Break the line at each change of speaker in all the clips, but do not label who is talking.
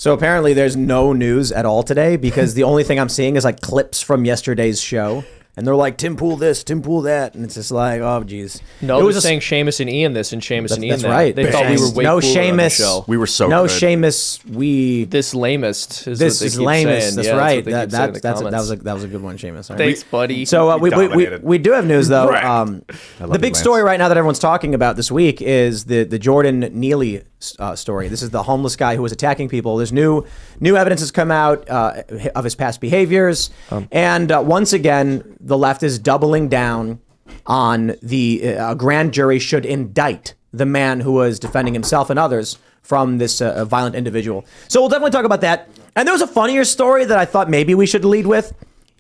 So apparently there's no news at all today because the only thing I'm seeing is like clips from yesterday's show. And they're like, Tim Pool this, Tim Pool that. And it's just like, oh, geez.
No, it was saying Sheamus and Ian this and Sheamus and Ian
that's
that.
Right.
They thought we were way
no
cooler on the show.
We were so
no
good.
Sheamus,
This lamest is
this
what they
is
keep
lamest.
saying.
That's
Yeah,
right.
That
was a good one, Sheamus. Right.
Thanks, buddy.
So we do have news though.
Right.
The big story right now that everyone's talking about this week is the Jordan Neely story. This is the homeless guy who was attacking people. There's new evidence has come out of his past behaviors, and once again the left is doubling down on the grand jury should indict the man who was defending himself and others from this violent individual. So we'll definitely talk about that. And there was a funnier story that I thought maybe we should lead with.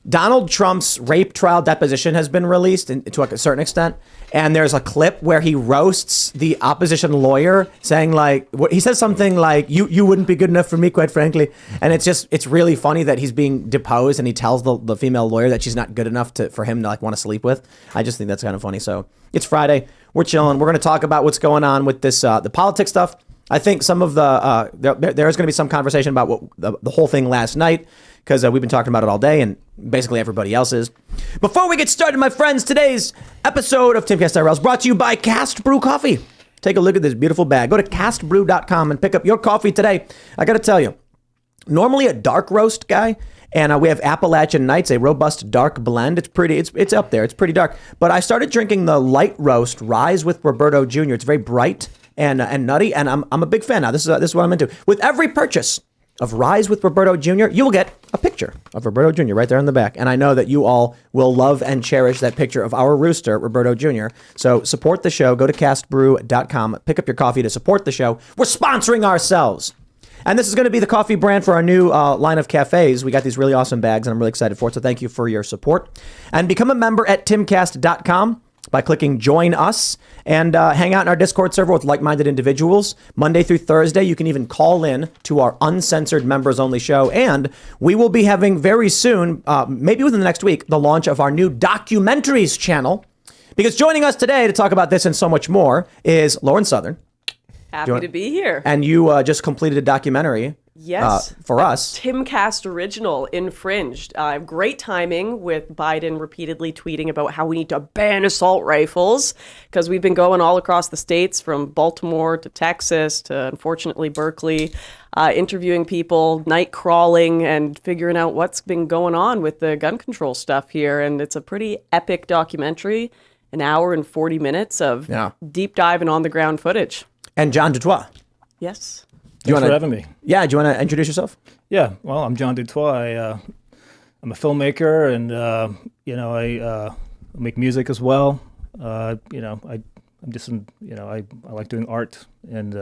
Donald Trump's rape trial deposition has been released to a certain extent. And there's a clip where he roasts the opposition lawyer saying like, he says something like, you wouldn't be good enough for me, quite frankly. And it's really funny that he's being deposed and he tells the female lawyer that she's not good enough for him to like want to sleep with. I just think that's kind of funny. So it's Friday. We're chilling. We're going to talk about what's going on with this, the politics stuff. I think some of there's going to be some conversation about what the whole thing last night, because we've been talking about it all day and basically everybody else is. Before we get started, my friends, today's episode of Timcast IRL is brought to you by Cast Brew Coffee. Take a look at this beautiful bag. Go to castbrew.com and pick up your coffee today. I got to tell you, normally a dark roast guy, and we have Appalachian Nights, a robust dark blend. It's up there. It's pretty dark. But I started drinking the light roast Rise with Roberto Jr. It's very bright and nutty, and I'm a big fan now. This is what I'm into. With every purchase of Rise with Roberto Jr., you will get a picture of Roberto Jr. right there in the back. And I know that you all will love and cherish that picture of our rooster, Roberto Jr. So support the show. Go to castbrew.com. Pick up your coffee to support the show. We're sponsoring ourselves. And this is going to be the coffee brand for our new line of cafes. We got these really awesome bags, and I'm really excited for it. So thank you for your support. And become a member at timcast.com. by clicking Join Us and hang out in our Discord server with like-minded individuals. Monday through Thursday, you can even call in to our uncensored members-only show. And we will be having very soon, maybe within the next week, the launch of our new documentaries channel. Because joining us today to talk about this and so much more is Lauren Southern.
Happy to be here.
And you just completed a documentary.
Yes.
For us.
Timcast original, Infringed. Great timing with Biden repeatedly tweeting about how we need to ban assault rifles, because we've been going all across the states from Baltimore to Texas to, unfortunately, Berkeley, interviewing people, night crawling and figuring out what's been going on with the gun control stuff here. And it's a pretty epic documentary, an hour and 40 minutes of deep dive and on-the-ground footage.
And John Dutoit.
Yes.
Thanks for having me.
Yeah, do you want to introduce yourself?
Yeah, well, I'm John Dutoit. I'm a filmmaker, and I make music as well. I'm just, I like doing art, and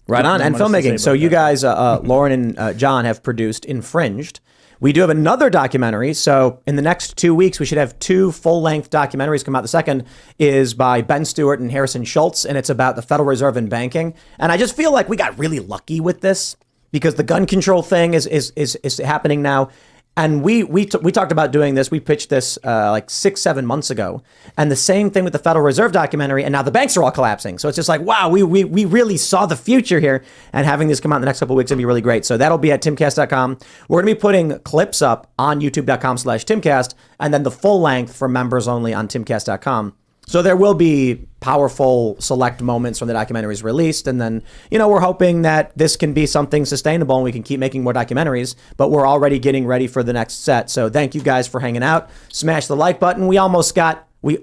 Right on, and filmmaking. So you guys, Lauren and John, have produced Infringed. We do have another documentary. So in the next 2 weeks, we should have 2 full-length documentaries come out. The second is by Ben Stewart and Harrison Schultz, and it's about the Federal Reserve and banking. And I just feel like we got really lucky with this because the gun control thing is happening now. And we talked about doing this. We pitched this like 6-7 months ago. And the same thing with the Federal Reserve documentary. And now the banks are all collapsing. So it's just like, wow, we really saw the future here. And having this come out in the next couple of weeks would be really great. So that'll be at timcast.com. We're going to be putting clips up on youtube.com/timcast. And then the full length for members only on timcast.com. So there will be powerful select moments from the documentaries released. And then, we're hoping that this can be something sustainable and we can keep making more documentaries, but we're already getting ready for the next set. So thank you guys for hanging out. Smash the like button. We almost got Sheamus,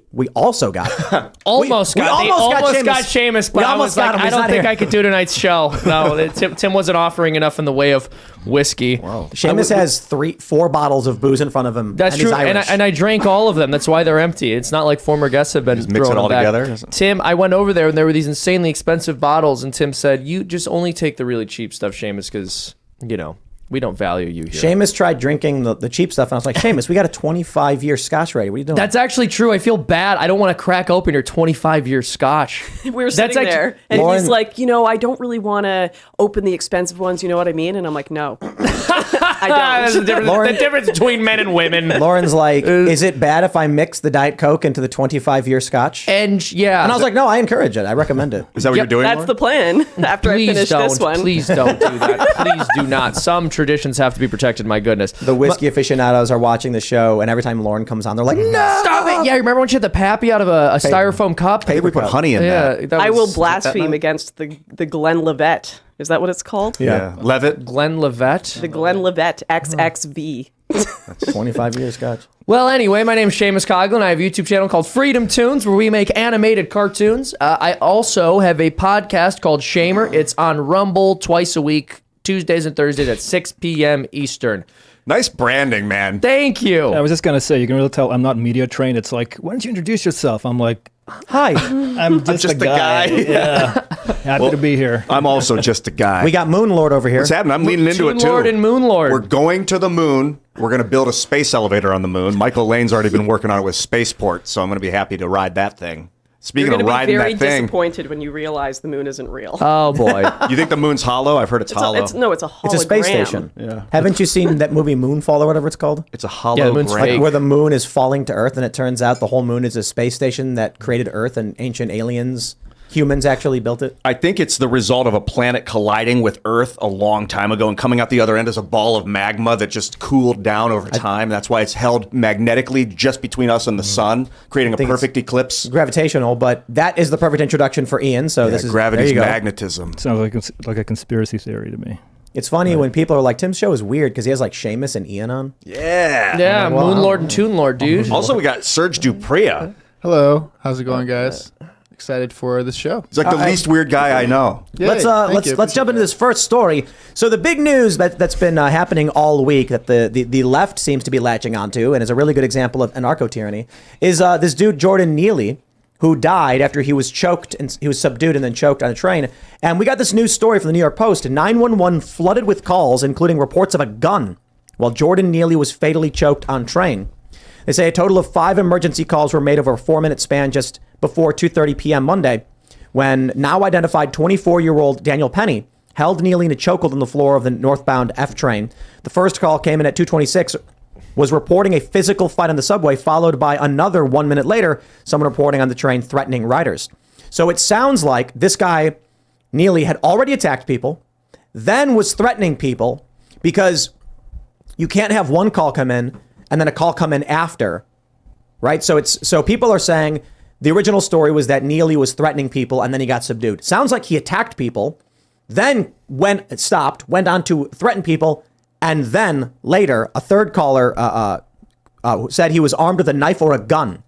but I was like, I don't think I could do tonight's show. No, Tim wasn't offering enough in the way of whiskey.
Wow. Sheamus has 4 bottles of booze in front of him.
That's true, and I drank all of them. That's why they're empty. It's not like former guests have been
just mix it all together.
Tim, I went over there and there were these insanely expensive bottles, and Tim said, "You just only take the really cheap stuff, Sheamus, because we don't value you here."
Seamus tried drinking the cheap stuff, and I was like, Seamus, we got a 25-year Scotch ready. What are you doing?
That's actually true. I feel bad. I don't want to crack open your 25-year Scotch.
We were sitting there, and
Lauren,
he's like, I don't really want to open the expensive ones. You know what I mean? And I'm like, no. I don't.
The difference between men and women.
Lauren's like, is it bad if I mix the Diet Coke into the 25-year scotch?
And yeah.
And I was like, no, I encourage it. I recommend it.
Is that what you're doing?
That's
Lauren?
the plan. After I finish this one.
Please don't do that. Please do not. Some traditions have to be protected, my goodness.
The whiskey aficionados are watching the show, and every time Lauren comes on, they're like, no!
Stop it. Yeah, remember when she had the pappy out of a styrofoam cup?
Hey, we put honey in that.
that
I will
was
blaspheme against the Glenlivet. Is that what it's called?
Yeah. Levitt.
Glenlivet.
The Glenlivet XXV.
25-year scotch.
Well, anyway, my name is Seamus Coughlin. I have a YouTube channel called Freedom Tunes where we make animated cartoons. I also have a podcast called Shamer. It's on Rumble twice a week, Tuesdays and Thursdays at 6 p.m. Eastern.
Nice branding, man.
Thank you.
I was just gonna say, you can really tell I'm not media trained. It's like, why don't you introduce yourself? I'm like,
Hi.
I'm just a guy. Yeah, happy to be here.
I'm also just a guy.
We got Moon Lord over here.
What's happening? I'm leaning into it, too.
Lord and Moon Lord.
We're going to the moon. We're going to build a space elevator on the moon. Michael Lane's already been working on it with Spaceport, so I'm going to be happy to ride that thing. Speaking
You're
of
going to be
riding
very
that thing,
disappointed when you realize the moon isn't real.
Oh, boy.
you think the moon's hollow? I've heard it's hollow.
It's a hologram.
It's a space station.
Yeah.
Haven't you seen that movie Moonfall or whatever it's called?
It's a hollow.
Yeah, the moon's
grain.
fake.
Where the moon is falling to Earth, and it turns out the whole moon is a space station that created Earth, and ancient aliens, humans actually built it.
I think it's the result of a planet colliding with Earth a long time ago, and coming out the other end is a ball of magma that just cooled down over time. That's why it's held magnetically just between us and the sun, creating a
think
perfect eclipse.
Gravitational, but that is the perfect introduction for Ian. So this is
gravity's
there you go.
magnetism.
Sounds like a conspiracy theory to me.
It's funny when people are like, Tim's show is weird because he has like Seamus and Ian on.
Yeah.
Yeah,
wow.
Moon Lord and Toon Lord, dude.
Also, we got Serge Dupria.
Hello, how's it going, guys? Excited for this show.
He's like the least weird guy I know.
Yay,
Let's
thank you.
jump into this first story. So the big news that's been happening all week that the left seems to be latching onto, and is a really good example of anarcho tyranny, is this dude Jordan Neely, who died after he was choked and he was subdued and then choked on a train. And we got this news story from the New York Post. 911 flooded with calls, including reports of a gun, while Jordan Neely was fatally choked on train. They say a total of 5 emergency calls were made over a 4-minute span just before 2:30 p.m. Monday, when now identified 24-year-old Daniel Penny held Neely in a chokehold on the floor of the northbound F train. The first call came in at 2:26, was reporting a physical fight on the subway, followed by another 1 minute later, someone reporting on the train threatening riders. So it sounds like this guy, Neely, had already attacked people, then was threatening people, because you can't have one call come in and then a call come in after, right? So people are saying the original story was that Neely was threatening people and then he got subdued. Sounds like he attacked people, then went on to threaten people, and then later a third caller said he was armed with a knife or a gun.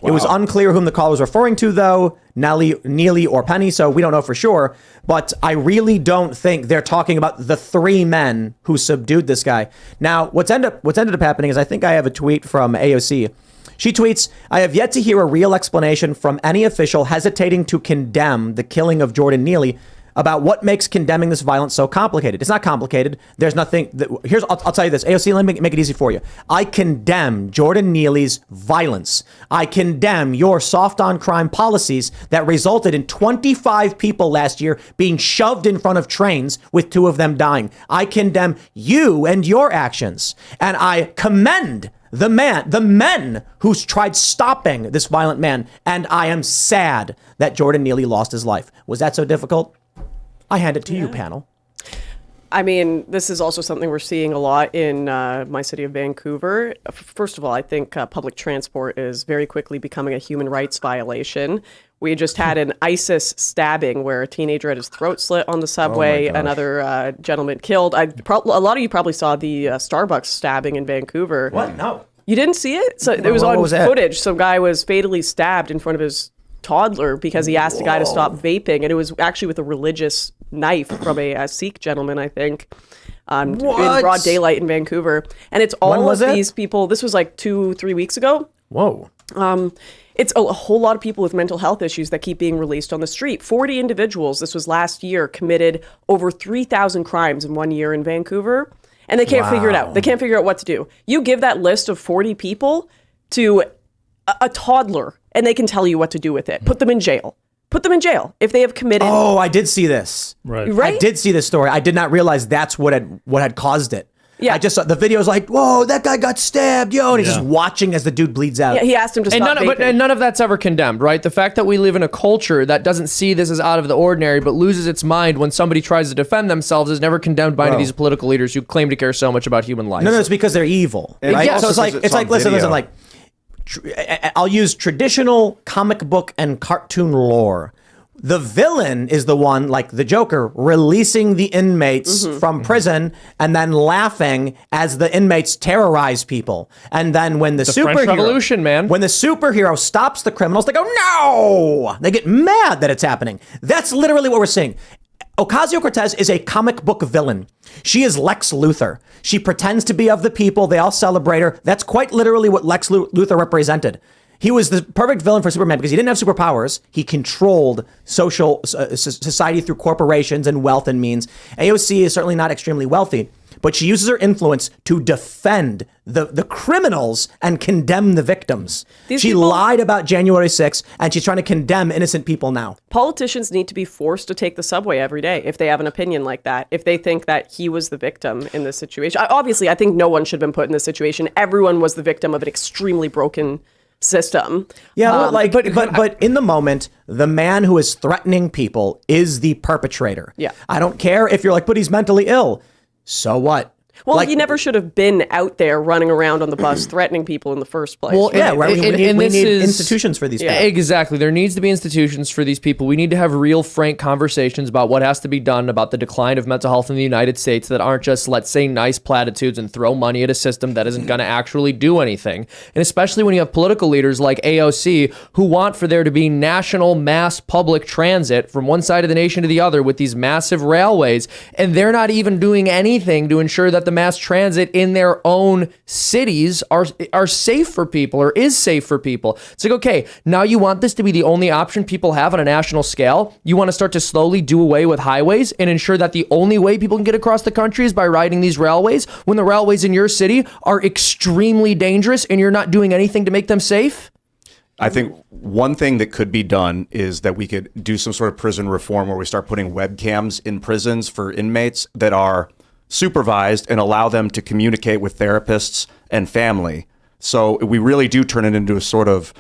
Wow. It was unclear whom the call was referring to, though, Neely or Penny, so we don't know for sure. But I really don't think they're talking about the 3 men who subdued this guy. Now, what's ended up happening is I think I have a tweet from AOC. She tweets, "I have yet to hear a real explanation from any official hesitating to condemn the killing of Jordan Neely about what makes condemning this violence so complicated. It's not complicated. There's nothing. I'll tell you this. AOC, let me make it easy for you. I condemn Jordan Neely's violence. I condemn your soft on crime policies that resulted in 25 people last year being shoved in front of trains with 2 of them dying. I condemn you and your actions. And I commend the men who tried stopping this violent man. And I am sad that Jordan Neely lost his life. Was that so difficult? I hand it to you, panel.
I mean, this is also something we're seeing a lot in my city of Vancouver. First of all, I think public transport is very quickly becoming a human rights violation. We just had an ISIS stabbing where a teenager had his throat slit on the subway, another gentleman killed. A lot of you probably saw the Starbucks stabbing in Vancouver.
What? No.
You didn't see it? So it was on footage. Some guy was fatally stabbed in front of his toddler because he asked a guy to stop vaping, and it was actually with a religious knife from a Sikh gentleman, I think, in broad daylight in Vancouver. And it's all of these people. This was like 2-3 weeks ago.
Whoa.
It's a whole lot of people with mental health issues that keep being released on the street. 40 individuals, this was last year, committed over 3,000 crimes in 1 year in Vancouver, and they can't figure it out. They can't figure out what to do. You give that list of 40 people to a toddler, and they can tell you what to do with it. Put them in jail. Put them in jail if they have committed.
Oh, I did see this.
Right.
I did see this story. I did not realize that's what had caused it.
Yeah.
I just saw the video's like, whoa, that guy got stabbed, yo, and he's just watching as the dude bleeds out.
Yeah, he asked him to
And
stop vaping.
none of that's ever condemned, right? The fact that we live in a culture that doesn't see this as out of the ordinary, but loses its mind when somebody tries to defend themselves, is never condemned by any of these political leaders who claim to care so much about human life.
No, it's because they're evil.
And
Right?
also
So it's like,
because it's on
listen,
video.
like, I'll use traditional comic book and cartoon lore. The villain is the one, like the Joker, releasing the inmates from prison and then laughing as the inmates terrorize people. And then when the
French
superhero,
Revolution, man.
when the superhero stops the criminals, they go, no! They get mad that it's happening. That's literally what we're seeing. Ocasio-Cortez is a comic book villain. She is Lex Luthor. She pretends to be of the people. They all celebrate her. That's quite literally what Lex Luthor represented. He was the perfect villain for Superman because he didn't have superpowers. He controlled society through corporations and wealth and means. AOC is certainly not extremely wealthy, but she uses her influence to defend the criminals and condemn the victims.
These
She
people-
lied about January 6th, and she's trying to condemn innocent people now.
Politicians need to be forced to take the subway every day if they have an opinion like that, if they think that he was the victim in this situation. Obviously, I think no one should have been put in this situation. Everyone was the victim of an extremely broken system.
Yeah, but in the moment, the man who is threatening people is the perpetrator.
Yeah.
I don't care if you're like, but he's mentally ill. So what?
Well,
Like-
he never should have been out there running around on the bus threatening people in the first place.
Well,
Yeah, right. We
And
need
this is-
institutions for these people.
Exactly. There needs to be institutions for these people. We need to have real, frank conversations about what has to be done about the decline of mental health in the United States that aren't just, let's say, nice platitudes and throw money at a system that isn't going to actually do anything. And especially when you have political leaders like AOC who want for there to be national mass public transit from one side of the nation to the other with these massive railways, and they're not even doing anything to ensure that the mass transit in their own cities are safe for people or is safe for people. It's like, okay, now you want this to be the only option people have on a national scale. You want to start to slowly do away with highways and ensure that the only way people can get across the country is by riding these railways when the railways in your city are extremely dangerous and you're not doing anything to make them safe?
I think one thing that could be done is that we could do some sort of prison reform where we start putting webcams in prisons for inmates that are supervised and allow them to communicate with therapists and family. So we really do turn it into a sort of,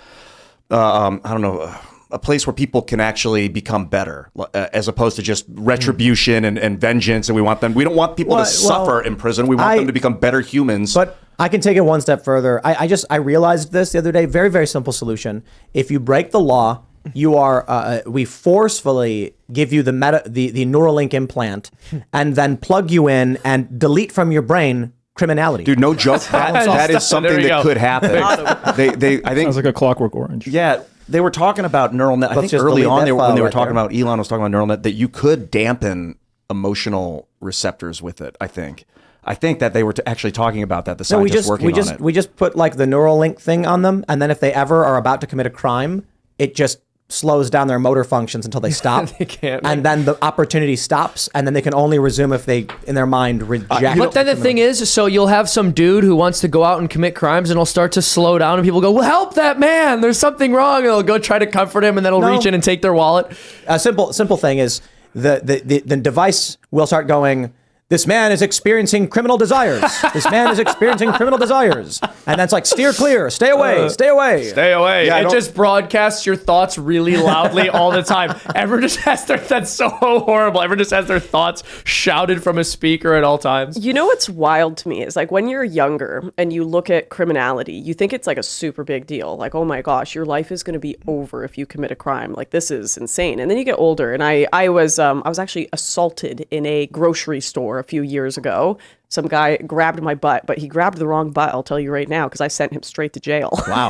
I don't know, a place where people can actually become better, as opposed to just retribution and vengeance. And we don't want people to suffer in prison. We want them to become better humans.
But I can take it one step further. I realized this the other day. Very, very simple solution. If you break the law, you are we forcefully give you the Neuralink implant and then plug you in and delete from your brain criminality.
Dude, no joke. That is something
There we
that
go.
could happen. I think
Sounds like a Clockwork Orange.
Yeah, they were talking about neural net. I think
just
early
delete
on
that
when
file
they were
right
talking
there.
about Elon was talking about neural net that you could dampen emotional receptors with it. I think that they were actually talking about that. The
No,
scientists working on it.
we just put like the Neuralink thing on them, and then if they ever are about to commit a crime, it just slows down their motor functions until they stop.
They can't.
And then the opportunity stops, and then they can only resume if they, in their mind, reject.
But then the thing is, so you'll have some dude who wants to go out and commit crimes and he'll start to slow down and people go, well, help that man. There's something wrong. And they'll go try to comfort him and then he'll
No.
reach in and take their wallet.
A simple thing is the device will start going, this man is experiencing criminal desires. This man is experiencing criminal desires. And then it's like, steer clear, stay away, stay away.
Stay away.
Yeah, I
it
don't-
just broadcasts your thoughts really loudly all the time. Everyone just has that's so horrible. Everyone just has their thoughts shouted from a speaker at all times.
You know what's wild to me is like when you're younger and you look at criminality, you think it's like a super big deal. Like, oh my gosh, your life is going to be over if you commit a crime. Like, this is insane. And then you get older, and I was actually assaulted in a grocery store a few years ago. Some guy grabbed my butt, but he grabbed the wrong butt, I'll tell you right now, because I sent him straight to jail.
Wow.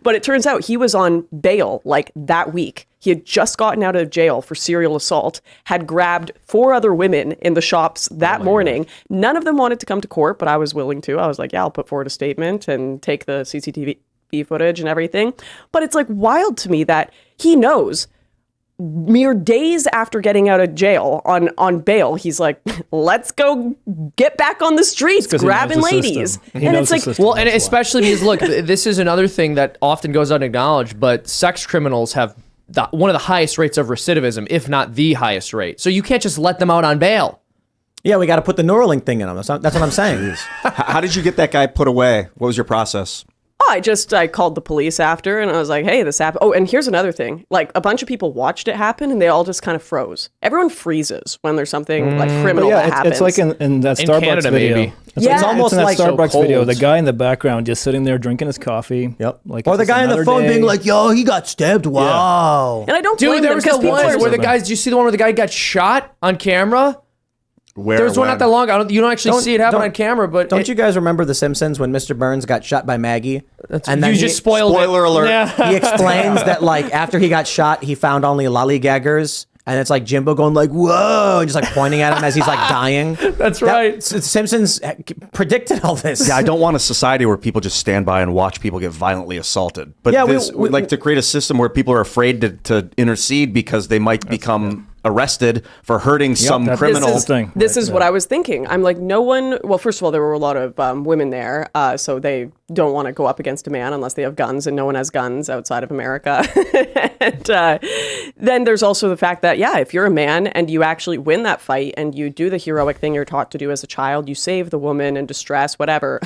But it turns out he was on bail like that week. He had just gotten out of jail for serial assault, had grabbed 4 other women in the shops that morning. None of them wanted to come to court, but I was willing to. I was like, yeah, I'll put forward a statement and take the CCTV footage and everything. But it's like wild to me that he knows mere days after getting out of jail on bail, he's like, let's go get back on the streets,
'cause he
grabbing
knows the
ladies.
system. He
And
knows
it's
the
like,
system.
Well, and
That's why.
especially because, look, this is another thing that often goes unacknowledged, but sex criminals have one of the highest rates of recidivism, if not the highest rate. So you can't just let them out on bail.
Yeah, we got to put the Neuralink thing in him. That's what I'm saying.
How did you get that guy put away? What was your process?
I called the police after and I was like, hey, this happened. Oh, and here's another thing. Like, a bunch of people watched it happen and they all just kind of froze. Everyone freezes when there's something like criminal that happens.
It's like in that
In
Starbucks
Canada,
video.
maybe.
It's almost
in that
like
Starbucks
so
video.
cold.
The guy in the background just sitting there drinking his coffee.
Yep.
Like,
or
it's
the
just
guy on the
another
phone
day.
being like, "Yo, he got stabbed." Wow.
And I don't blame
Dude, there
them
was
because
the
people
one
are...
where the guys. Do you see the one where the guy got shot on camera?
Where?
There was one
when?
not that long ago. You don't actually see it happen
don't-
on camera, but
Don't you guys remember The Simpsons when Mr. Burns got shot by Maggie? And
you just spoiled
Spoiler
it.
alert.
Yeah.
he explains that like after he got shot, he found only lollygaggers, and it's like Jimbo going like "Whoa," and just like pointing at him as he's like dying.
That's right.
The Simpsons predicted all this.
Yeah, I don't want a society where people just stand by and watch people get violently assaulted. But
Yeah,
we like to create a system where people are afraid to intercede because they might become arrested for hurting some criminal.
This is what I was thinking. I'm like, no one. Well, first of all, there were a lot of women there, so they don't want to go up against a man unless they have guns, and no one has guns outside of America. And then there's also the fact that, yeah, if you're a man and you actually win that fight and you do the heroic thing you're taught to do as a child, you save the woman in distress, whatever.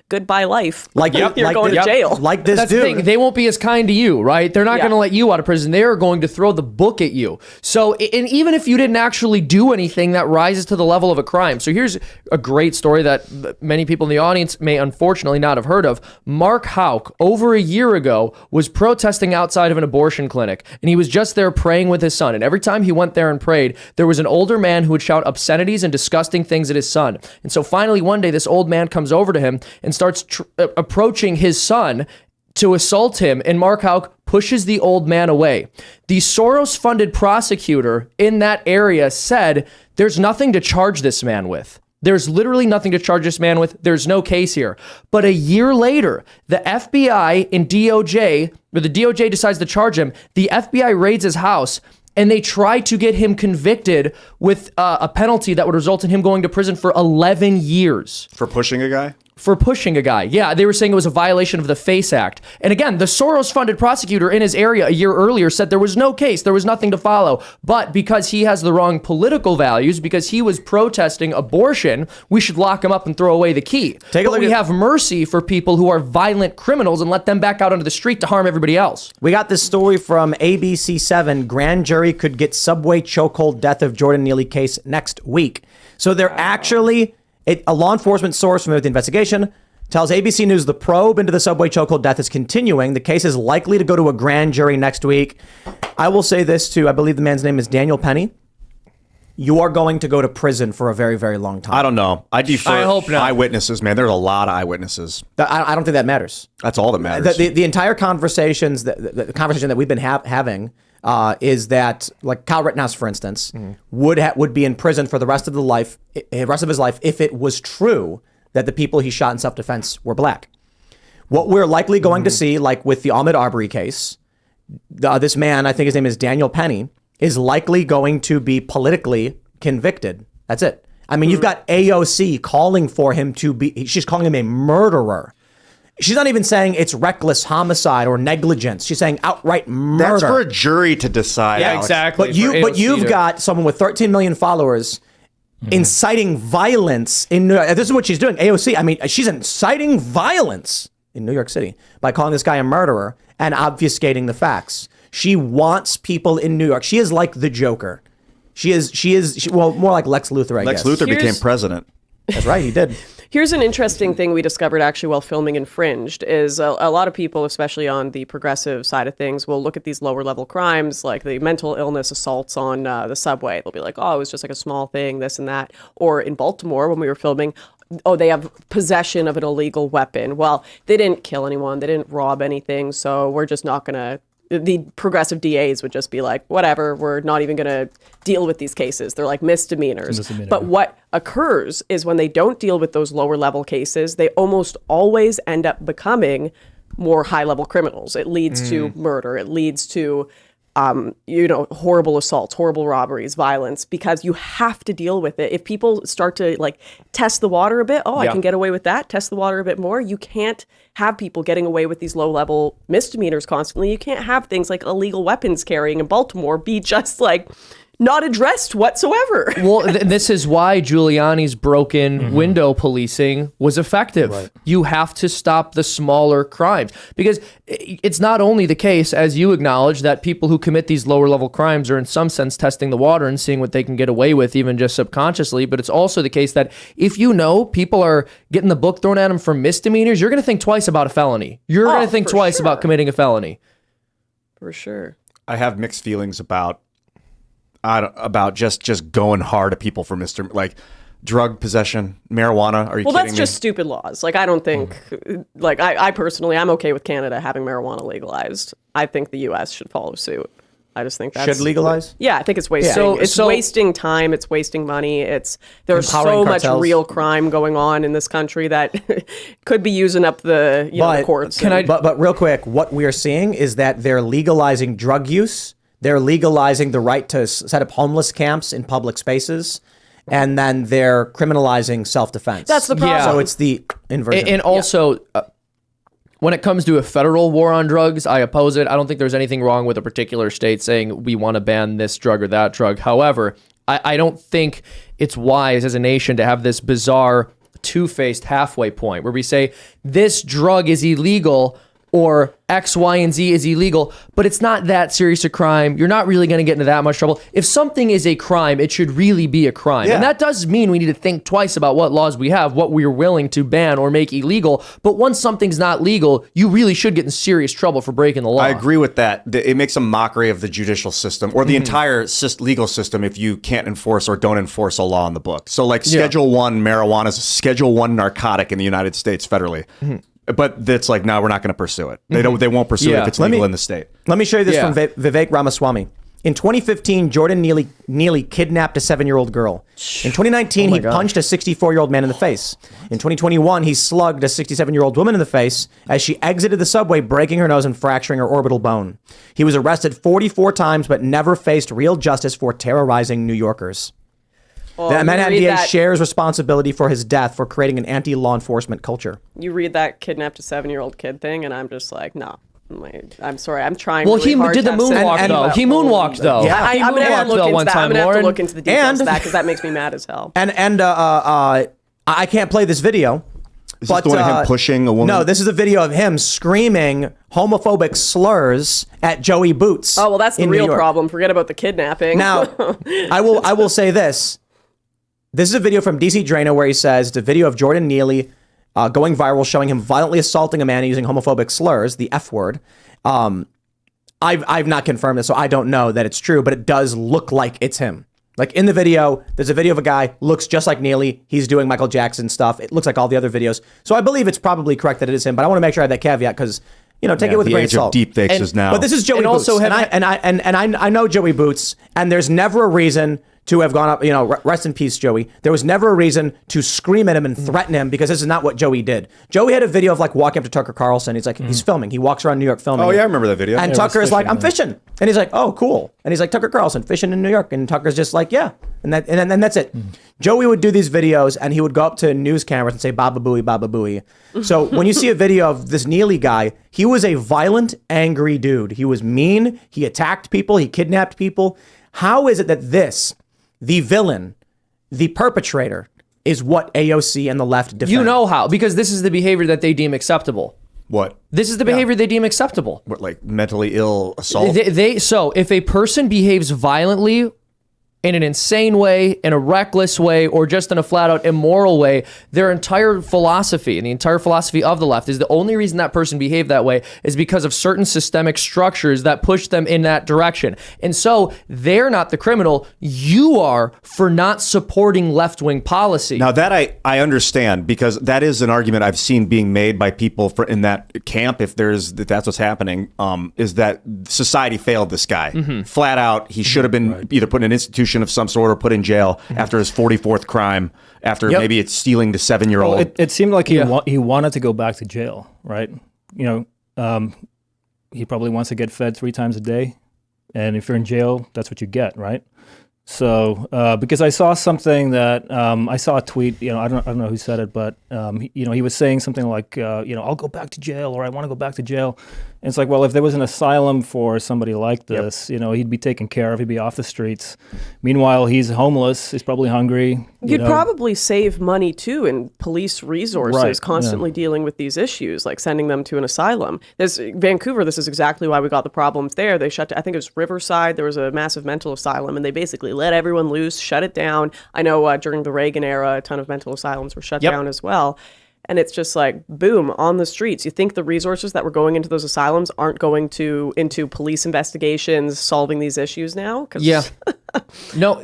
Goodbye life.
Like
you're going to jail.
Like this
That's
dude.
the thing. They won't be as kind to you, right? They're not
Yeah.
going to let you out of prison. They are going to throw the book at you. So, and even if you didn't actually do anything that rises to the level of a crime. So here's a great story that many people in the audience may unfortunately not have heard of. Mark Houck, over a year ago, was protesting outside of an abortion clinic, and he was just there praying with his son. And every time he went there and prayed, there was an older man who would shout obscenities and disgusting things at his son. And so finally one day, this old man comes over to him and starts approaching his son to assault him, and Mark Houck pushes the old man away. The Soros-funded prosecutor in that area said, there's nothing to charge this man with. There's literally nothing to charge this man with. There's no case here. But a year later, the FBI and DOJ, or the DOJ decides to charge him, the FBI raids his house, and they try to get him convicted with a penalty that would result in him going to prison for 11 years.
For pushing a guy?
For pushing a guy. Yeah, they were saying it was a violation of the FACE Act. And again, the Soros-funded prosecutor in his area a year earlier said there was no case, there was nothing to follow. But because he has the wrong political values, because he was protesting abortion, we should lock him up and throw away the key. But we have mercy for people who are violent criminals and let them back out onto the street to harm everybody else.
We got this story from ABC7. Grand jury could get subway chokehold death of Jordan Neely case next week. So they're actually... A law enforcement source from the investigation tells ABC News the probe into the subway chokehold death is continuing. The case is likely to go to a grand jury next week. I will say this too. I believe the man's name is Daniel Penny. You are going to go to prison for a very, very long time.
I don't know. I defer.
I hope not.
Eyewitnesses, man. There's a lot of eyewitnesses.
I don't think that matters.
That's all that matters.
The entire conversations, the conversation that we've been having is that, like Kyle Rittenhouse, for instance, would be in prison for the rest of his life if it was true that the people he shot in self-defense were black. What we're likely going to see, like with the Ahmaud Arbery case, this man, I think his name is Daniel Penny, is likely going to be politically convicted. That's it. I mean, you've got AOC calling for him to be, she's calling him a murderer. She's not even saying it's reckless homicide or negligence. She's saying outright murder.
That's for a jury to decide.
Yeah,
Alex.
exactly.
But you've got someone with 13 million followers inciting violence in New York. This is what she's doing. AOC, I mean, she's inciting violence in New York City by calling this guy a murderer and obfuscating the facts. She wants people in New York. She is like the Joker. She is well, more like Lex Luthor, I guess.
Lex Luthor became president.
That's right, he did.
Here's an interesting thing we discovered actually while filming Infringed is a lot of people, especially on the progressive side of things, will look at these lower level crimes like the mental illness assaults on the subway. They'll be like, oh, it was just like a small thing, this and that. Or in Baltimore when we were filming, oh, they have possession of an illegal weapon. Well, they didn't kill anyone. They didn't rob anything. So we're just not going to... The progressive DAs would just be like, whatever, we're not even going to deal with these cases. They're like misdemeanors. But what occurs is when they don't deal with those lower level cases, they almost always end up becoming more high level criminals. It leads to murder. It leads to, horrible assaults, horrible robberies, violence, because you have to deal with it. If people start to like test the water a bit, I can get away with that. Test the water a bit more. You can't have people getting away with these low-level misdemeanors constantly. You can't have things like illegal weapons carrying in Baltimore be just like not addressed whatsoever.
Well, this is why Giuliani's broken window policing was effective.
Right.
You have to stop the smaller crimes, because it's not only the case, as you acknowledge, that people who commit these lower level crimes are in some sense testing the water and seeing what they can get away with, even just subconsciously. But it's also the case that if you know people are getting the book thrown at them for misdemeanors, you're going to think twice about a felony. You're going to think
for
twice
sure.
about committing a felony.
For sure.
I have mixed feelings about just going hard at people for like drug possession, marijuana. Are you
Well,
kidding
that's
me?
just stupid laws. Like, I don't think, like, I personally, I'm okay with Canada having marijuana legalized. I think the U.S. should follow suit. I just think that's...
Should legalize?
Yeah, I think it's wasting. It's wasting time. It's wasting money. There's
Empowering
so much
cartels.
real crime going on in this country that could be using up the, the courts.
But real quick, what we're seeing is that they're legalizing drug use. They're legalizing the right to set up homeless camps in public spaces, and then they're criminalizing self-defense.
That's the problem.
So it's the inversion.
And also, when it comes to a federal war on drugs, I oppose it. I don't think there's anything wrong with a particular state saying we want to ban this drug or that drug. However, I don't think it's wise as a nation to have this bizarre two-faced halfway point where we say this drug is illegal or X, Y, and Z is illegal, but it's not that serious a crime. You're not really going to get into that much trouble. If something is a crime, it should really be a crime.
Yeah.
And that does mean we need to think twice about what laws we have, what we're willing to ban or make illegal. But once something's not legal, you really should get in serious trouble for breaking the law.
I agree with that. It makes a mockery of the judicial system or the entire legal system if you can't enforce or don't enforce a law in the book. So like Schedule 1 marijuana is a Schedule 1 narcotic in the United States federally. But that's like, no, we're not going to pursue it. They won't pursue it if it's legal in the state.
Let me show you this from Vivek Ramaswamy. In 2015, Jordan Neely kidnapped a 7-year-old girl. In 2019, he punched a 64-year-old man in the face. In 2021, he slugged a 67-year-old woman in the face as she exited the subway, breaking her nose and fracturing her orbital bone. He was arrested 44 times, but never faced real justice for terrorizing New Yorkers. The Manhattan DA shares responsibility for his death for creating an anti-law enforcement culture.
You read that kidnapped a 7-year-old kid thing, and I'm just like, no. I'm sorry. I'm trying.
Well,
really
he
hard
did the
to say
moonwalk, though. He moonwalked, though.
Yeah.
I'm gonna have to look into that. I'm gonna have to look into the details of that because that makes me mad as hell.
I can't play this video.
Is this the one of him pushing a woman?
No, this is a video of him screaming homophobic slurs at Joey Boots.
Oh well, that's the
in New
real
York.
problem. Forget about the kidnapping.
Now, I will say this. This is a video from DC Drano where he says it's a video of Jordan Neely going viral, showing him violently assaulting a man using homophobic slurs, the F word. I've not confirmed this, so I don't know that it's true, but it does look like it's him. Like in the video, there's a video of a guy looks just like Neely. He's doing Michael Jackson stuff. It looks like all the other videos. So I believe it's probably correct that it is him, but I want to make sure I have that caveat because, take it with a grain of salt.
The age of deepfakes is now.
But this is Joey Boots, I know Joey Boots, and there's never a reason to have gone up, rest in peace, Joey. There was never a reason to scream at him and threaten him because this is not what Joey did. Joey had a video of like walking up to Tucker Carlson. He's like, he's filming. He walks around New York filming.
Oh, yeah, I remember that video.
And Tucker is like, I'm fishing. And he's like, oh, cool. And he's like, Tucker Carlson, fishing in New York. And Tucker's just like, yeah. And then that's it. Joey would do these videos and he would go up to news cameras and say, Baba Booey, Baba Booey. So when you see a video of this Neely guy, he was a violent, angry dude. He was mean. He attacked people. He kidnapped people. How is it that this, the villain, the perpetrator, is what AOC and the left defend?
You know how, because this is the behavior that they deem acceptable.
What?
This is the behavior they deem acceptable.
What, like mentally ill assault?
So if a person behaves violently in an insane way, in a reckless way, or just in a flat out immoral way, their entire philosophy and the entire philosophy of the left is the only reason that person behaved that way is because of certain systemic structures that push them in that direction. And so they're not the criminal. You are for not supporting left-wing policy.
Now that I understand, because that is an argument I've seen being made by people in that camp, if that's what's happening, is that society failed this guy. Flat out, he should have been either put in an institution of some sort or put in jail after his 44th crime, after maybe it's stealing the 7-year-old.
Well, it seemed like he wanted to go back to jail, right? He probably wants to get fed 3 times a day. And if you're in jail, that's what you get, right? So because I saw something that I saw a tweet, I don't know who said it, but he was saying something like, I'll go back to jail, or I want to go back to jail. And it's like, well, if there was an asylum for somebody like this, he'd be taken care of, he'd be off the streets. Meanwhile, he's homeless, he's probably hungry.
You'd probably save money too in police resources constantly dealing with these issues, like sending them to an asylum. There's Vancouver, this is exactly why we got the problems there. They shut down, I think it was Riverside, there was a massive mental asylum, and they basically let everyone loose, shut it down. I know during the Reagan era, a ton of mental asylums were shut down as well. And it's just like, boom, on the streets. You think the resources that were going into those asylums aren't going into police investigations, solving these issues now?
Yeah. No.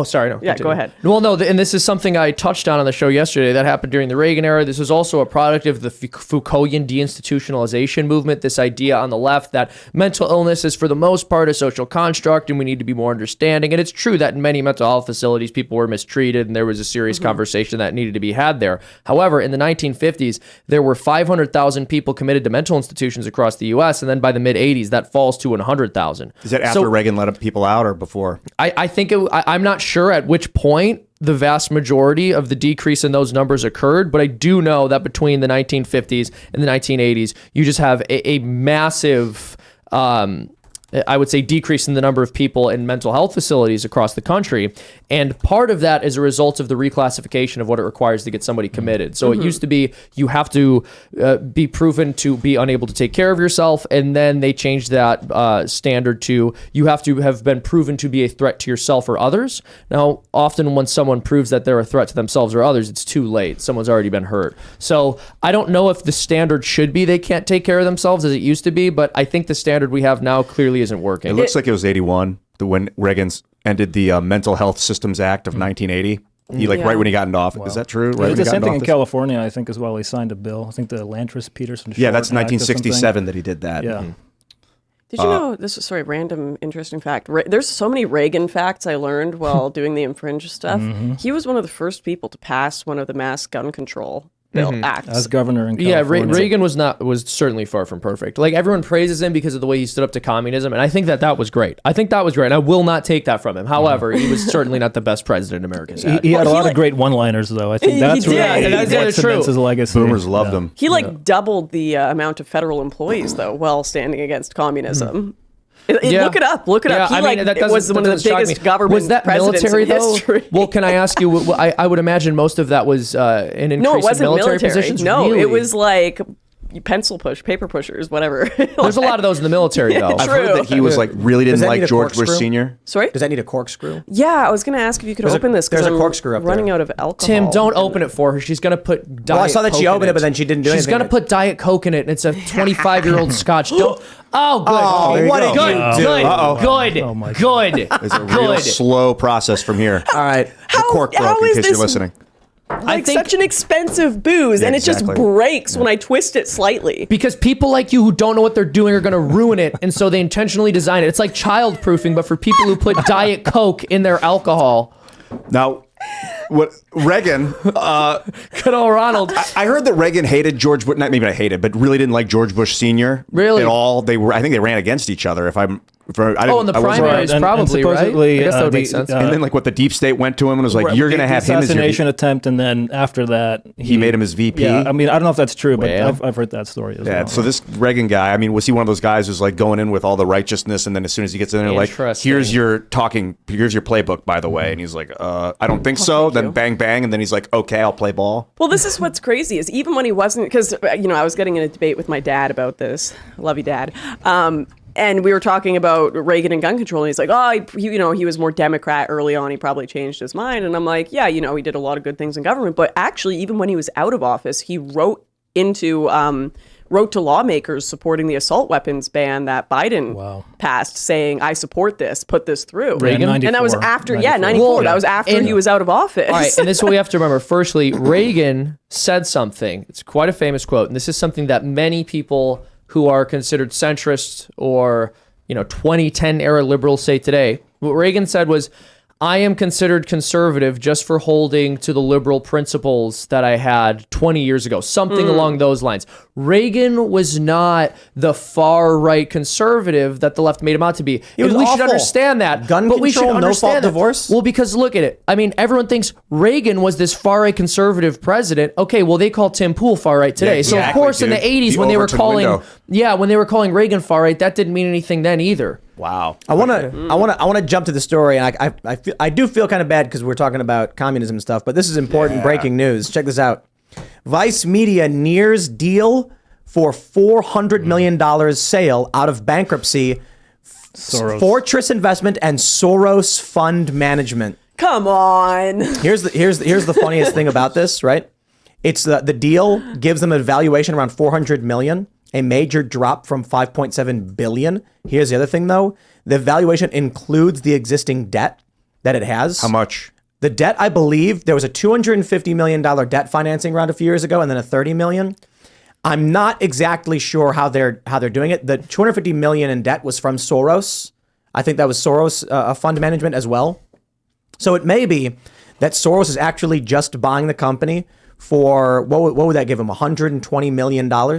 Sorry. No.
Yeah,
continue.
go ahead.
Well, no, and this is something I touched on the show yesterday that happened during the Reagan era. This is also a product of the Foucaultian deinstitutionalization movement, this idea on the left that mental illness is for the most part a social construct and we need to be more understanding. And it's true that in many mental health facilities, people were mistreated and there was a serious conversation that needed to be had there. However, in the 1950s, there were 500,000 people committed to mental institutions across the U.S. And then by the mid-'80s, that falls to 100,000.
Is that after Reagan let people out or before?
I think I'm not sure at which point the vast majority of the decrease in those numbers occurred, but I do know that between the 1950s and the 1980s, you just have a massive, I would say, decrease in the number of people in mental health facilities across the country. And part of that is a result of the reclassification of what it requires to get somebody committed. So it used to be you have to be proven to be unable to take care of yourself. And then they changed that standard to you have to have been proven to be a threat to yourself or others. Now, often when someone proves that they're a threat to themselves or others, it's too late. Someone's already been hurt. So I don't know if the standard should be they can't take care of themselves as it used to be, but I think the standard we have now clearly isn't working.
It looks like it was 81 when Reagan ended the Mental Health Systems Act of 1980. He right when he got into office. Wow. Is that true? Right.
The same thing in California, I think, as well. He signed a bill. I think the Lantris-Peterson.
Yeah, that's 1967 that he did that.
Yeah.
Did you know, this is, random interesting fact. There's so many Reagan facts I learned while doing the Infringe stuff. He was one of the first people to pass one of the mass gun control acts.
As governor in California.
Yeah, Reagan was certainly far from perfect. Like, everyone praises him because of the way he stood up to communism, and I think that was great. I think that was great, and I will not take that from him. However, he was certainly not the best president America's had.
He had a lot of great one-liners, though. I think that's what cements his legacy.
Boomers loved him.
He doubled the amount of federal employees, though, while standing against communism. Look it up. Look it up. He was one of the biggest government
was that
presidents
military,
in
though?
history.
Well, can I ask you? I would imagine most of that was an increase
No, it wasn't
in military positions.
No,
really?
It was like paper pushers, whatever.
There's a lot of those in the military, though.
I've heard that he was really didn't like George Bush
corkscrew?
Sr.
Sorry?
Does that need a corkscrew?
Yeah, I was going to ask if you could open this.
There's a
I'm
corkscrew up there.
running out of alcohol.
Tim, don't open it for her. She's going to put Diet
I saw that
Coke
she opened
in
it, but then she didn't do anything.
She's going to put Diet Coke in it, and it's a 25-year-old Scotch. Don't. Oh, good.
Oh, what did you do?
Good. Good.
It's a real slow process from here.
All right.
The cork broke, in case you're listening.
I think such an expensive booze, and it just breaks when I twist it slightly.
Because people like you who don't know what they're doing are going to ruin it, and so they intentionally design it. It's like child-proofing, but for people who put Diet Coke in their alcohol.
Now, what Reagan?
Good old Ronald.
I heard that Reagan hated George Bush. Not maybe not hated, but really didn't like George Bush Sr.
Really?
At all. I think they ran against each other.
In the primaries, probably, right?
Supposedly,
I guess that would make sense.
and then the deep state went to him and was like, "You're going to have him as your
assassination attempt," and then after that,
he made him his VP.
Yeah, I mean, I don't know if that's true, but
Well.
I've heard that story as well.
Yeah, so this Reagan guy, I mean, was he one of those guys who's like going in with all the righteousness, and then as soon as he gets in there, like, here's your playbook, by the way, and he's like, I don't think so. Then bang, bang, and then he's like, okay, I'll play ball.
Well, this is what's crazy is even when he wasn't, because I was getting in a debate with my dad about this. Love you, Dad. And we were talking about Reagan and gun control, and he's like, he was more Democrat early on. He probably changed his mind. And I'm like, yeah, he did a lot of good things in government. But actually, even when he was out of office, he wrote to lawmakers supporting the assault weapons ban that Biden passed, saying, I support this, put this through.
Reagan?
And that was after, 94. That was after he was out of office.
All right, and this is what we have to remember. Firstly, Reagan said something. It's quite a famous quote, and this is something that many people who are considered centrist or 2010 era liberals say today. What Reagan said was, I am considered conservative just for holding to the liberal principles that I had 20 years ago, something along those lines. Reagan was not the far right conservative that the left made him out to be.
was
And we should
awful.
understand that.
Gun
but we should
control,
understand
no-fault
that.
divorce.
Well, because look at it. I mean, everyone thinks Reagan was this far right conservative president. Okay, well, they call Tim Pool far right today. So of
exactly,
course, in
dude.
the 80s
The
when they were
Overton
calling,
window.
when they were calling Reagan far right, that didn't mean anything then either.
Wow.
I want to jump to the story, and I do feel kind of bad because we're talking about communism and stuff, but this is important breaking news. Check this out. Vice Media nears deal for $400 million sale out of bankruptcy.
Soros.
Fortress Investment and Soros Fund Management.
Come on.
Here's the funniest thing about this, right? It's the deal gives them a valuation around 400 million, a major drop from 5.7 billion. Here's the other thing though. The valuation includes the existing debt that it has.
How much?
The debt, I believe, there was a $250 million debt financing round a few years ago and then a $30 million. I'm not exactly sure how they're doing it. The $250 million in debt was from Soros. I think that was Soros fund management as well. So it may be that Soros is actually just buying the company for, what would that give him, $120 million? No,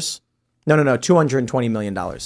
$220 million.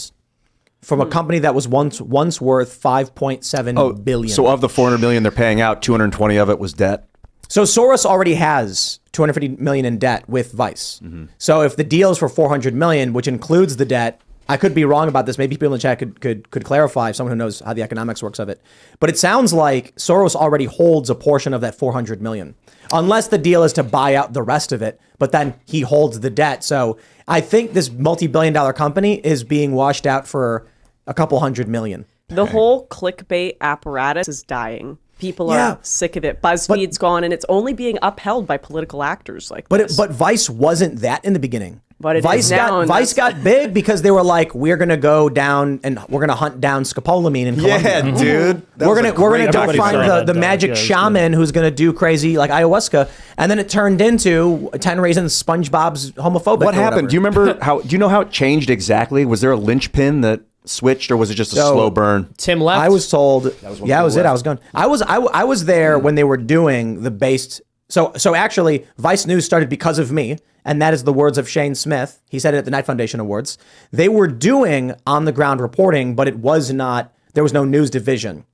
From a company that was once worth 5.7 billion.
So of the 400 million they're paying out, 220 of it was debt.
So Soros already has 250 million in debt with Vice. So if the deal is for 400 million, which includes the debt, I could be wrong about this. Maybe people in the chat could clarify, someone who knows how the economics works of it. But it sounds like Soros already holds a portion of that 400 million. Unless the deal is to buy out the rest of it, but then he holds the debt. So I think this multi-billion-dollar company is being washed out for a couple $100 million.
The whole clickbait apparatus is dying. People are sick of it. BuzzFeed's gone, and it's only being upheld by political actors like this.
But Vice wasn't that in the beginning.
But it
Vice
is now, and
Vice got big because they were like, we're gonna go down and we're gonna hunt down scopolamine in Colombia.
Yeah, dude.
We're gonna go
Everybody
find
saw
the
that,
magic
yeah, it was
shaman who's gonna do crazy like ayahuasca, and then it turned into 10 Reasons SpongeBob's homophobic.
What
or
happened? Do you remember do you know how it changed exactly? Was there a linchpin that switched or was it just a slow burn?
Tim left.
I was told.
when
That was
Phil
it.
left.
I was gone. I was there when they were doing the based. So actually, Vice News started because of me, and that is the words of Shane Smith. He said it at the Knight Foundation Awards. They were doing on the ground reporting, but it was not. There was no news division.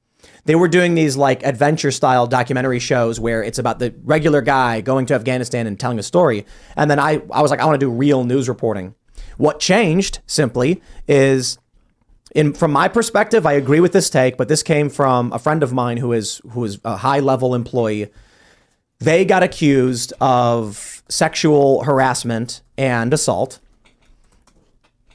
They were doing these like adventure style documentary shows where it's about the regular guy going to Afghanistan and telling a story. And then I was like, I want to do real news reporting. What changed simply is. From my perspective, I agree with this take, but this came from a friend of mine who is a high-level employee. They got accused of sexual harassment and assault.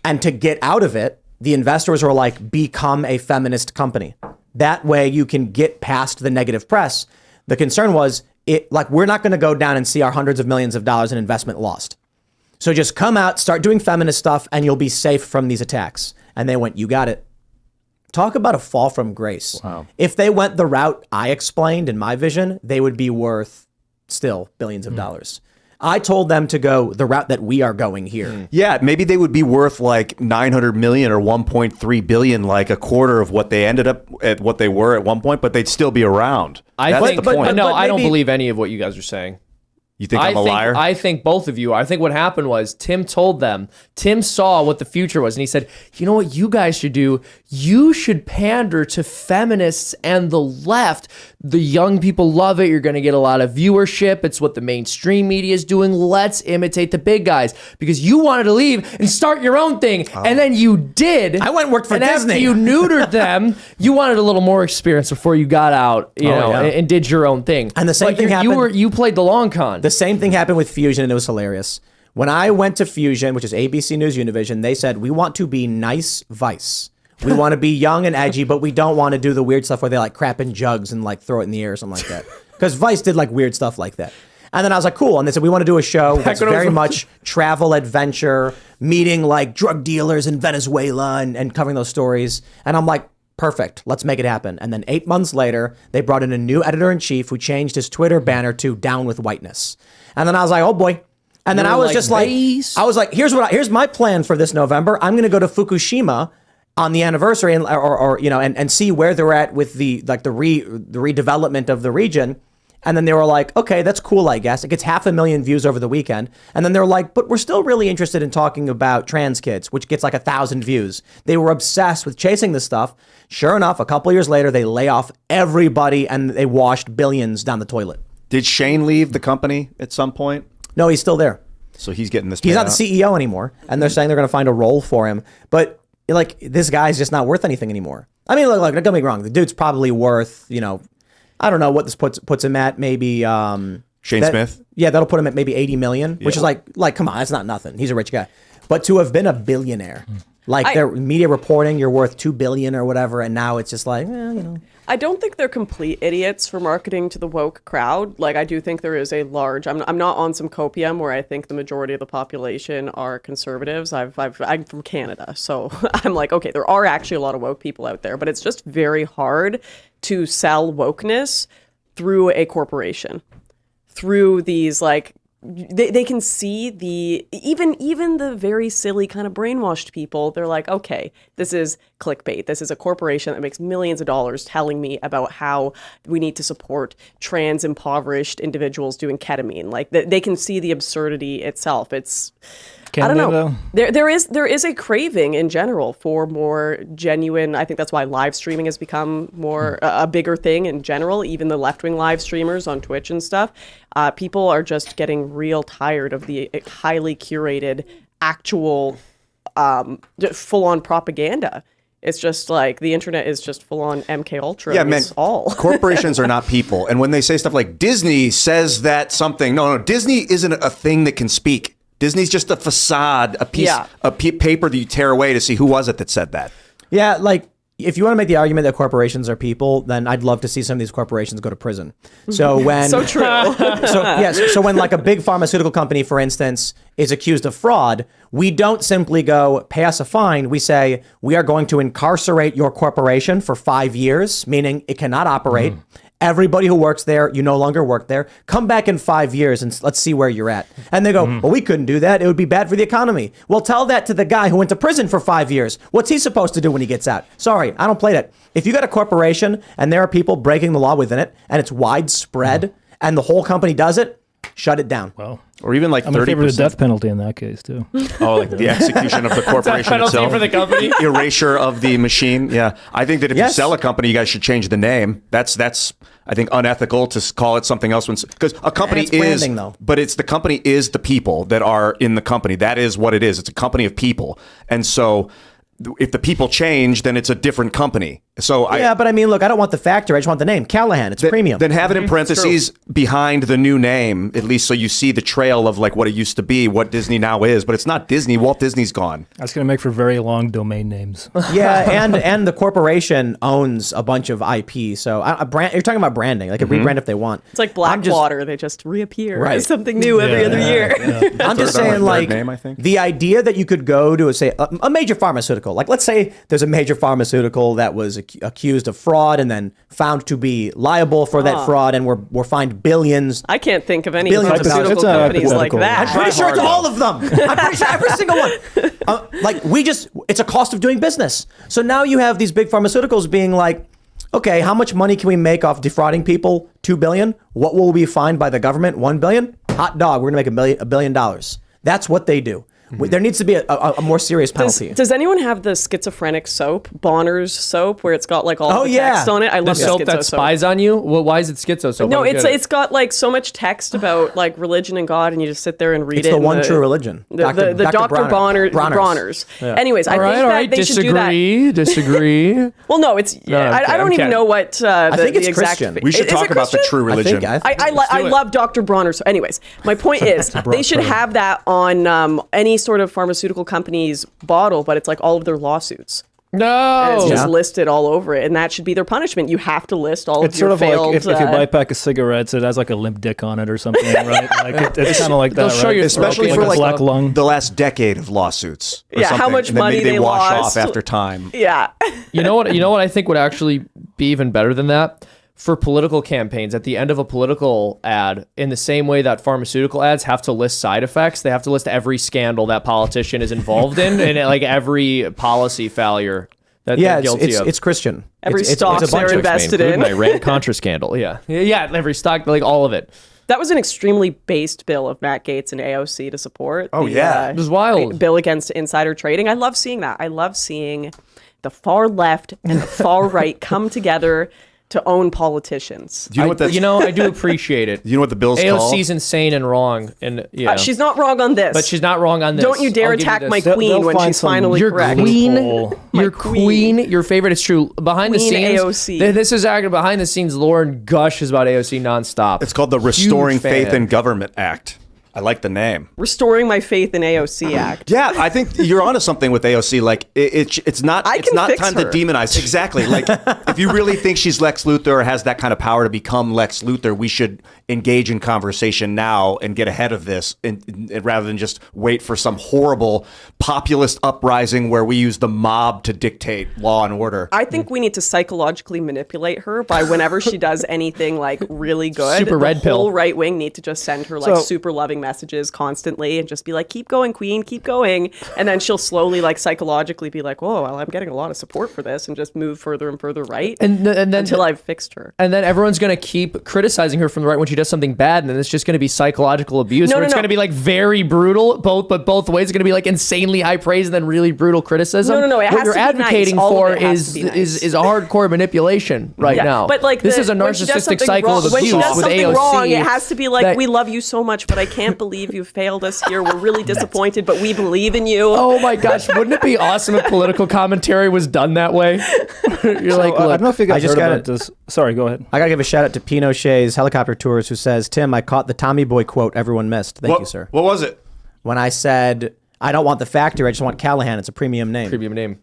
And to get out of it, the investors were like, become a feminist company. That way you can get past the negative press. The concern was, we're not going to go down and see our hundreds of millions of dollars in investment lost. So just come out, start doing feminist stuff, and you'll be safe from these attacks. And they went, you got it. Talk about a fall from grace.
Wow.
If they went the route I explained in my vision, they would be worth still billions of dollars. I told them to go the route that we are going here.
Yeah, maybe they would be worth like 900 million or 1.3 billion, like a quarter of what they ended up at what they were at one point, but they'd still be around.
I think,
the point.
no,
But
I don't
maybe-
believe any of what you guys are saying.
You think I'm a liar?
I think both of you are. I think what happened was Tim told them, Tim saw what the future was, and he said, you know what you guys should do? You should pander to feminists and the left. The young people love it. You're going to get a lot of viewership. It's what the mainstream media is doing. Let's imitate the big guys. Because you wanted to leave and start your own thing, and then you did.
I went and worked for
and
Disney.
After you neutered them, you wanted a little more experience before you got out,
yeah.
and did your own thing.
And the same
But
thing happened-
You played the long con.
The same thing happened with Fusion, and it was hilarious. When I went to Fusion, which is ABC News Univision, they said, we want to be nice Vice. We want to be young and edgy, but we don't want to do the weird stuff where they like crap in jugs and like throw it in the air or something like that. Because Vice did like weird stuff like that. And then I was like, cool. And they said, we want to do a show that's very much travel adventure, meeting like drug dealers in Venezuela and covering those stories. And I'm like, perfect. Let's make it happen. And then 8 months later, they brought in a new editor-in-chief who changed his Twitter banner to Down with Whiteness. And then I was like, oh boy. And then
You
I
were
was
like,
just like,
"Base."
I was like, here's my plan for this November. I'm going to go to Fukushima on the anniversary and see where they're at with the redevelopment of the region. And then they were like, okay, that's cool, I guess. It gets 500,000 views over the weekend. And then they're like, but we're still really interested in talking about trans kids, which gets like 1,000 views. They were obsessed with chasing this stuff. Sure enough, a couple years later, they lay off everybody and they washed billions down the toilet.
Did Shane leave the company at some point?
No, he's still there.
So he's getting this.
He's not the CEO anymore. And they're saying they're going to find a role for him. But like, this guy's just not worth anything anymore. I mean, look, don't get me wrong. The dude's probably worth, I don't know what this puts him at. Maybe
Shane Smith.
Yeah, that'll put him at maybe 80 million, which is like come on, that's not nothing. He's a rich guy. But to have been a billionaire, their media reporting, you're worth $2 billion or whatever, and now it's just like,
I don't think they're complete idiots for marketing to the woke crowd. Like, I do think there is a large. I'm not on some copium where I think the majority of the population are conservatives. I'm from Canada, so I'm like, okay, there are actually a lot of woke people out there, but it's just very hard to sell wokeness through a corporation, through these like. They can see the even the very silly kind of brainwashed people. They're like, okay, this is clickbait. This is a corporation that makes millions of dollars telling me about how we need to support trans impoverished individuals doing ketamine. Like they can see the absurdity itself. I don't know. There is a craving in general for more genuine. I think that's why live streaming has become more a bigger thing in general. Even the left-wing live streamers on Twitch and stuff. People are just getting real tired of the highly curated, actual, full-on propaganda. It's just like the internet is just full-on MK Ultra.
Yeah, man.
All
Corporations are not people, and when they say stuff like Disney says that something, no, Disney isn't a thing that can speak. Disney's just a facade, a piece, paper that you tear away to see who was it that said that.
Yeah, like if you want to make the argument that corporations are people, then I'd love to see some of these corporations go to prison. So when
so true.
So when like a big pharmaceutical company, for instance, is accused of fraud, we don't simply go pay us a fine. We say we are going to incarcerate your corporation for 5 years, meaning it cannot operate. Everybody who works there, you no longer work there. Come back in 5 years and let's see where you're at. And they go, well, we couldn't do that. It would be bad for the economy. Well, tell that to the guy who went to prison for 5 years. What's he supposed to do when he gets out? Sorry, I don't play that. If you got a corporation and there are people breaking the law within it and it's widespread and the whole company does it, shut it down.
Well,
or even like 30%.
I'm in favor of the death penalty in that case too.
Oh, like the execution of the corporation
penalty
itself.
for the company.
Erasure of the machine. Yeah, I think that if you sell a company, you guys should change the name. That's I think unethical to call it something else because a company
it's branding, though.
But the company is the people that are in the company. That is what it is. It's a company of people, and so if the people change, then it's a different company. So
but I mean, look, I don't want the factory. I just want the name Callahan. It's premium.
Then have it in parentheses behind the new name, at least so you see the trail of like what it used to be, what Disney now is. But it's not Disney. Walt Disney's gone.
That's going to make for very long domain names.
Yeah, and the corporation owns a bunch of IP. So you're talking about branding. They can rebrand if they want.
It's like Blackwater. They just reappear as something new every other year.
Yeah. I'm just saying, like,
name, I think.
The idea that you could go to, a major pharmaceutical. Like, let's say there's a major pharmaceutical that was accused of fraud and then found to be liable for that fraud and were fined billions.
I can't think of any
Billions of
pharmaceutical
dollars.
companies like that.
I'm pretty sure it's all of them. I'm pretty sure every single one. It's a cost of doing business. So now you have these big pharmaceuticals being like, okay, how much money can we make off defrauding people? $2 billion. What will we be fined by the government? $1 billion. Hot dog. We're going to make $1 billion. That's what they do. There needs to be a more serious penalty.
Does anyone have the schizophrenic soap, Bonner's soap, where it's got like all the text on it? I love
the soap that spies on you. Well, why is it schizo soap?
No, it's got like so much text about like religion and God, and you just sit there and read
it's
it.
It's the one true religion.
The Dr. Bronner's. Yeah. Anyways, I think that they should do that.
Disagree.
Well, no, it's. I don't even know what. I
think it's
the exact.
Christian.
We should talk about the true religion.
I love Dr. Bronner. So, anyways, my point is they should have that on any sort of pharmaceutical company's bottle, but it's like all of their lawsuits.
No,
and it's just listed all over it, and that should be their punishment. You have to list all of your failed.
It's sort of like if you buy a pack of cigarettes, it has like a limp dick on it or something, right? Like it's kind of like that,
show
right?
you
especially for like black lung. The last decade of lawsuits.
How much money
they wash
lost
off after time.
Yeah.
You know what I think would actually be even better than that? For political campaigns, at the end of a political ad, in the same way that pharmaceutical ads have to list side effects, they have to list every scandal that politician is involved in and like every policy failure that
Yeah,
they're guilty of.
it's Christian.
Every
It's
stock
a bunch
they're
of-
invested
Including
in.
my Iran-Contra scandal. Yeah, every stock, like all of it.
That was an extremely based bill of Matt Gaetz and AOC to support.
Oh, yeah.
It was wild.
Bill against insider trading. I love seeing that. I love seeing the far left and the far right come together to own politicians.
Do you know what that?
I do appreciate it.
You know what the bill's called?
AOC's insane and wrong, and yeah,
She's not wrong on this.
but she's not wrong on this.
Don't you dare
I'll give
attack
this.
my
They'll
queen when
find
she's
some-
finally
Your
correct.
queen,
loophole.
your
queen.
your favorite. It's true. Behind
Queen
the scenes,
AOC.
This is actually behind the scenes. Lauren gushes about AOC nonstop.
It's called the
Huge
Restoring Faith
fan.
in Government Act. I like the name.
Restoring my faith in AOC Act.
Yeah, I think you're onto something with AOC. Like it's not
I
it's
can
not
fix
time
her.
to demonize. Exactly. Like if you really think she's Lex Luthor or has that kind of power to become Lex Luthor, we should engage in conversation now and get ahead of this, and rather than just wait for some horrible populist uprising where we use the mob to dictate law and order.
I think we need to psychologically manipulate her by whenever she does anything like really good.
Super red
the
pill.
whole right wing need to just send her like
So-
super loving messages constantly and just be like, keep going, queen, keep going. And then she'll slowly like psychologically be like, whoa, well, I'm getting a lot of support for this, and just move further and further right
and then
until I've fixed her.
And then everyone's going to keep criticizing her from the right when she does something bad, and then it's just going to be psychological abuse.
No,
where
no,
it's
no.
going to be like very brutal, both ways. It's going to be like insanely high praise and then really brutal criticism.
No, it has
What you're
to be nice.
advocating
All of
for
it has
is
to be nice.
is a hardcore manipulation right
Yeah,
now.
but like
this is a
when she does
narcissistic
something
cycle
wrong,
of
when she
abuse
does
with
something
AOC.
wrong, it has to be like,
that-
we love you so much, but I can't believe you failed us here. We're really disappointed, but we believe in you.
Oh my gosh, wouldn't it be awesome if political commentary was done that way? You're like,
I
look,
don't know if you guys
I just
heard
got
about this. Sorry, go ahead.
I gotta give a shout out to Pinochet's Helicopter Tours, who says, "Tim, I caught the Tommy Boy quote everyone missed. Thank you, sir."
What was it?
When I said I don't want the factory, I just want Callahan. It's a premium name.
premium name.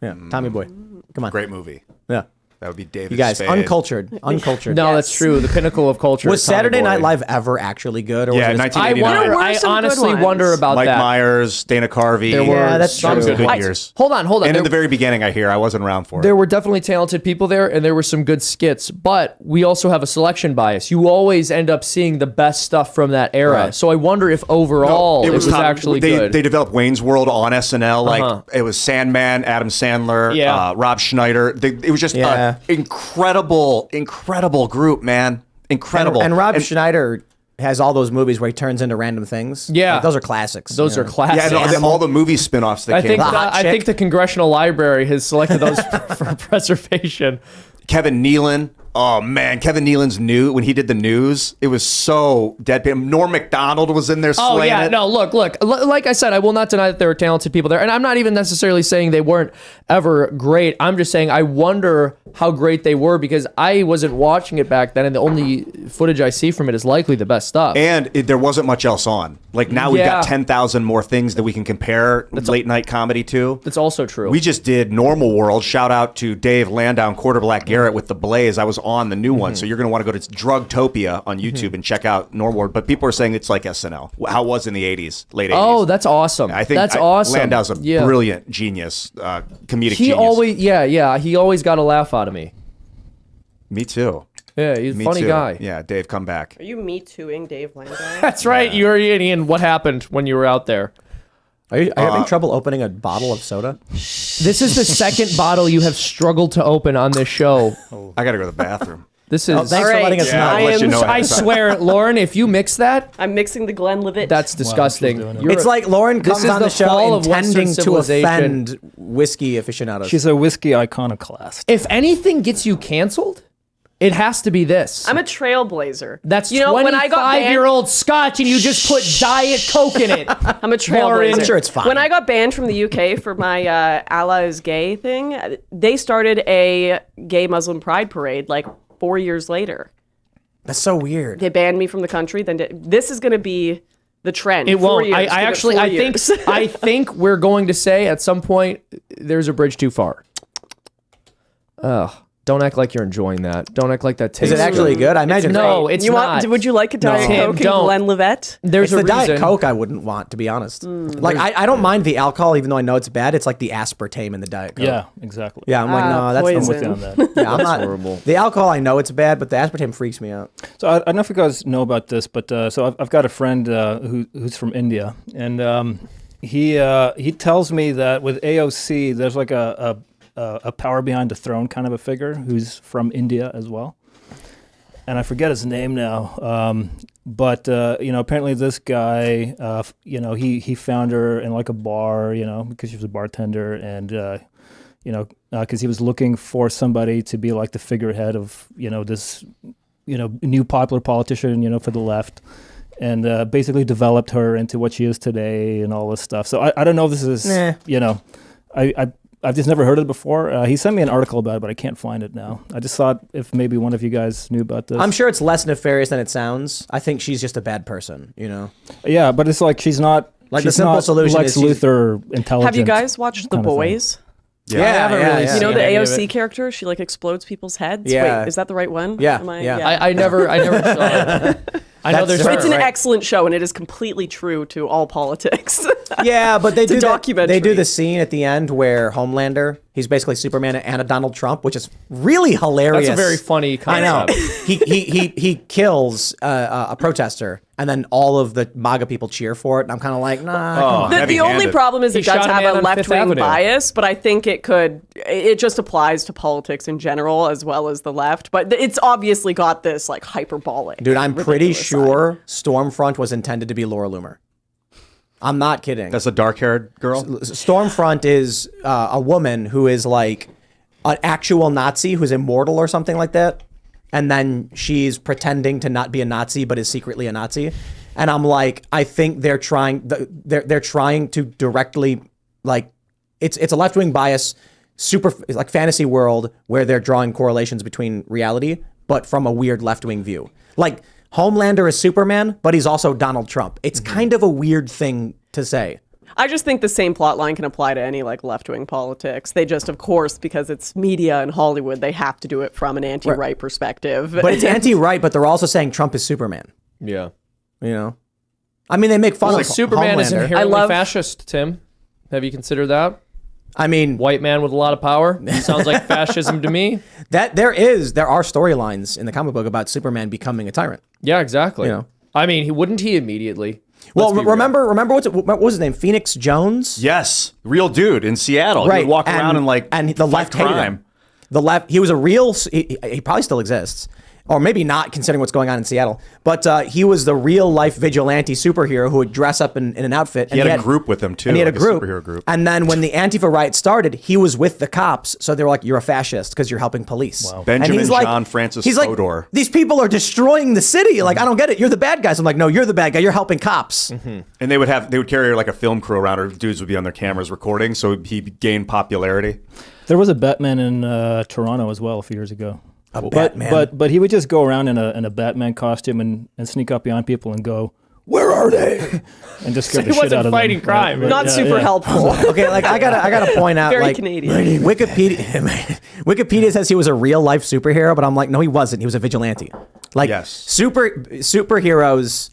Yeah, Tommy Boy. Come on.
Great movie.
Yeah,
That would be David
you guys,
Spade.
uncultured.
No,
Yes.
that's true. The pinnacle of culture.
Was
is Tommy
Saturday
Boy.
Night Live ever actually good? Or
Yeah,
was it just-
1989.
I wonder.
There were
I
some good
honestly
ones.
wonder about
Mike
that.
Myers, Dana Carvey.
There were
Yeah, that's
some
true.
good
I-
years.
Hold on.
And
There-
in the very beginning, I hear I wasn't around for it.
There were definitely talented people there, and there were some good skits, but we also have a selection bias. You always end up seeing the best stuff from that era.
Right.
So I wonder if overall it was
top-
actually
they,
good.
They developed Wayne's World on SNL. Like
Uh-huh.
it was Sandman, Adam Sandler,
Yeah.
Rob Schneider. It was just
Yeah.
an incredible group, man. Incredible.
And Rob Schneider has all those movies where he turns into random things.
Yeah.
Like, those are classics.
Those
you
are
know?
classics.
Yeah, all the movie spin-offs that
I
came
think
out.
hot
I
chick.
think the Congressional Library has selected those for preservation.
Kevin Nealon. Oh man, Kevin Nealon's new when he did the news, it was so deadpan. Norm Macdonald was in there
Oh
slaying
yeah,
it.
no, look. Like I said, I will not deny that there were talented people there, and I'm not even necessarily saying they weren't ever great. I'm just saying I wonder how great they were because I wasn't watching it back then, and the only footage I see from it is likely the best stuff.
And there wasn't much else on. Like now we've
Yeah.
got 10,000 more things that we can compare late night comedy to.
That's also true.
We just did Normal World. Shout out to Dave Landau and Quarter Black Garrett with The Blaze. I was on the new one. So you're going to want to go to Drugtopia on YouTube and check out Normal World. But people are saying it's like SNL. How it was in the 80s, late 80s.
Oh, that's awesome.
I think
that's awesome.
Landau's a
Yeah.
brilliant genius, comedic
He
genius.
always, he always got a laugh out of me.
Me too.
Yeah, he's a
Me
funny
too.
guy.
Yeah, Dave, come back.
Are you Me Tooing Dave Landau?
That's right. You were Ian. What happened when you were out there?
Are you having trouble opening a bottle of soda?
This is the second bottle you have struggled to open on this show.
I got to go to the bathroom.
This is.
Thanks
All
for
right.
letting us
Yeah,
know.
I'll let you know
I
ahead of time.
swear, Lauren, if you mix that,
I'm mixing the Glenlivet.
that's disgusting.
doing it.
You're
It's like Lauren
This
comes
is
on
the
the show
fall of
intending
Western
to
civilization.
offend whiskey aficionados.
She's a whiskey iconoclast.
if anything gets you canceled, it has to be this.
I'm a trailblazer.
That's
when I got banned,
25-year-old Scotch, and you just put Diet Coke in it.
I'm a
Lauren.
trailblazer.
I'm sure it's fine.
When I got banned from the UK for my Allah is gay thing, they started a gay Muslim pride parade like 4 years later.
That's so weird.
They banned me from the country. Then this is going to be the trend.
It
4
won't.
years.
I
Give it
actually,
4
I think,
years.
I think we're going to say at some point there's a bridge too far. Ugh. Don't act like you're enjoying that. Don't act like that tastes
Is it actually good? I imagine
No,
great.
it's
you
not.
want? Would you like a Diet
Tim,
Coke and
don't.
Glenlivet?
There's
It's
a
the
reason.
Diet Coke I wouldn't want, to be honest. Like, I don't mind the alcohol, even though I know it's bad. It's like the aspartame in the Diet Coke.
Yeah, exactly.
Yeah, I'm like, no, that's
poison.
the
with you on that.
Yeah, I'm not.
horrible.
The alcohol, I know it's bad, but the aspartame freaks me out.
So I don't know if you guys know about this, but so I've got a friend who's from India, and he tells me that with AOC, there's like a a power behind the throne kind of a figure who's from India as well. And I forget his name now. But apparently this guy, he found her in like a bar, because she was a bartender, and because he was looking for somebody to be like the figurehead of this new popular politician, for the left, and basically developed her into what she is today and all this stuff. So I don't know if this is I've just never heard of it before. He sent me an article about it, but I can't find it now. I just thought if maybe one of you guys knew about this.
I'm sure it's less nefarious than it sounds. I think she's just a bad person,
Yeah, but it's like she's not
like
she's
the simple
not
solution
Lex
is
Luthor intelligent.
Have you guys watched The
kind of thing.
Boys?
Yeah,
I haven't really
yeah.
seen
You know the
any of
AOC
it.
character? She like explodes people's heads.
Yeah.
Wait, is that the right one?
Yeah,
Am I,
yeah.
I never saw it. I know there's.
That's
It's an
right.
excellent show, and it is completely true to all politics.
Yeah, but they
It's a
do
documentary.
They do the scene at the end where Homelander, he's basically Superman and a Donald Trump, which is really hilarious.
That's a very funny
I know.
concept.
He kills a protester, and then all of the MAGA people cheer for it. And I'm kind of like, nah. come on.
The only problem is
He
it does
shot a
have
man
a
on Fifth
left-wing
Avenue.
bias, but I think it just applies to politics in general as well as the left. But it's obviously got this like hyperbolic.
Dude, I'm pretty
ridiculous
sure Stormfront was intended to be Laura Loomer. I'm not kidding.
That's a dark-haired girl.
Stormfront is a woman who is like an actual Nazi who's immortal or something like that. And then she's pretending to not be a Nazi, but is secretly a Nazi. And I'm like, I think they're trying to directly, like, it's a left-wing bias, super like fantasy world where they're drawing correlations between reality, but from a weird left-wing view. Like, Homelander is Superman, but he's also Donald Trump. It's kind of a weird thing to say.
I just think the same plot line can apply to any like left-wing politics. They just, of course, because it's media and Hollywood, they have to do it from an anti-right perspective.
But it's anti-right, but they're also saying Trump is Superman.
Yeah.
I mean, they make fun
Well,
of
Superman is
Homelander.
inherently fascist, Tim. Have you considered that?
I mean,
White man with a lot of power? Sounds like fascism to me.
that there are storylines in the comic book about Superman becoming a tyrant.
Yeah, exactly.
You know.
I mean, wouldn't he immediately?
Well,
Let's be real.
remember what was his name? Phoenix Jones?
Yes, real dude in Seattle.
Right.
He would walk around and like
the
fight
left hated
crime.
him. The left, he was a real, he probably still exists. Or maybe not, considering what's going on in Seattle. But he was the real life vigilante superhero who would dress up in an outfit.
He had a group with him too.
And he had
like
a group.
superhero group.
And then when the Antifa riot started, he was with the cops. So they were like, "You're a fascist because you're helping police." Wow.
Benjamin
And he's like,
John Francis
he's like,
Fodor.
"These people are destroying the city. Like, I don't get it. You're the bad guys." I'm like, "No, you're the bad guy. You're helping cops."
And they would carry like a film crew around, or dudes would be on their cameras recording, so he gained popularity.
There was a Batman in Toronto as well a few years ago.
Batman.
But he would just go around in a Batman costume and sneak up behind people and go, "Where are they?" And just scare
So
the
he
shit out
wasn't
of
fighting
them.
crime.
Not super helpful.
Okay, like I gotta point out,
Very
like
Canadian.
Wikipedia says he was a real life superhero, but I'm like, no, he wasn't. He was a vigilante. Like,
Yes.
superheroes.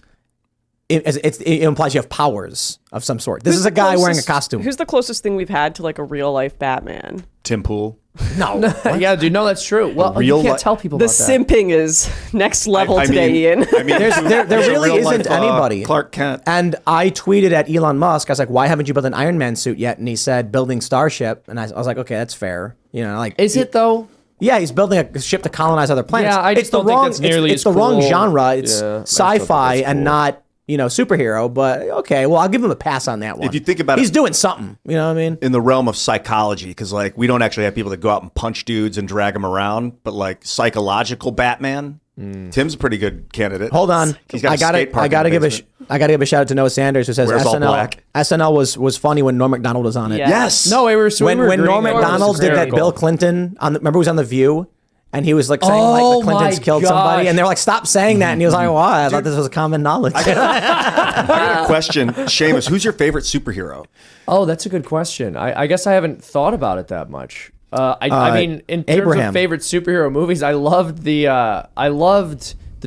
It implies you have powers of some sort. This is a guy wearing a costume.
Who's the closest thing we've had to like a real life Batman?
Tim Pool.
No,
Yeah, dude, no, that's true. Well,
Real
you can't
li-
tell people
The
about that.
simping is next level
I
today,
mean,
Ian.
I mean,
there
there's a
really
real
isn't
life,
anybody.
Clark Kent.
And I tweeted at Elon Musk. I was like, "Why haven't you built an Iron Man suit yet?" And he said, "Building Starship." And I was like, "Okay, that's fair." Like,
Is it though?
Yeah, he's building a ship to colonize other planets.
Yeah, I just
it's the
don't think
wrong.
that's nearly
it's
as
the wrong
cool.
genre. It's
Yeah, I just don't think
sci-fi
that's
and
cool.
not superhero. But okay, well, I'll give him a pass on that one.
If you think about
he's
it-
doing something. You know what I mean?
In the realm of psychology, because like we don't actually have people that go out and punch dudes and drag them around, but like psychological Batman, Tim's a pretty good candidate.
Hold on,
He's got a
I
skate park
gotta
in the
give a
basement.
I gotta give a shout out to Noah Sanders who says
Wears all
SNL
black.
SNL was funny when Norm Macdonald was on it.
Yeah.
Yes.
No, we were
When
agreeing
Norm
that it was
Macdonald did that
hysterical.
Bill Clinton remember he was on The View. And he was like saying
Oh
like the Clintons
my
killed somebody,
gosh.
and they're like, "Stop saying that." And he was like, "Why? I thought this was common knowledge."
I got a question, Seamus. Who's your favorite superhero?
Oh, that's a good question. I guess I haven't thought about it that much. I mean, in terms
Abraham.
of favorite superhero movies, I loved the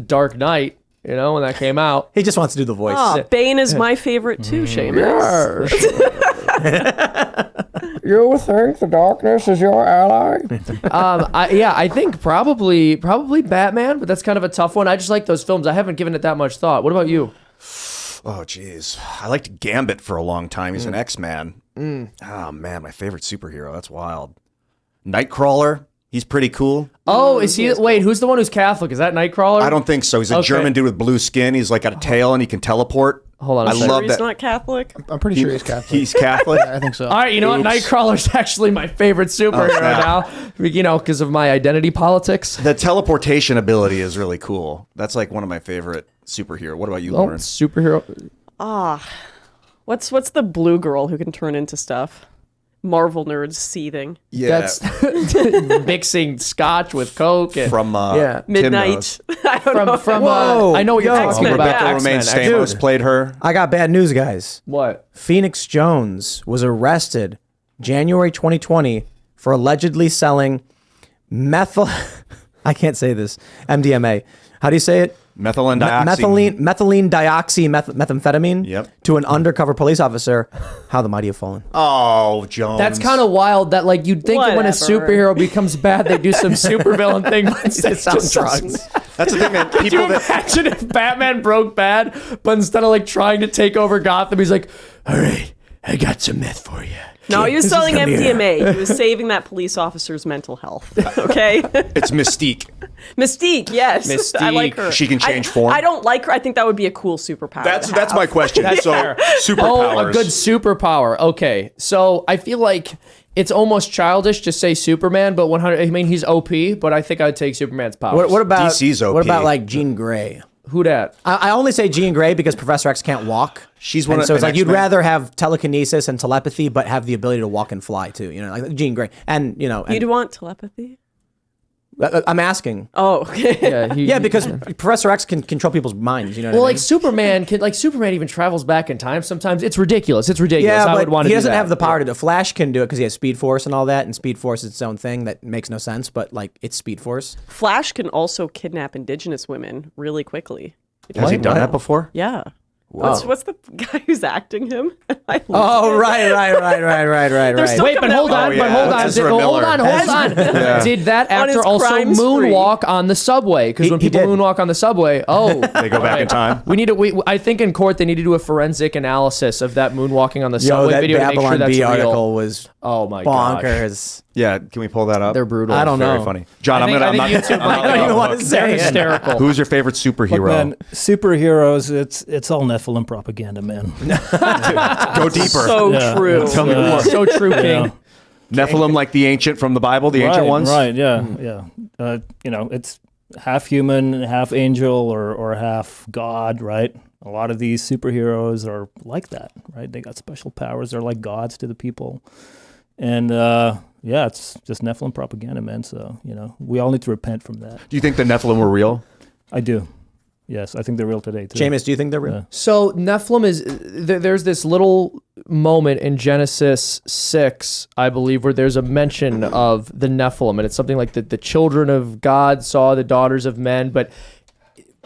Dark Knight. You know, when that came out.
He just wants to do the voice.
Ah, Bane is my favorite too, Seamus.
You think the darkness is your ally? I think probably Batman, but that's kind of a tough one. I just like those films. I haven't given it that much thought. What about you?
Oh, geez. I liked Gambit for a long time. He's an X-Man. Oh, man, my favorite superhero. That's wild. Nightcrawler. He's pretty cool.
Oh, is he? Wait, who's the one who's Catholic? Is that Nightcrawler?
I don't think so. He's a
Okay.
German dude with blue skin. He's like got a tail and he can teleport.
Hold on a
I
second.
love
He's
that.
not Catholic.
I'm pretty sure he's Catholic.
He's Catholic.
I think so.
All right, you know what? Nightcrawler's actually my favorite superhero now. You know, because of my identity politics.
The teleportation ability is really cool. That's like one of my favorite superhero. What about you,
Oh,
Lauren?
superhero.
What's the blue girl who can turn into stuff? Marvel nerds seething.
Yeah,
That's mixing scotch with Coke. And,
from
yeah.
Tim
Midnight.
knows.
I don't know.
From
Whoa,
I know what you're
yo.
talking
X-Men.
about.
Rebecca Romaine
X-Men.
Stamos
Dude.
played her.
I got bad news, guys.
What?
Phoenix Jones was arrested January 2020 for allegedly selling methyl. I can't say this. MDMA. How do you say it?
Methylene dioxide.
Methylene methamphetamine.
Yep.
To an undercover police officer. How the mighty have fallen.
Oh, Jones.
That's kind of wild that, like, you'd think that when a
Whatever.
superhero becomes bad, they do some supervillain thing, but instead it's just drugs.
That's the thing, man.
Could you
People that
imagine if Batman broke bad, but instead of, like, trying to take over Gotham, he's like, all right, I got some meth for you.
No, he was selling
come here.
MDMA. He was saving that police officer's mental health. Okay?
it's Mystique.
Mystique, yes.
Mystique.
I like her.
She can change form.
I don't like her. I think that would be a cool superpower.
That's my question. So superpowers.
Oh, a good superpower. Okay, so I feel like it's almost childish to say Superman, but 100. I mean, he's OP, but I think I'd take Superman's powers.
What about
DC's OP.
What about like Jean Grey?
Who dat?
I only say Jean Grey because Professor X can't walk.
She's one
And
of
so it's
an
like you'd
X-Men.
rather have telekinesis and telepathy, but have the ability to walk and fly too. You know, like Jean Grey. And you know,
You'd want telepathy?
I'm asking.
Oh, okay.
Yeah, because Professor X can control people's minds. You know.
Well,
what I
like
mean?
Superman even travels back in time sometimes. It's ridiculous. It's ridiculous.
Yeah,
I would
but
want to
he
do
doesn't
that.
have the power to do it. Flash can do it because he has Speed Force and all that, and Speed Force is its own thing that makes no sense. But like, it's Speed Force.
Flash can also kidnap indigenous women really quickly.
Has he done that before?
Yeah. What's the guy who's acting him?
Oh, right.
still
Wait, but
coming
hold
out
on,
with-
hold on. Did that
On his
actor also
crime spree.
moonwalk on the subway? Because when
He
people
did.
moonwalk on the subway,
They go back in time.
we need to. I think in court they need to do a forensic analysis of that moonwalking on the
Yo,
subway
that
video to make sure
Babylon
that's
Bee
real.
article was
Oh my gosh.
bonkers.
Yeah, can we pull that up?
They're brutal.
I don't
Very
know.
funny. John,
I think
I'm not.
YouTube.
I don't even want to
They're
say it.
hysterical.
Who's your favorite superhero?
Look, man, superheroes, it's all Nephilim propaganda, man.
Go deeper.
So
Yeah.
true.
Tell me more.
So true, King.
Nephilim, like the ancient from the Bible, the ancient ones.
Right, yeah. You know, it's half human, half angel, or half God, right? A lot of these superheroes are like that, right? They got special powers. They're like gods to the people. And yeah, it's just Nephilim propaganda, man. So, you know, we all need to repent from that.
Do you think the Nephilim were real?
I do. Yes, I think they're real today, too.
Jameis, do you think they're real?
Yeah.
So Nephilim is there's this little moment in Genesis 6, I believe, where there's a mention of the Nephilim, and it's something like the children of God saw the daughters of men, but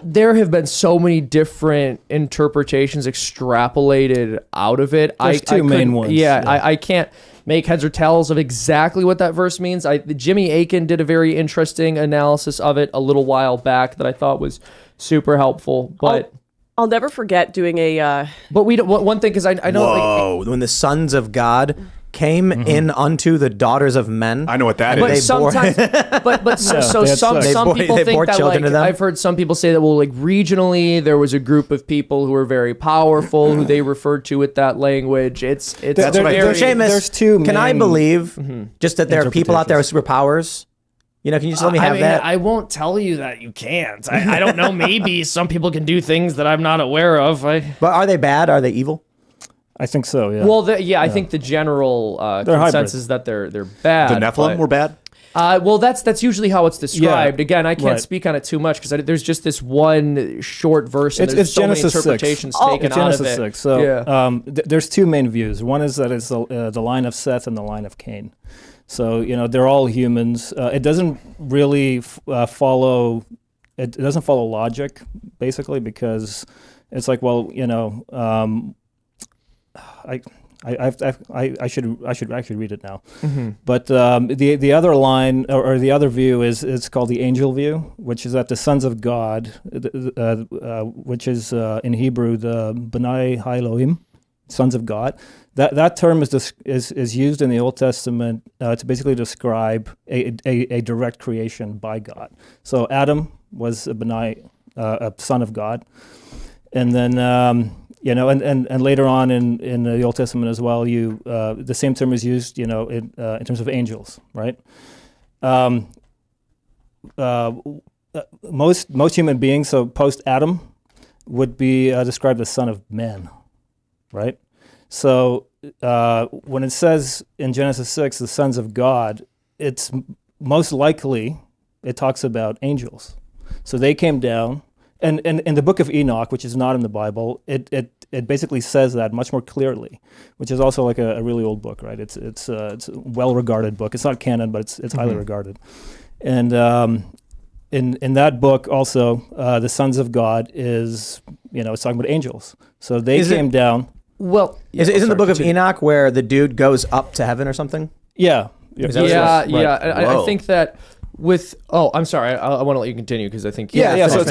there have been so many different interpretations extrapolated out of it.
There's two main
couldn't-
ones,
Yeah,
yeah.
I can't make heads or tails of exactly what that verse means. Jimmy Akin did a very interesting analysis of it a little while back that I thought was super helpful, but.
I'll never forget doing a.
But we don't, one thing, because I know like,
Whoa! When the sons of God came in unto the daughters of men,
I know what that
but
They
is.
bore-
sometimes, but so
they had
some
sex.
some
They
people
bore
think that
children
like
to them?
I've heard some people say that well like regionally there was a group of people who were very powerful who they referred to with that language. It's
That's what I
very,
heard.
Seamus,
There's two
Can I
main
believe just that there are people out there with superpowers? You know, can you just let me have that?
I won't tell you that you can't. I don't know. Maybe some people can do things that I'm not aware of.
But are they bad? Are they evil?
I think so, yeah.
Well, I think the general
They're
consensus
hybrids.
is that they're bad.
The Nephilim
but-
were bad?
Well, that's usually how it's described.
Yeah,
Again, I can't
right.
speak on it too much because there's just this one short verse and there's
It's
so
Genesis
many
6.
interpretations taken
It's
out
Genesis
of it.
6. So
yeah.
there's two main views. One is that it's the line of Seth and the line of Cain. So, you know, they're all humans. It doesn't really follow. It doesn't follow logic, basically, because it's like, well, you know, I should actually read it now. But the other line or the other view is it's called the angel view, which is that the sons of God, which is in Hebrew the B'nai Elohim, sons of God, That term is used in the Old Testament to basically describe a direct creation by God. So Adam was a son of God, and then and later on in the Old Testament as well, the same term is used in terms of angels, right? Most human beings, so post Adam, would be described as son of man, right? So when it says in Genesis 6, the sons of God, it's most likely it talks about angels. So they came down, and in the book of Enoch, which is not in the Bible, it basically says that much more clearly, which is also like a really old book, right? It's a well-regarded book. It's not canon, but it's highly regarded. And in that book also, the sons of God is, it's talking about angels. So they came down.
Well,
Isn't the book of Enoch where the dude goes up to heaven or something?
Yeah.
I think that I'm sorry. I want to let you continue because I think
So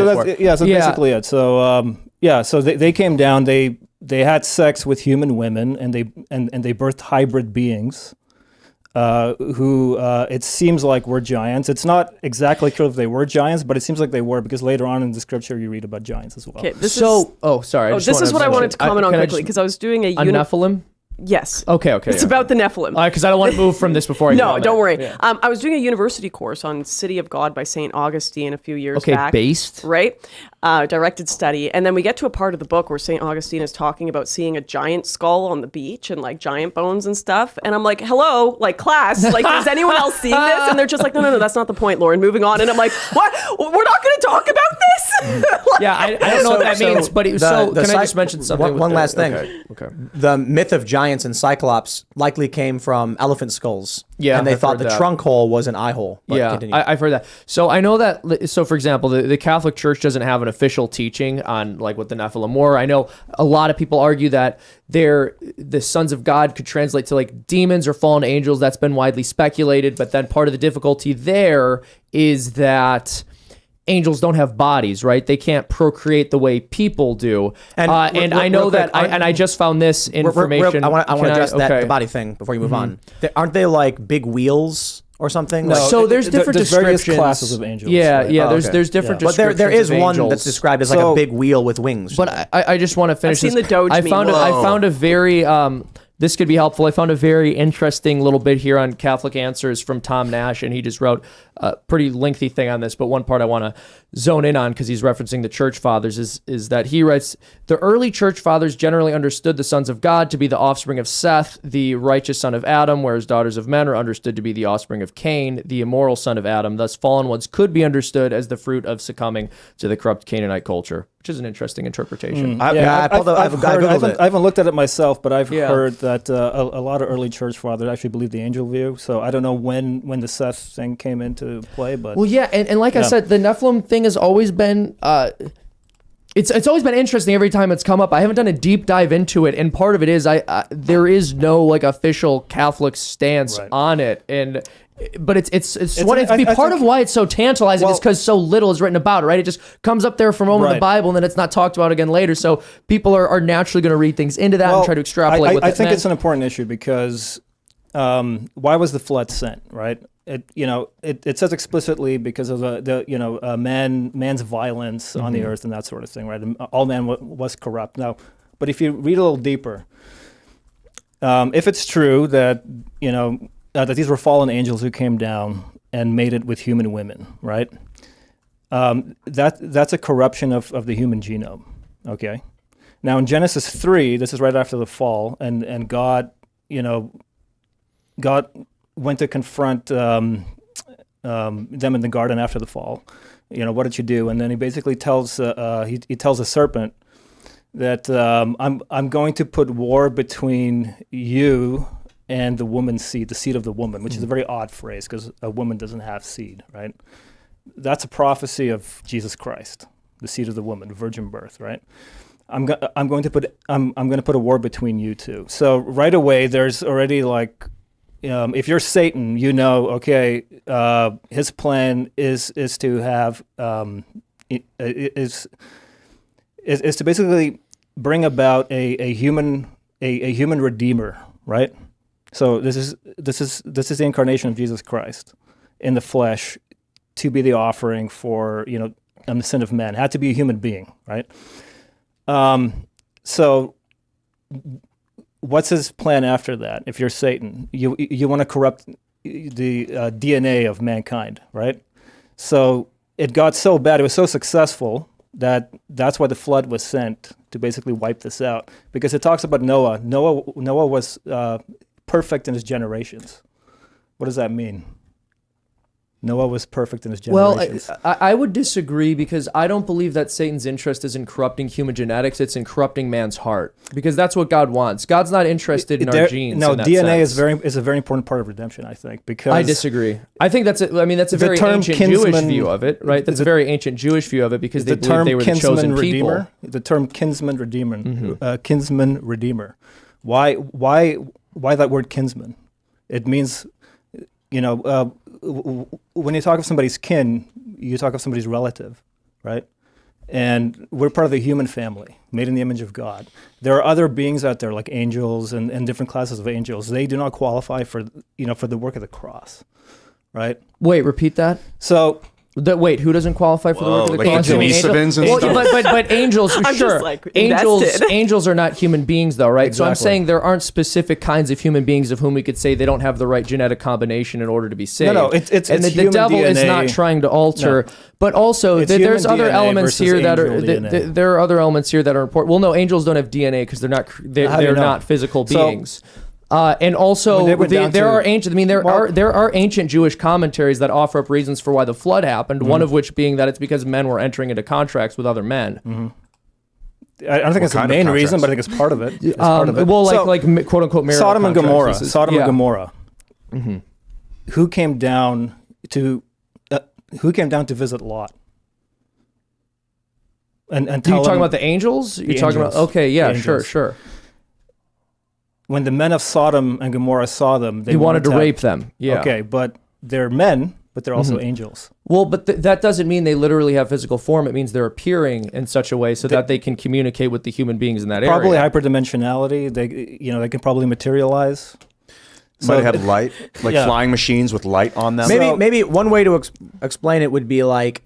that's basically it. So so they came down. They had sex with human women, and they birthed hybrid beings. Who it seems like were giants. It's not exactly clear if they were giants, but it seems like they were, because later on in the scripture you read about giants as well.
Okay,
this is what I
wanted to comment on quickly, because I was doing a
Nephilim.
Yes.
Okay.
It's about the Nephilim.
Because I don't want to move from this before I
No, don't worry.
Yeah.
I was doing a university course on City of God by St. Augustine a few years back.
Based?
Right? Directed study. And then we get to a part of the book where St. Augustine is talking about seeing a giant skull on the beach and like giant bones and stuff. And I'm like, hello, like class, like is anyone else seeing this? And they're just like, no, that's not the point, Lauren. Moving on. And I'm like, what? We're not going to talk about this?
I don't know what that means, but can I just mention something?
One last thing.
Okay.
The myth of giants and Cyclops likely came from elephant skulls.
Yeah,
and they
I've
thought
heard
the
that.
trunk hole was an eye hole. But continue.
I've heard that. So I know that. So for example, the Catholic Church doesn't have an official teaching on like what the Nephilim were. I know a lot of people argue that the sons of God could translate to like demons or fallen angels. That's been widely speculated. But then part of the difficulty there is that angels don't have bodies, right? They can't procreate the way people do. And I know that. I just found this information.
I want to address the body thing before you move on. Aren't they like big wheels or something?
No,
so there's different
there's
descriptions.
Various classes of angels.
Yeah,
right?
there's different
But
descriptions.
there is
of
one
angels.
that's described as like a big wheel with wings.
But I just want to finish.
I've seen the Doge
I
meme.
found a very this could be helpful. I found a very interesting little bit here on Catholic Answers from Tom Nash, and he just wrote a pretty lengthy thing on this, but one part I want to zone in on because he's referencing the Church Fathers is that he writes, the early Church Fathers generally understood the sons of God to be the offspring of Seth, the righteous son of Adam, whereas daughters of men are understood to be the offspring of Cain, the immoral son of Adam. Thus, fallen ones could be understood as the fruit of succuming to the corrupt Canaanite culture, which is an interesting interpretation.
I
haven't looked at it myself, but I've heard that a lot of early church fathers actually believe the angel view. So I don't know when the Seth thing came into play, but
and like I said, the Nephilim thing has always been it's always been interesting every time it's come up. I haven't done a deep dive into it, and part of it is there is no like official Catholic stance on it, but part of why it's so tantalizing is because so little is written about it, right? It just comes up there for a moment in the Bible, and then it's not talked about again later. So people are naturally going to read things into that and try to extrapolate.
I think it's an important issue because why was the flood sent, right? It says explicitly because of man's violence on the earth and that sort of thing, right? And all man was corrupt. Now, but if you read a little deeper, if it's true that that these were fallen angels who came down and mated with human women, right? That's a corruption of the human genome. Okay. Now in Genesis 3, this is right after the fall, and God went to confront them in the garden after the fall. What did you do? And then he basically tells he tells the serpent that I'm going to put war between you and the woman's seed, the seed of the woman, which is a very odd phrase because a woman doesn't have seed, right? That's a prophecy of Jesus Christ, the seed of the woman, virgin birth, right? I'm going to put a war between you two. So right away, there's already like, if you're Satan, okay, his plan is to have is to basically bring about a human a human redeemer, right? So this is the incarnation of Jesus Christ in the flesh to be the offering for the sin of man. It had to be a human being, right? So what's his plan after that? If you're Satan, you want to corrupt the DNA of mankind, right? So it got so bad, it was so successful that's why the flood was sent to basically wipe this out, because it talks about Noah. Noah was perfect in his generations. What does that mean? Noah was perfect in his generations.
Well, I would disagree, because I don't believe that Satan's interest is in corrupting human genetics. It's in corrupting man's heart, because that's what God wants. God's not interested in our genes.
No,
in that
DNA
sense.
is a very important part of redemption, I think. Because
I disagree. I think that's a very ancient Jewish view of it, right? That's a very ancient Jewish view of it, because they believe they were the chosen people.
The term kinsman redeemer. Why that word kinsman? It means, when you talk of somebody's kin, you talk of somebody's relative, right? And we're part of the human family, made in the image of God. There are other beings out there, like angels and different classes of angels. They do not qualify for the work of the cross, right?
Wait, repeat that.
So
who doesn't qualify for the work of the
like
cross?
Denisovans and stuff?
But angels,
I'm
sure.
just, like,
angels,
invested.
angels are not human beings, though, right? So I'm
Exactly.
saying there aren't specific kinds of human beings of whom we could say they don't have the right genetic combination in order to be saved.
No, it's
and the
human
devil is
DNA.
not trying to alter.
No.
But also,
It's
there's
human
other
DNA
elements
versus
here that are.
angel DNA.
There are other elements here that are important. Well, no, angels don't have DNA because they're not.
How do you
They're
know?
not physical
So-
beings. And also,
When they went down
there
to-
are ancient. I mean, there are ancient Jewish commentaries that offer up reasons for why the flood happened. One of which being that it's because men were entering into contracts with other men.
I don't think it's the
kind of
main reason,
contracts?
but I think it's part of it. It's part of it.
Well,
So,
like quote unquote marital
Sodom and
contracts.
Gomorrah.
This is-
Sodom
yeah.
and Gomorrah. Who came down to visit Lot? And
Are you
tell
talking
him
about the angels? You're talking about
angels.
okay, yeah,
The
sure,
angels.
sure.
when the men of Sodom and Gomorrah saw them, they
He wanted to
have-
rape them. Yeah.
Okay, but they're men, but they're also angels.
Well, but that doesn't mean they literally have physical form. It means they're appearing in such a way so that they can communicate with the human beings in that
Probably
area.
hyperdimensionality. They can probably materialize.
Might have had light, like
Yeah.
flying machines with light on them.
Maybe one way to explain it would be like,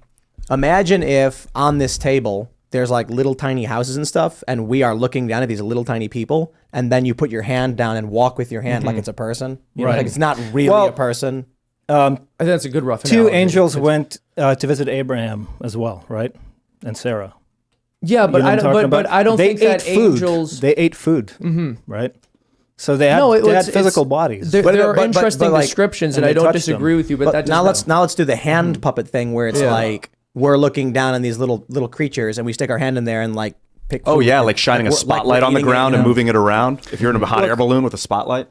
imagine if on this table there's like little tiny houses and stuff, and we are looking down at these little tiny people, and then you put your hand down and walk with your hand like it's a person. You know,
Right.
like it's not really
Well,
a person.
I think that's a good rough
Two
analogy.
angels went to visit Abraham as well, right? And Sarah.
Yeah, but
You know what I'm talking
but
about?
I don't
They
think that
ate food.
angels.
They ate food, right? So they had,
No,
they had
it's-
physical bodies.
There,
But-
there are
but-
interesting
like-
descriptions, and
and
I
they
don't
touched
disagree
them.
with you. But that
now
does
let's do the hand puppet thing where it's
Yeah.
like we're looking down on these little creatures, and we stick our hand in there and like pick.
Oh
food.
yeah, like shining a
we're-
spotlight
we're
on the
eating it,
ground
you
and
know?
moving it around. If you're in a hot air balloon with a spotlight.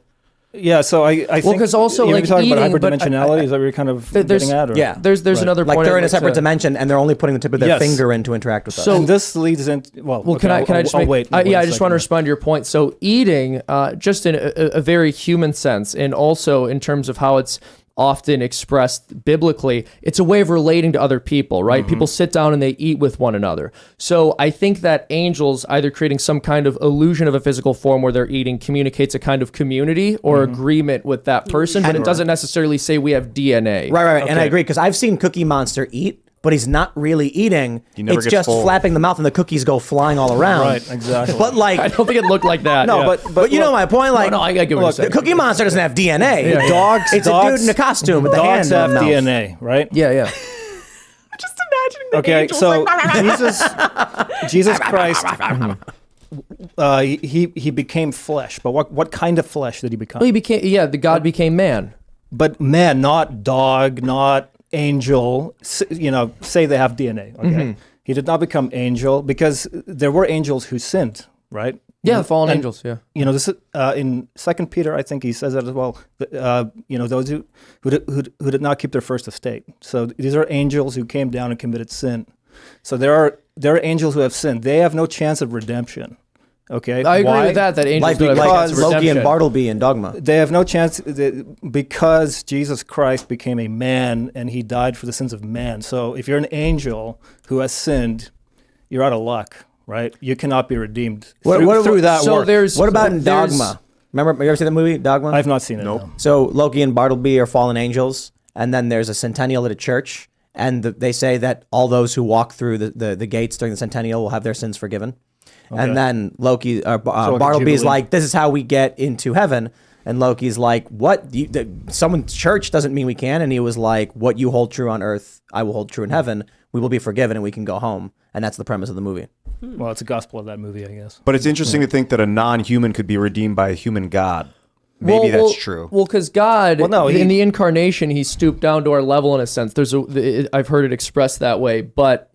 Yeah, so I think...
Well, 'cause also,
you're
like,
talking about
eating, but
hyperdimensionality, is that what you're kind of
there's-
getting at? Or?
Yeah.
There's
Right.
another point.
Like they're
I'd
in a
like
separate
to-
dimension, and they're only putting the tip of their
Yes.
finger in to interact with us.
So-
And this leads into... Well,
Can I just
I'll
make?
wait.
I
wait a
just want
second.
to respond to your point. So eating, just in a very human sense, and also in terms of how it's often expressed biblically, it's a way of relating to other people, right?
Mm-hmm.
People sit down and they eat with one another. So I think that angels either creating some kind of illusion of a physical form where they're eating communicates a kind of community or
Mm-hmm.
agreement with that person, but it doesn't necessarily say we have DNA.
Right. And I agree, because I've seen Cookie Monster eat, but he's not really eating.
never
It's
gets
just
full.
flapping the mouth, and the cookies go flying all around.
Right, exactly.
But like,
I don't think it looked like that.
no,
Yeah.
but you know my point. Like,
no, I get what you're
look,
saying.
the Cookie Monster doesn't have DNA.
Dogs...
It's a dude in a costume with the hand
Dogs
in
have
the mouth.
DNA, right?
Yeah.
Just imagining the
Okay,
angels
so
like,
Jesus Christ, he became flesh. But what kind of flesh did he become?
Well, he became the God became man.
But man, not dog, not angel. Say they have DNA. Okay, he did not become angel because there were angels who sinned, right?
Yeah, fallen
And,
angels. Yeah.
This is in 2 Peter. I think he says that as well. Those who did not keep their first estate. So these are angels who came down and committed sin. So there are angels who have sinned. They have no chance of redemption. Okay,
I agree
Why?
with that. That angels
Like,
don't have
like
chance of
Loki and
redemption.
Bartleby in Dogma.
They have no chance because Jesus Christ became a man and he died for the sins of man. So if you're an angel who has sinned, you're out of luck. right? You cannot be redeemed
What-
through that
so
work.
there's-
What about in
there's-
Dogma? Remember, you ever seen the movie Dogma?
I've not seen it.
Nope.
No.
So Loki and Bartleby are fallen angels, and then there's a centennial at a church, and they say that all those who walk through the gates during the centennial will have their sins forgiven. And then Loki,
like a
Bartleby's
jubilee.
like, "This is how we get into heaven." And Loki's like, "What? Someone's church doesn't mean we can." And he was like, "What you hold true on earth, I will hold true in heaven. We will be forgiven, and we can go home." And that's the premise of the movie.
Well, it's a gospel of that movie, I guess.
But it's interesting to think that a non-human could be redeemed by a human god. Maybe that's true.
Well, because God,
Well, no,
in the incarnation, he stooped down to our level in a sense. I've heard it expressed that way, but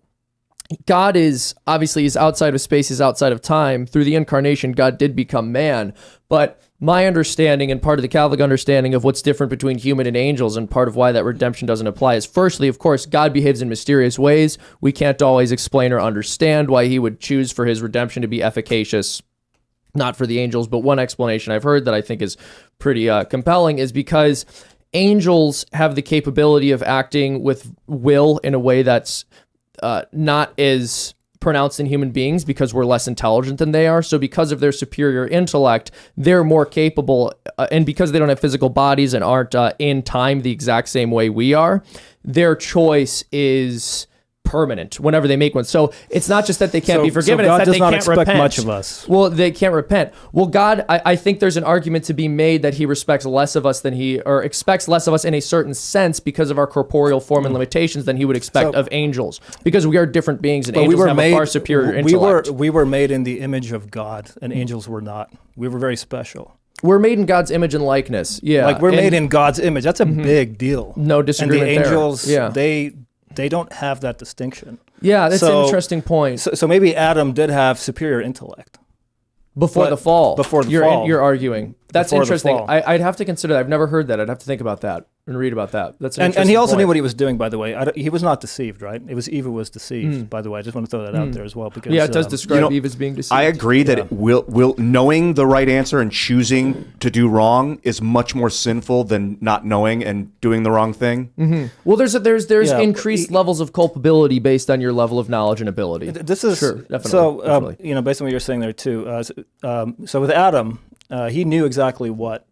God is obviously he's outside of space, he's outside of time. Through the incarnation, God did become man. But my understanding and part of the Catholic understanding of what's different between human and angels and part of why that redemption doesn't apply is firstly, of course, God behaves in mysterious ways. We can't always explain or understand why he would choose for his redemption to be efficacious. Not for the angels, but one explanation I've heard that I think is pretty compelling is because angels have the capability of acting with will in a way that's not as pronounced in human beings because we're less intelligent than they are. So because of their superior intellect, they're more capable, and because they don't have physical bodies and aren't in time the exact same way we are, their choice is permanent whenever they make one. So it's not just that they can't be forgiven,
So God
it's that
does
they
not
can't
expect
repent.
much of us.
Well, they can't repent. Well, God, I think there's an argument to be made that he respects less of us than or expects less of us in a certain sense because of our corporeal form and limitations than he would expect of angels, because we are different beings and angels have a far superior intellect.
We were made in the image of God, and angels were not. We were very special.
We're made in God's image and likeness. Yeah.
Like we're
And
made in God's image. That's a big deal.
No disagreement
And the
there.
angels,
Yeah.
they don't have that distinction.
Yeah, that's an
So-
interesting point.
So maybe Adam did have superior intellect.
Before
but
the fall.
before the
you're
fall.
You're arguing. That's
Before the
interesting.
fall.
I'd have to consider that. I've never heard that. I'd have to think about that and read about that. That's an
And he
interesting
also
point.
knew what he was doing, by the way. He was not deceived, right? It was Eve who was deceived, by the way. I just want to throw that out there as well. Because,
Yeah, it does describe
you know,
Eve as being deceived.
I agree that will knowing the right answer and choosing to do wrong is much more sinful than not knowing and doing the wrong thing.
Well, there's
Yeah,
increased levels of culpability based on your level of knowledge and ability.
This is
Sure, definitely,
so.
definitely.
Based on what you're saying there too. So with Adam, he knew exactly what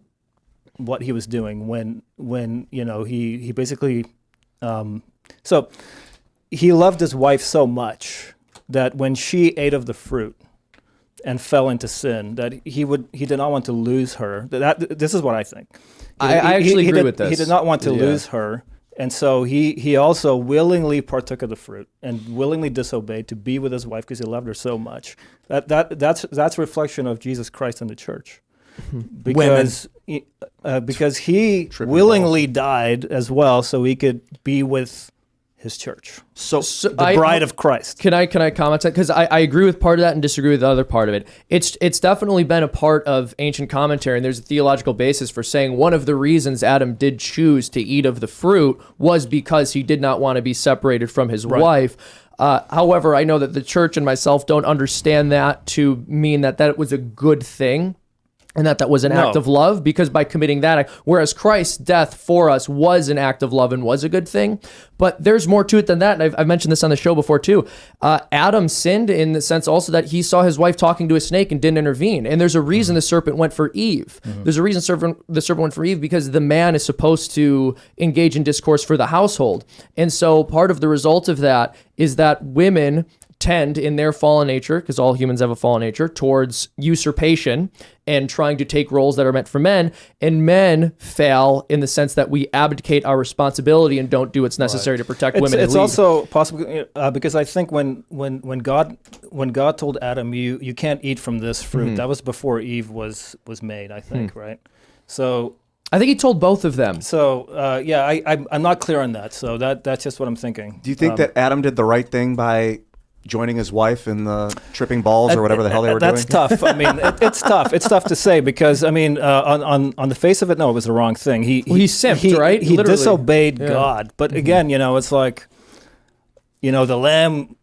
he was doing when he basically. So he loved his wife so much that when she ate of the fruit and fell into sin, that he did not want to lose her. This is what I think.
I actually agree with this.
He did not want to
Yeah.
lose her. And so he also willingly partook of the fruit and willingly disobeyed to be with his wife because he loved her so much. That's a reflection of Jesus Christ and the church, because he willingly died as well so he could be with his church,
So,
the bride of Christ.
Can I comment? Because I agree with part of that and disagree with the other part of it. It's definitely been a part of ancient commentary, and there's a theological basis for saying one of the reasons Adam did choose to eat of the fruit was because he did not want to be separated from his wife. However, I know that the church and myself don't understand that to mean that was a good thing. And that was an act of love, because by committing that, whereas Christ's death for us was an act of love and was a good thing. But there's more to it than that. And I've mentioned this on the show before too. Adam sinned in the sense also that he saw his wife talking to a snake and didn't intervene. And there's a reason the serpent went for Eve. There's a reason the serpent went for Eve, because the man is supposed to engage in discourse for the household. And so part of the result of that is that women tend in their fallen nature, because all humans have a fallen nature, towards usurpation and trying to take roles that are meant for men, and men fail in the sense that we abdicate our responsibility and don't do what's necessary to protect women.
It's
and lead.
also possible because I think when God told Adam, you can't eat from this fruit, that was before Eve was made, I think, right? So
I think he told both of them.
So I'm not clear on that. So that's just what I'm thinking.
do you think that Adam did the right thing by joining his wife in the tripping balls or whatever the hell they were
That's
doing?
tough. I mean, it's tough. It's tough to say because, I mean, on the face of it, no, it was the wrong thing. He
simped, right?
He
Literally.
disobeyed God. But again, it's like the lamb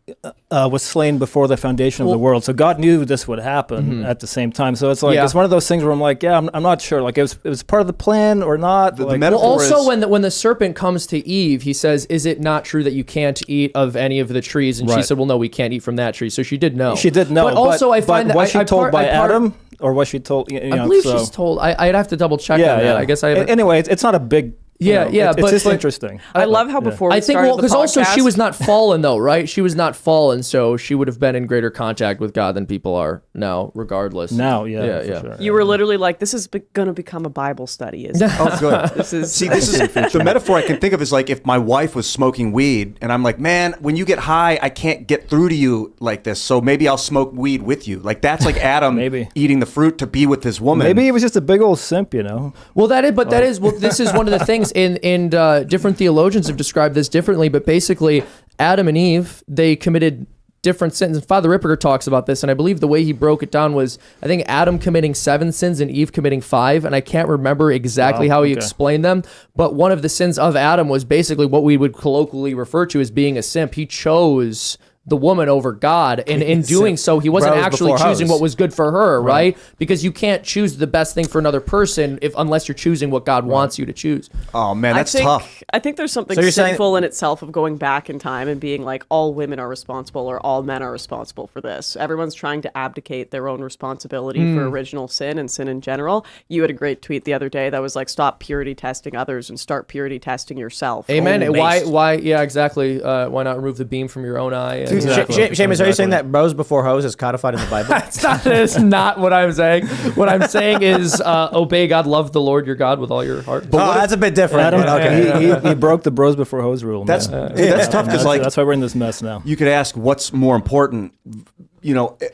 was slain before the foundation of the world. So God knew this would happen at the same time. So it's like, it's one of those things where I'm like, I'm not sure. Like it was part of the plan or not.
The
like,
metaphor
Also,
is-
when the serpent comes to Eve, he says, "Is it not true that you can't eat of any of the trees?" And she
Right.
said, "Well, no, we can't eat from that tree." So she did know.
She did know.
But also, I find that
was she told by
part-
Adam or was she told? You know,
I believe
so,
she's told. I'd have to double check
Yeah,
on that.
yeah.
I guess I haven't.
Anyway, it's not a big.
Yeah,
it's
but-
just
but-
interesting.
I love how before we
I think
started
because
the
also she
podcast-
was not fallen though, right? She was not fallen, so she would have been in greater contact with God than people are now, regardless.
Now, yeah,
Yeah,
for
yeah.
sure.
You were literally like, this is going to become a Bible study, isn't it?
Oh, good.
This is
the metaphor I can think of is like if my wife was smoking weed and I'm like, man, when you get high, I can't get through to you like this. So maybe I'll smoke weed with you. Like that's like Adam
Maybe.
eating the fruit to be with his woman.
Maybe he was just a big old simp,
Well, this is one of the things in different theologians have described this differently, but basically Adam and Eve, they committed different sins. And Father Ripperger talks about this, and I believe the way he broke it down was, I think Adam committing 7 sins and Eve committing 5, and I can't remember exactly how he explained them, but one of the sins of Adam was basically what we would colloquially refer to as being a simp. He chose the woman over God, and in doing so, he wasn't
Bros
actually
before
choosing
hoes.
what was good for her, right? Because you can't choose the best thing for another person unless you're choosing what God wants you to choose.
Oh man, that's tough.
I think there's something
So you're saying-
sinful in itself of going back in time and being like, all women are responsible or all men are responsible for this. Everyone's trying to abdicate their own responsibility for original sin and sin in general. You had a great tweet the other day that was like, stop purity testing others and start purity testing yourself.
Amen.
Oh,
Why? Yeah, exactly. Why not remove the beam from your own eye? And-
Seamus, are you saying that bros before hoes is codified in the Bible?
That's not what I'm saying. What I'm saying is obey God, love the Lord your God with all your heart.
That's a bit different.
Adam,
but okay.
he broke the bros before hoes rule.
That's
man.
that's tough because like
That's why we're in this mess now.
you could ask what's more important,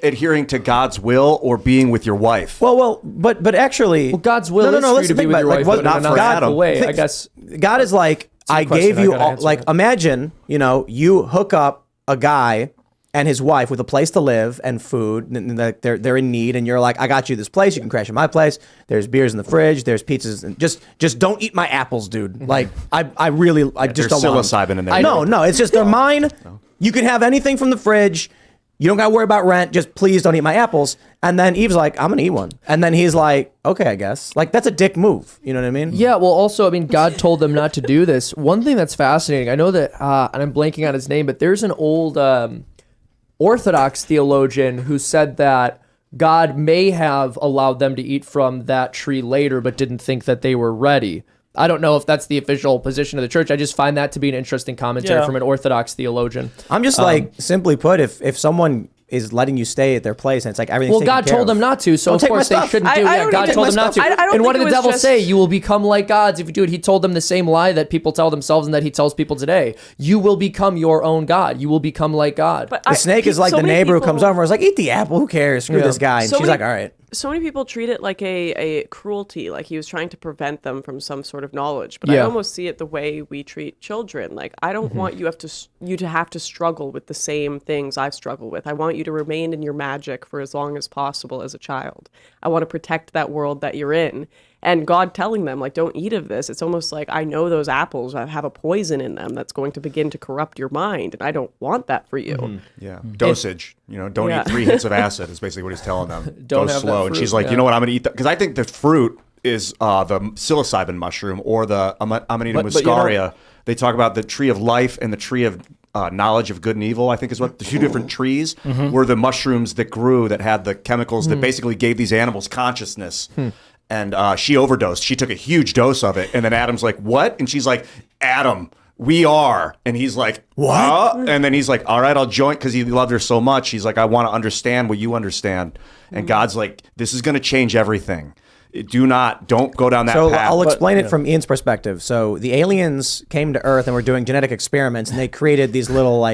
adhering to God's will or being with your wife.
But actually,
God's will is for you
let's
to be
think
with
about
your
it.
wife,
Like,
but
not
in a
for
not
Adam.
way. I guess.
God is like, I
question
gave
I
you
gotta
all,
answer.
like, imagine, you hook up a guy and his wife with a place to live and food, and they're in need, and you're like, I got you this place, you can crash at my place, there's beers in the fridge, there's pizzas, and just don't eat my apples, dude. Like, I just
There's
don't want
psilocybin
them.
in there.
No, it's just they're mine. You can have anything from the fridge. You don't got to worry about rent. Just please don't eat my apples. And then Eve's like, I'm going to eat one. And then he's like, okay, I guess. Like, that's a dick move. You know what I mean?
Yeah, well, also, I mean, God told them not to do this. One thing that's fascinating, I know that, and I'm blanking on his name, but there's an old Orthodox theologian who said that God may have allowed them to eat from that tree later, but didn't think that they were ready. I don't know if that's the official position of the church. I just find that to be an interesting commentary from an Orthodox theologian.
I'm just like, simply put, if someone is letting you stay at their place and it's like everything's
Well,
taken
God
care
told
of.
them not to, so
Don't
of
take my
course they
stuff.
shouldn't
I-
do
I
that.
don't
God
take
told
my
them not to.
stuff. I don't
And what
think
did
it
the
was
devil
just-
say? You will become like gods if you do it. He told them the same lie that people tell themselves and that he tells people today. You will become your own God. You will become like God.
But
The snake is like
so
the
many
neighbor who
people-
comes over and is like, eat the apple, who cares? Screw this guy. And
So
she's
many-
like, all right.
So many people treat it like a cruelty, like he was trying to prevent them from some sort of knowledge. But I
Yeah.
almost see it the way we treat children. Like, I don't want you to have to struggle with the same things I've struggled with. I want you to remain in your magic for as long as possible as a child. I want to protect that world that you're in. And God telling them, like, don't eat of this. It's almost like, I know those apples have a poison in them that's going to begin to corrupt your mind. And I don't want that for you.
Yeah, dosage. Don't
Yeah.
eat 3 hits of acid is basically what he's telling them.
Don't
Go
have that
slow. And
fruit,
she's like,
yeah.
you know what? I'm going to eat that because I think the fruit is the psilocybin mushroom or the Amanita
But you know-
muscaria. They talk about the tree of life and the tree of knowledge of good and evil. I think is what the two different trees were the mushrooms that grew that had the chemicals that basically gave these animals consciousness. And she overdosed. She took a huge dose of it. And then Adam's like, what? And she's like, Adam, we are. And he's like, what? And then he's like, all right, I'll join. Because he loved her so much. He's like, I want to understand what you understand. And God's like, this is going to change everything. Don't go down that
So
path.
I'll explain it from Ian's perspective. So the aliens came to Earth and were doing genetic experiments, and they created these little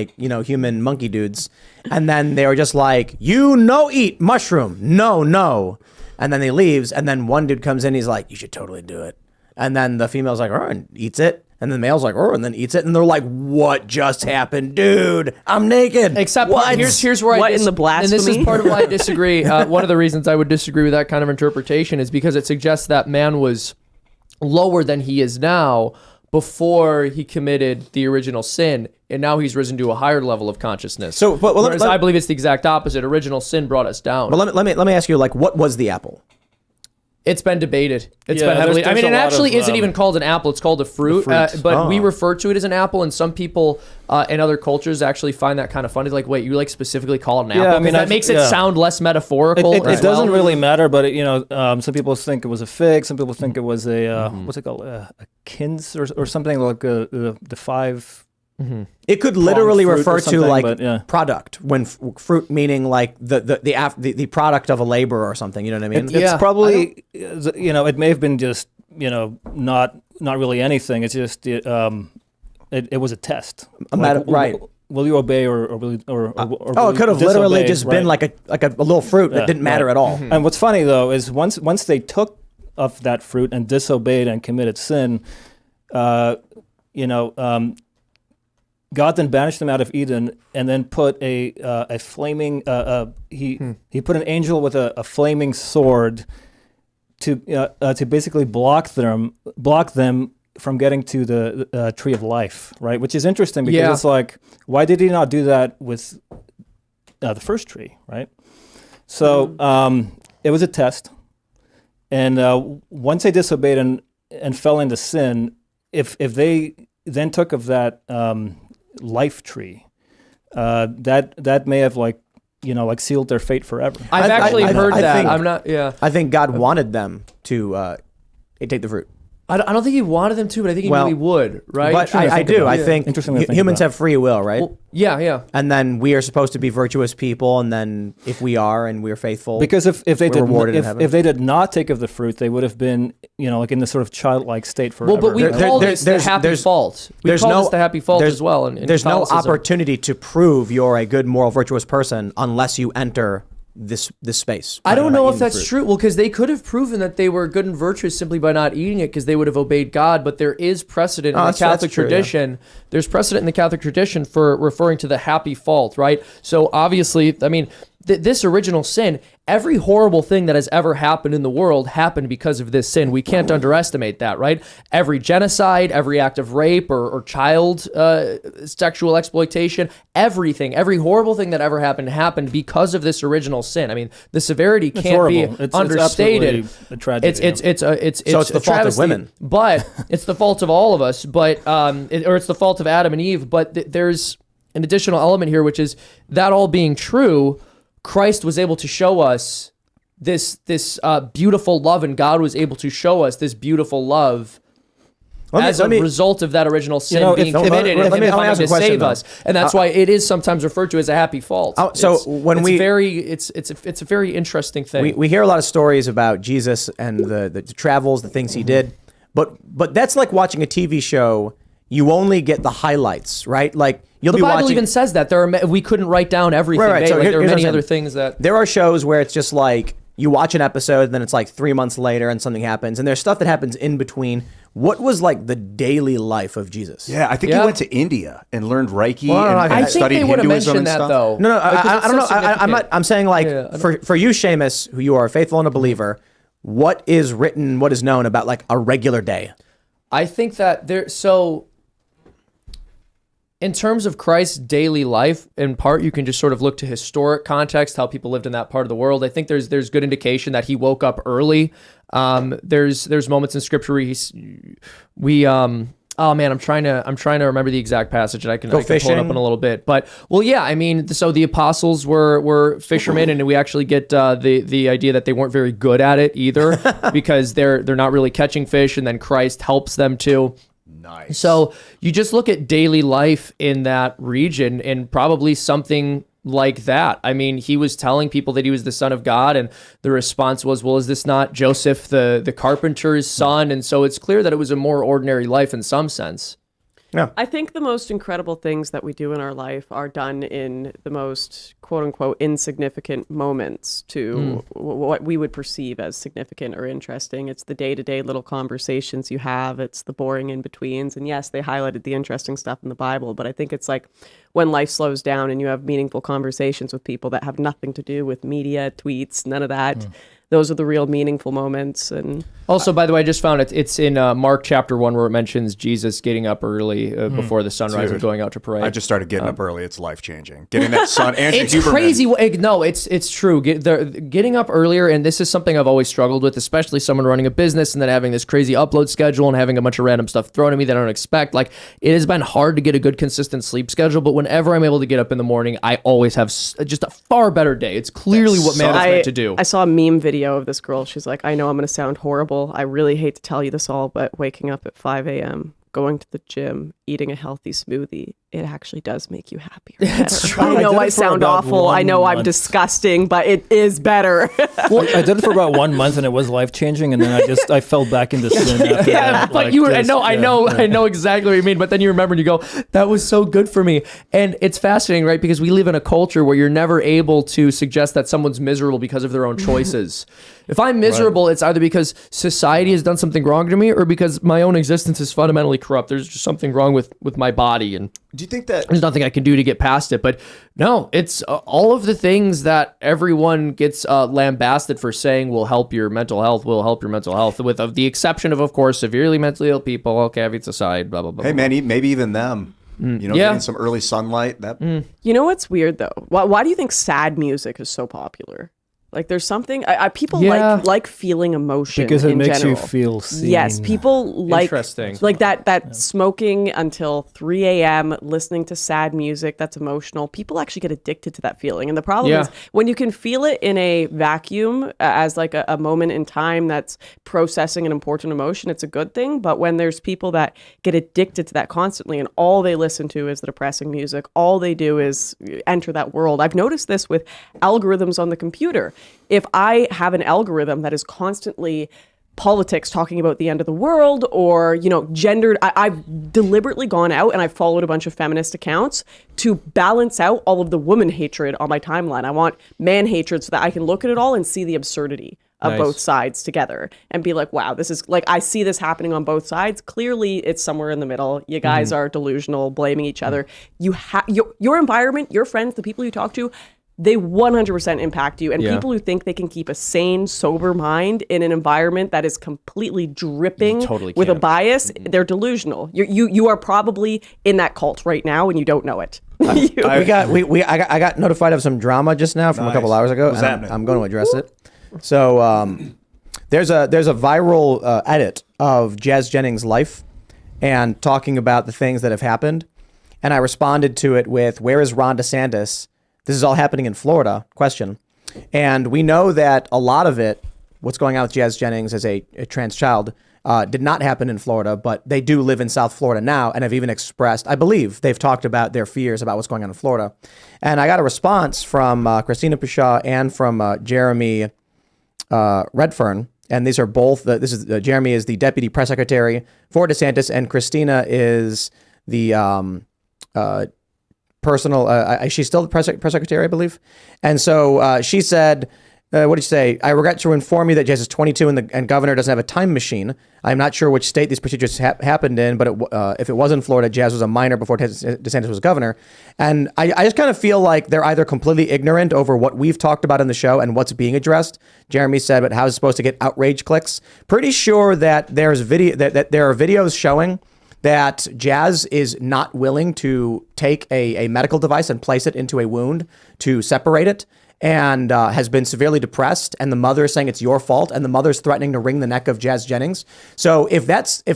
human monkey dudes, and then they were just like, eat mushroom, no, and then they leaves, and then one dude comes in, he's like, you should totally do it, and then the female's like, oh, and eats it. And the male's like, oh, and then eats it, and they're like, "What just happened, dude? I'm naked."
Except
what?
here's where
What
I
in the
and this is
blasphemy?
part of why I disagree. One of the reasons I would disagree with that kind of interpretation is because it suggests that man was lower than he is now. before he committed the original sin, and now he's risen to a higher level of consciousness.
So,
whereas I believe it's the exact opposite. Original sin brought us down.
But let me ask you, like, what was the apple?
It's been debated. It's
Yeah,
been heavily.
there's
I mean,
a
it
lot
actually
of,
isn't even called an apple. It's called a fruit. But we refer to it as an apple, and some people in other cultures actually find that kind of funny. Like, wait, you like specifically call it an apple?
I mean,
that makes it sound less metaphorical.
It doesn't really matter, but some people think it was a fig. Some people think it was a what's it called, a kins or something like the five.
It could literally
fruit or
refer to
something,
like
but, yeah.
product, when fruit meaning like the product of a labor or something. You know what I mean?
Yeah,
It's probably it may have been just not really anything. It's just it was a test.
Right.
Will you obey or will you, or
Oh, it could have literally just been
right.
like a little fruit that didn't matter at all.
And what's funny though is once they took of that fruit and disobeyed and committed sin, God then banished them out of Eden, and then put a flaming. He put an angel with a flaming sword to basically block them from getting to the tree of life, right? Which is interesting because it's like, why did he not do that with the first tree, right? So it was a test, and once they disobeyed and fell into sin, if they then took of that life tree, that may have sealed their fate forever.
I've actually heard that.
think-
I'm not. Yeah.
I think God wanted them to take the fruit.
I don't think he wanted them to, but I think he knew he would. Right.
But I do. I think
Interesting to think
humans
about.
have free will, right?
Well, yeah.
And then we are supposed to be virtuous people, and then if we are and we're faithful,
Because if they
we're
did
rewarded in heaven.
if they did not take of the fruit, they would have been like in this sort of childlike state forever.
Well, but we call this the happy fault. We call this the happy fault as well. In
there's no
Catholicism.
opportunity to prove you're a good, moral, virtuous person unless you enter this space.
I don't know if
Eating the
that's
fruit.
true. Well, because they could have proven that they were good and virtuous simply by not eating it, because they would have obeyed God. But there is precedent in the
that's
Catholic
true, yeah.
tradition. There's precedent in the Catholic tradition for referring to the happy fault, right? So obviously, I mean, this original sin, every horrible thing that has ever happened in the world happened because of this sin. We can't underestimate that, right? Every genocide, every act of rape or child sexual exploitation, everything, every horrible thing that ever happened because of this original sin. I mean, the severity can't be understated.
It's a tragedy.
It's
So it's the fault of women.
but it's the fault of all of us. But or it's the fault of Adam and Eve. But there's an additional element here, which is that all being true, Christ was able to show us this beautiful love, and God was able to show us this beautiful love as a result of that original sin being committed and him coming to save us. And that's why it is sometimes referred to as a happy fault.
It's
a very interesting thing.
We hear a lot of stories about Jesus and the travels, the things he did, but that's like watching a TV show. You only get the highlights, right? Like you'll
the
be
Bible
watching.
even says that we couldn't write down everything.
Right. So
there are
here's
many
what I'm
other
saying.
things that
There are shows where it's just like you watch an episode, and then it's like 3 months later, and something happens, and there's stuff that happens in between. What was like the daily life of Jesus?
Yeah, I think he went to India and learned Reiki and
I think
studied
they would have
Hinduism
mentioned
and
that
stuff.
though.
No,
Because
I
it's
don't know.
so
I'm not. I'm saying like for you, Seamus, who you are faithful and a believer, what is written, what is known about like a regular day?
I think that in terms of Christ's daily life, in part, you can just sort of look to historic context, how people lived in that part of the world. I think there's good indication that he woke up early. There's moments in Scripture where I'm trying to remember the exact passage, and I can pull it up in a little bit. But I mean, so the apostles were fishermen, and we actually get the idea that they weren't very good at it either, because they're not really catching fish, and then Christ helps them to.
Nice.
So you just look at daily life in that region, and probably something like that. I mean, he was telling people that he was the Son of God, and the response was, well, is this not Joseph, the carpenter's son? And so it's clear that it was a more ordinary life in some sense.
Yeah.
I think the most incredible things that we do in our life are done in the most quote unquote insignificant moments to what we would perceive as significant or interesting. It's the day-to-day little conversations you have. It's the boring in-betweens. And yes, they highlighted the interesting stuff in the Bible, but I think it's like when life slows down and you have meaningful conversations with people that have nothing to do with media, tweets, none of that. those are the real meaningful moments. And
Also, by the way, I just found it's in Mark chapter 1 where it mentions Jesus getting up early before the sunrise and going out to pray.
I just started getting up early. It's life-changing. Getting that sun. Andrew
It's
Huberman.
crazy. No, it's true. Getting up earlier, and this is something I've always struggled with, especially someone running a business and then having this crazy upload schedule and having a bunch of random stuff thrown at me that I don't expect. Like, it has been hard to get a good, consistent sleep schedule, but whenever I'm able to get up in the morning, I always have just a far better day. It's clearly what man is meant to do.
I saw a meme video of this girl. She's like, I know I'm going to sound horrible. I really hate to tell you this all, but waking up at 5 a.m., going to the gym, eating a healthy smoothie, it actually does make you happier.
It's true.
I know
I did
I
it for
sound
about
awful. I
1
know I'm
month.
disgusting, but it is better.
Well, I did it for about 1 month and it was life changing, and then I fell back into sin. After
Yeah,
that.
but
Like,
you were,
just-
I know exactly what you mean, but then you remember and you go, that was so good for me. And it's fascinating, right? Because we live in a culture where you're never able to suggest that someone's miserable because of their own choices. If I'm miserable, it's either because society has done something wrong to me or because my own existence is fundamentally corrupt. There's just something wrong with my body, and
Do you think that
there's nothing I can do to get past it. But no, it's all of the things that everyone gets lambasted for saying will help your mental health, with the exception of course, severely mentally ill people, caveats aside, blah, blah, blah.
hey
blah.
man, maybe even them,
Yeah.
getting some early sunlight, that
You know what's weird though? Why do you think sad music is so popular? Like, there's something people
Yeah.
like feeling emotion
because it
in
makes
general.
you feel seen.
Yes, people like
Interesting.
like that smoking until 3 a.m., listening to sad music that's emotional. People actually get addicted to that feeling. And the problem
Yeah.
is when you can feel it in a vacuum as like a moment in time that's processing an important emotion, it's a good thing. But when there's people that get addicted to that constantly and all they listen to is the depressing music, all they do is enter that world. I've noticed this with algorithms on the computer. If I have an algorithm that is constantly politics talking about the end of the world or, gendered, I've deliberately gone out and I've followed a bunch of feminist accounts to balance out all of the woman hatred on my timeline. I want man hatred so that I can look at it all and see the absurdity of
Nice.
both sides together and be like, wow, this is like, I see this happening on both sides. Clearly it's somewhere in the middle. You guys are delusional, blaming each other. You have your environment, your friends, the people you talk to, they 100% impact you. And
Yeah.
people who think they can keep a sane, sober mind in an environment that is completely dripping
You totally
with a
can't.
bias, they're delusional. You are probably in that cult right now and you don't know it.
I got notified of some drama just now from a couple
Nice.
hours ago,
What's
and
happening?
I'm going to address it. So there's a viral edit of Jazz Jennings' life and talking about the things that have happened, and I responded to it with, "Where is Ron DeSantis? This is all happening in Florida?" Question. And we know that a lot of it, what's going on with Jazz Jennings as a trans child, did not happen in Florida, but they do live in South Florida now and have even expressed, I believe, they've talked about their fears about what's going on in Florida. And I got a response from Christina Pashaw and from Jeremy Redfern. And these are both, Jeremy is the deputy press secretary for DeSantis, and Christina is the she's still the press secretary, I believe. And so she said, what did she say? "I regret to inform you that Jazz is 22 and governor doesn't have a time machine. I'm not sure which state these procedures happened in, but if it was in Florida, Jazz was a minor before DeSantis was governor." And I just kind of feel like they're either completely ignorant over what we've talked about in the show and what's being addressed. Jeremy said, but how is it supposed to get outrage clicks? Pretty sure that there's that there are videos showing that Jazz is not willing to take a medical device and place it into a wound to separate it, and has been severely depressed, and the mother is saying it's your fault, and the mother's threatening to wring the neck of Jazz Jennings. So if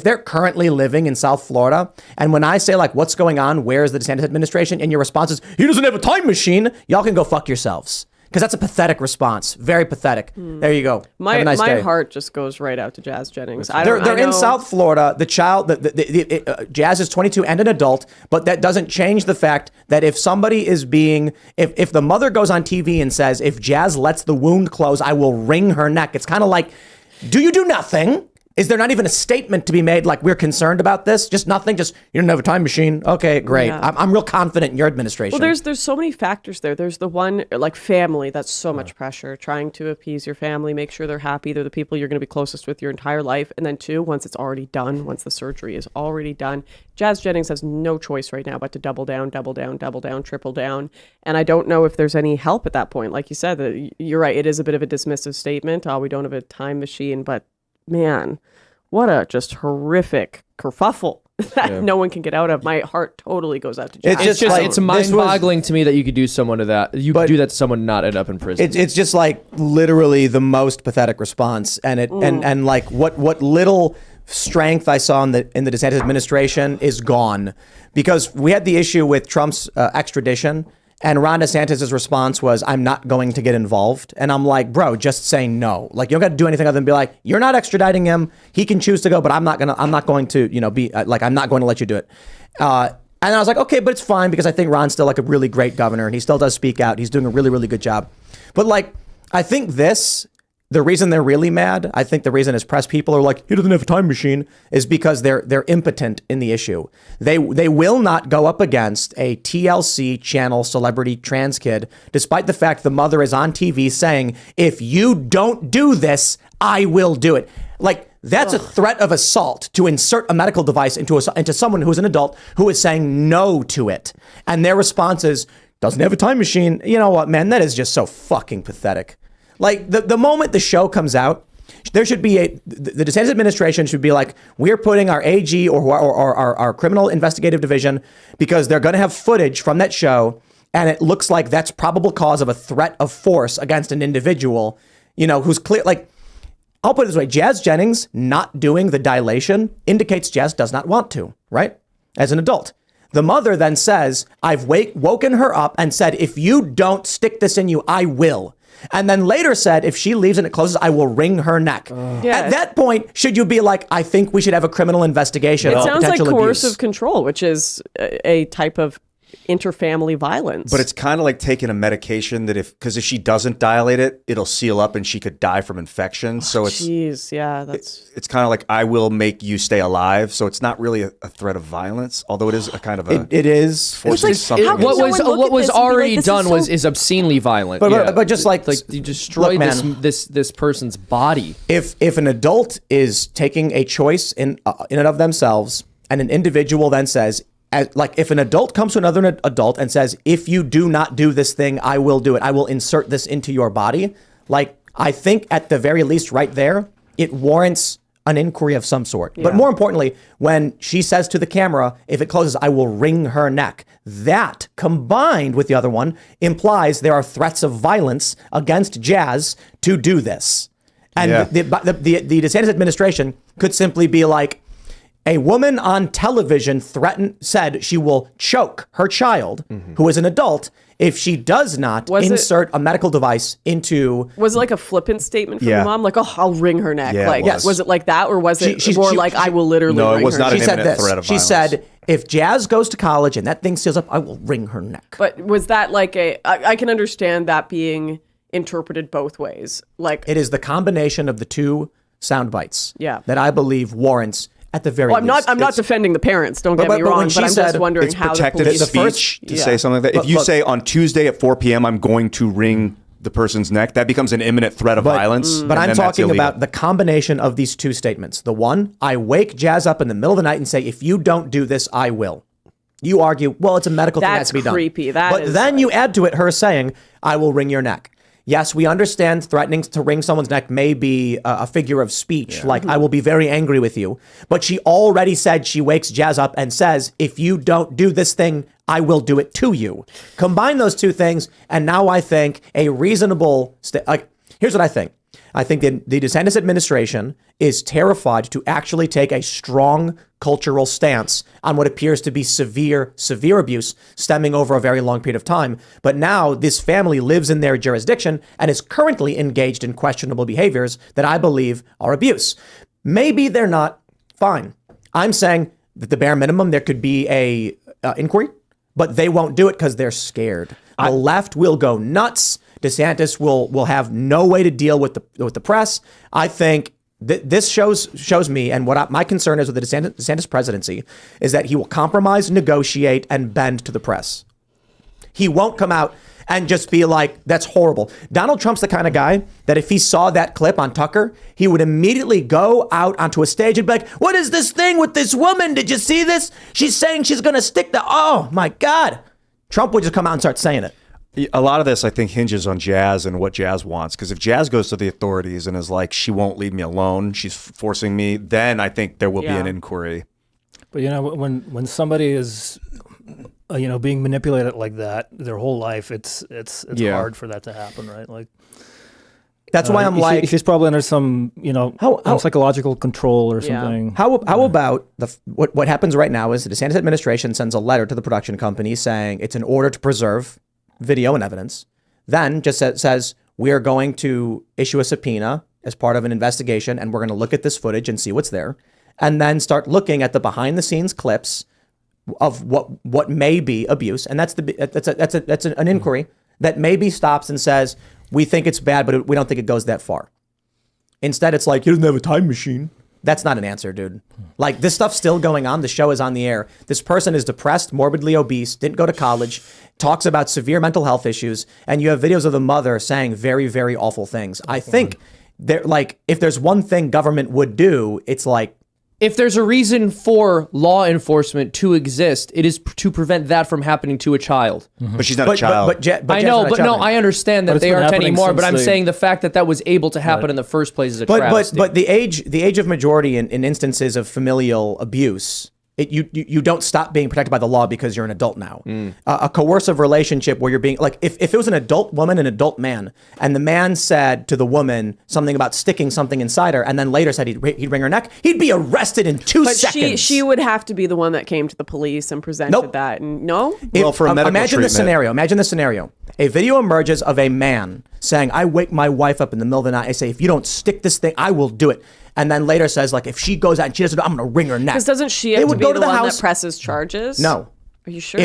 they're currently living in South Florida, and when I say like, what's going on, where's the DeSantis administration, and your response is, he doesn't have a time machine, y'all can go fuck yourselves. Because that's a pathetic response. Very pathetic. There you go.
My
Have a nice day.
heart just goes right out to Jazz Jennings.
They're in South Florida. The child, Jazz is 22 and an adult, but that doesn't change the fact that if somebody is if the mother goes on TV and says, if Jazz lets the wound close, I will wring her neck. It's kind of like, do you do nothing? Is there not even a statement to be made like we're concerned about this? Just nothing. Just you don't have a time machine. Okay, great.
Yeah.
I'm real confident in your administration.
Well, there's so many factors there. There's the one like family. That's so much pressure. Trying to appease your family, make sure they're happy. They're the people you're going to be closest with your entire life. And then two, once it's already done, once the surgery is already done, Jazz Jennings has no choice right now but to double down, triple down. And I don't know if there's any help at that point. Like you said, you're right. It is a bit of a dismissive statement. Oh, we don't have a time machine, but man, what a just horrific kerfuffle that no one can get out of. My heart totally goes out to Jazz.
It's just like,
it's mind-boggling to me that you could do someone to that. You could do that to someone and not end up in prison.
It's just like literally the most pathetic response, and and like what little strength I saw in the DeSantis administration is gone, because we had the issue with Trump's extradition. And Ron DeSantis' response was, I'm not going to get involved. And I'm like, bro, just say no. Like, you don't got to do anything other than be like, you're not extraditing him. He can choose to go, but I'm not going to, be like, I'm not going to let you do it. And I was like, okay, but it's fine, because I think Ron's still like a really great governor and he still does speak out. He's doing a really, really good job. But like, I think the reason they're really mad, I think the reason his press people are like, he doesn't have a time machine, is because they're impotent in the issue. They will not go up against a TLC channel celebrity trans kid, despite the fact the mother is on TV saying, if you don't do this, I will do it. Like, that's a threat of assault to insert a medical device into someone who's an adult who is saying no to it. And their response is, doesn't have a time machine. You know what, man, that is just so fucking pathetic. Like, the moment the show comes out, there should be the DeSantis administration should be like, we're putting our AG or our criminal investigative division, because they're going to have footage from that show, and it looks like that's probable cause of a threat of force against an individual, who's clear. Like, I'll put it this way, Jazz Jennings not doing the dilation indicates Jazz does not want to, right? As an adult. The mother then says, I've woken her up and said, if you don't stick this in you, I will. And then later said, if she leaves and it closes, I will wring her neck. At that point, should you be like, I think we should have a criminal investigation?
It sounds like coercive
abuse.
Control, which is a type of interfamily violence.
But it's kind of like taking a medication that because if she doesn't dilate it, it'll seal up and she could die from infection. So
it's
it's kind of like, I will make you stay alive. So it's not really a threat of violence, although it is a kind of a.
It is.
Forcing
like,
something.
how can
What
someone look
was
at this and be
already
like,
done
this
is obscenely violent.
But just like
you destroyed
look, man,
this person's body.
If an adult is taking a choice in and of themselves, and an individual then says, like, if an adult comes to another adult and says, if you do not do this thing, I will do it. I will insert this into your body. Like, I think at the very least right there, it warrants an inquiry of some sort. But more importantly, when she says to the camera, if it closes, I will wring her neck. That, combined with the other one, implies there are threats of violence against Jazz to do this. And the DeSantis administration could simply be like, a woman on television said she will choke her child, who is an adult, if she does not insert a medical device into.
Was it like a flippant statement from the mom? Like, oh, I'll wring her neck.
Yeah,
like, was it like that? Or was it more like, I will literally
No,
wring
it was
her
not
neck?
an imminent threat of violence.
She said, if Jazz goes to college and that thing seals up, I will wring her neck.
But was that like I can understand that being interpreted both ways. Like,
it is the combination of the two sound bites that I believe warrants. At the very least.
I'm not defending the parents. Don't get me wrong, but I'm just wondering
it's
how
protected
the police
speech to say something like that. If you say on Tuesday at 4 p.m. I'm going to wring the person's neck, that becomes an imminent threat of violence.
But I'm talking about the combination of these two statements. The one, I wake Jazz up in the middle of the night and say, if you don't do this, I will. You argue, well, it's a medical thing that has to be done.
That's creepy.
But then you add to it her saying, I will wring your neck. Yes, we understand threatening to wring someone's neck may be a figure of speech, like I will be very angry with you. But she already said she wakes Jazz up and says, if you don't do this thing, I will do it to you. Combine those two things, and now I think a reasonable... here's what I think. I think the DeSantis administration is terrified to actually take a strong cultural stance on what appears to be severe abuse stemming over a very long period of time. But now this family lives in their jurisdiction and is currently engaged in questionable behaviors that I believe are abuse. Maybe they're not. Fine. I'm saying that the bare minimum, there could be a inquiry, but they won't do it because they're scared. The left will go nuts. DeSantis will have no way to deal with the press. I think This shows me, and my concern is with the DeSantis presidency, is that he will compromise, negotiate, and bend to the press. He won't come out and just be like, that's horrible. Donald Trump's the kind of guy that if he saw that clip on Tucker, he would immediately go out onto a stage and be like, what is this thing with this woman? Did you see this? She's saying she's going to stick the, oh my God. Trump would just come out and start saying it.
A lot of this, I think, hinges on Jazz and what Jazz wants. Because if Jazz goes to the authorities and is like, she won't leave me alone, she's forcing me, then I think there will be an inquiry.
But when somebody is, being manipulated like that their whole life, it's hard for that to happen, right? Like
that's why I'm like,
she's probably under some psychological control or something.
How about what happens right now is the DeSantis administration sends a letter to the production company saying it's in order to preserve video and evidence, then just says we are going to issue a subpoena as part of an investigation, and we're going to look at this footage and see what's there, and then start looking at the behind the scenes clips of what may be abuse, and that's an inquiry that maybe stops and says we think it's bad, but we don't think it goes that far. Instead, it's like he doesn't have a time machine. That's not an answer, dude. Like, this stuff's still going on. The show is on the air. This person is depressed, morbidly obese, didn't go to college, talks about severe mental health issues, and you have videos of the mother saying very, very awful things. I think if there's one thing government would do, it's like,
if there's a reason for law enforcement to exist, it is to prevent that from happening to a child.
But she's not a child.
I understand that they aren't anymore. But I'm saying the fact that was able to happen in the first place is a travesty.
But the age of majority in instances of familial abuse, you don't stop being protected by the law because you're an adult now. A coercive relationship where you're being like, if it was an adult woman and an adult man, and the man said to the woman something about sticking something inside her, and then later said he'd wring her neck, he'd be arrested in 2 seconds.
She would have to be the one that came to the police and presented that. And
For a medical
imagine
treatment.
Imagine the scenario. A video emerges of a man saying, I wake my wife up in the middle of the night. I say, if you don't stick this thing, I will do it. And then later says, like, if she goes out and she doesn't do it, I'm going to wring her neck.
Because doesn't she have to be the one that presses charges?
No.
Are you sure?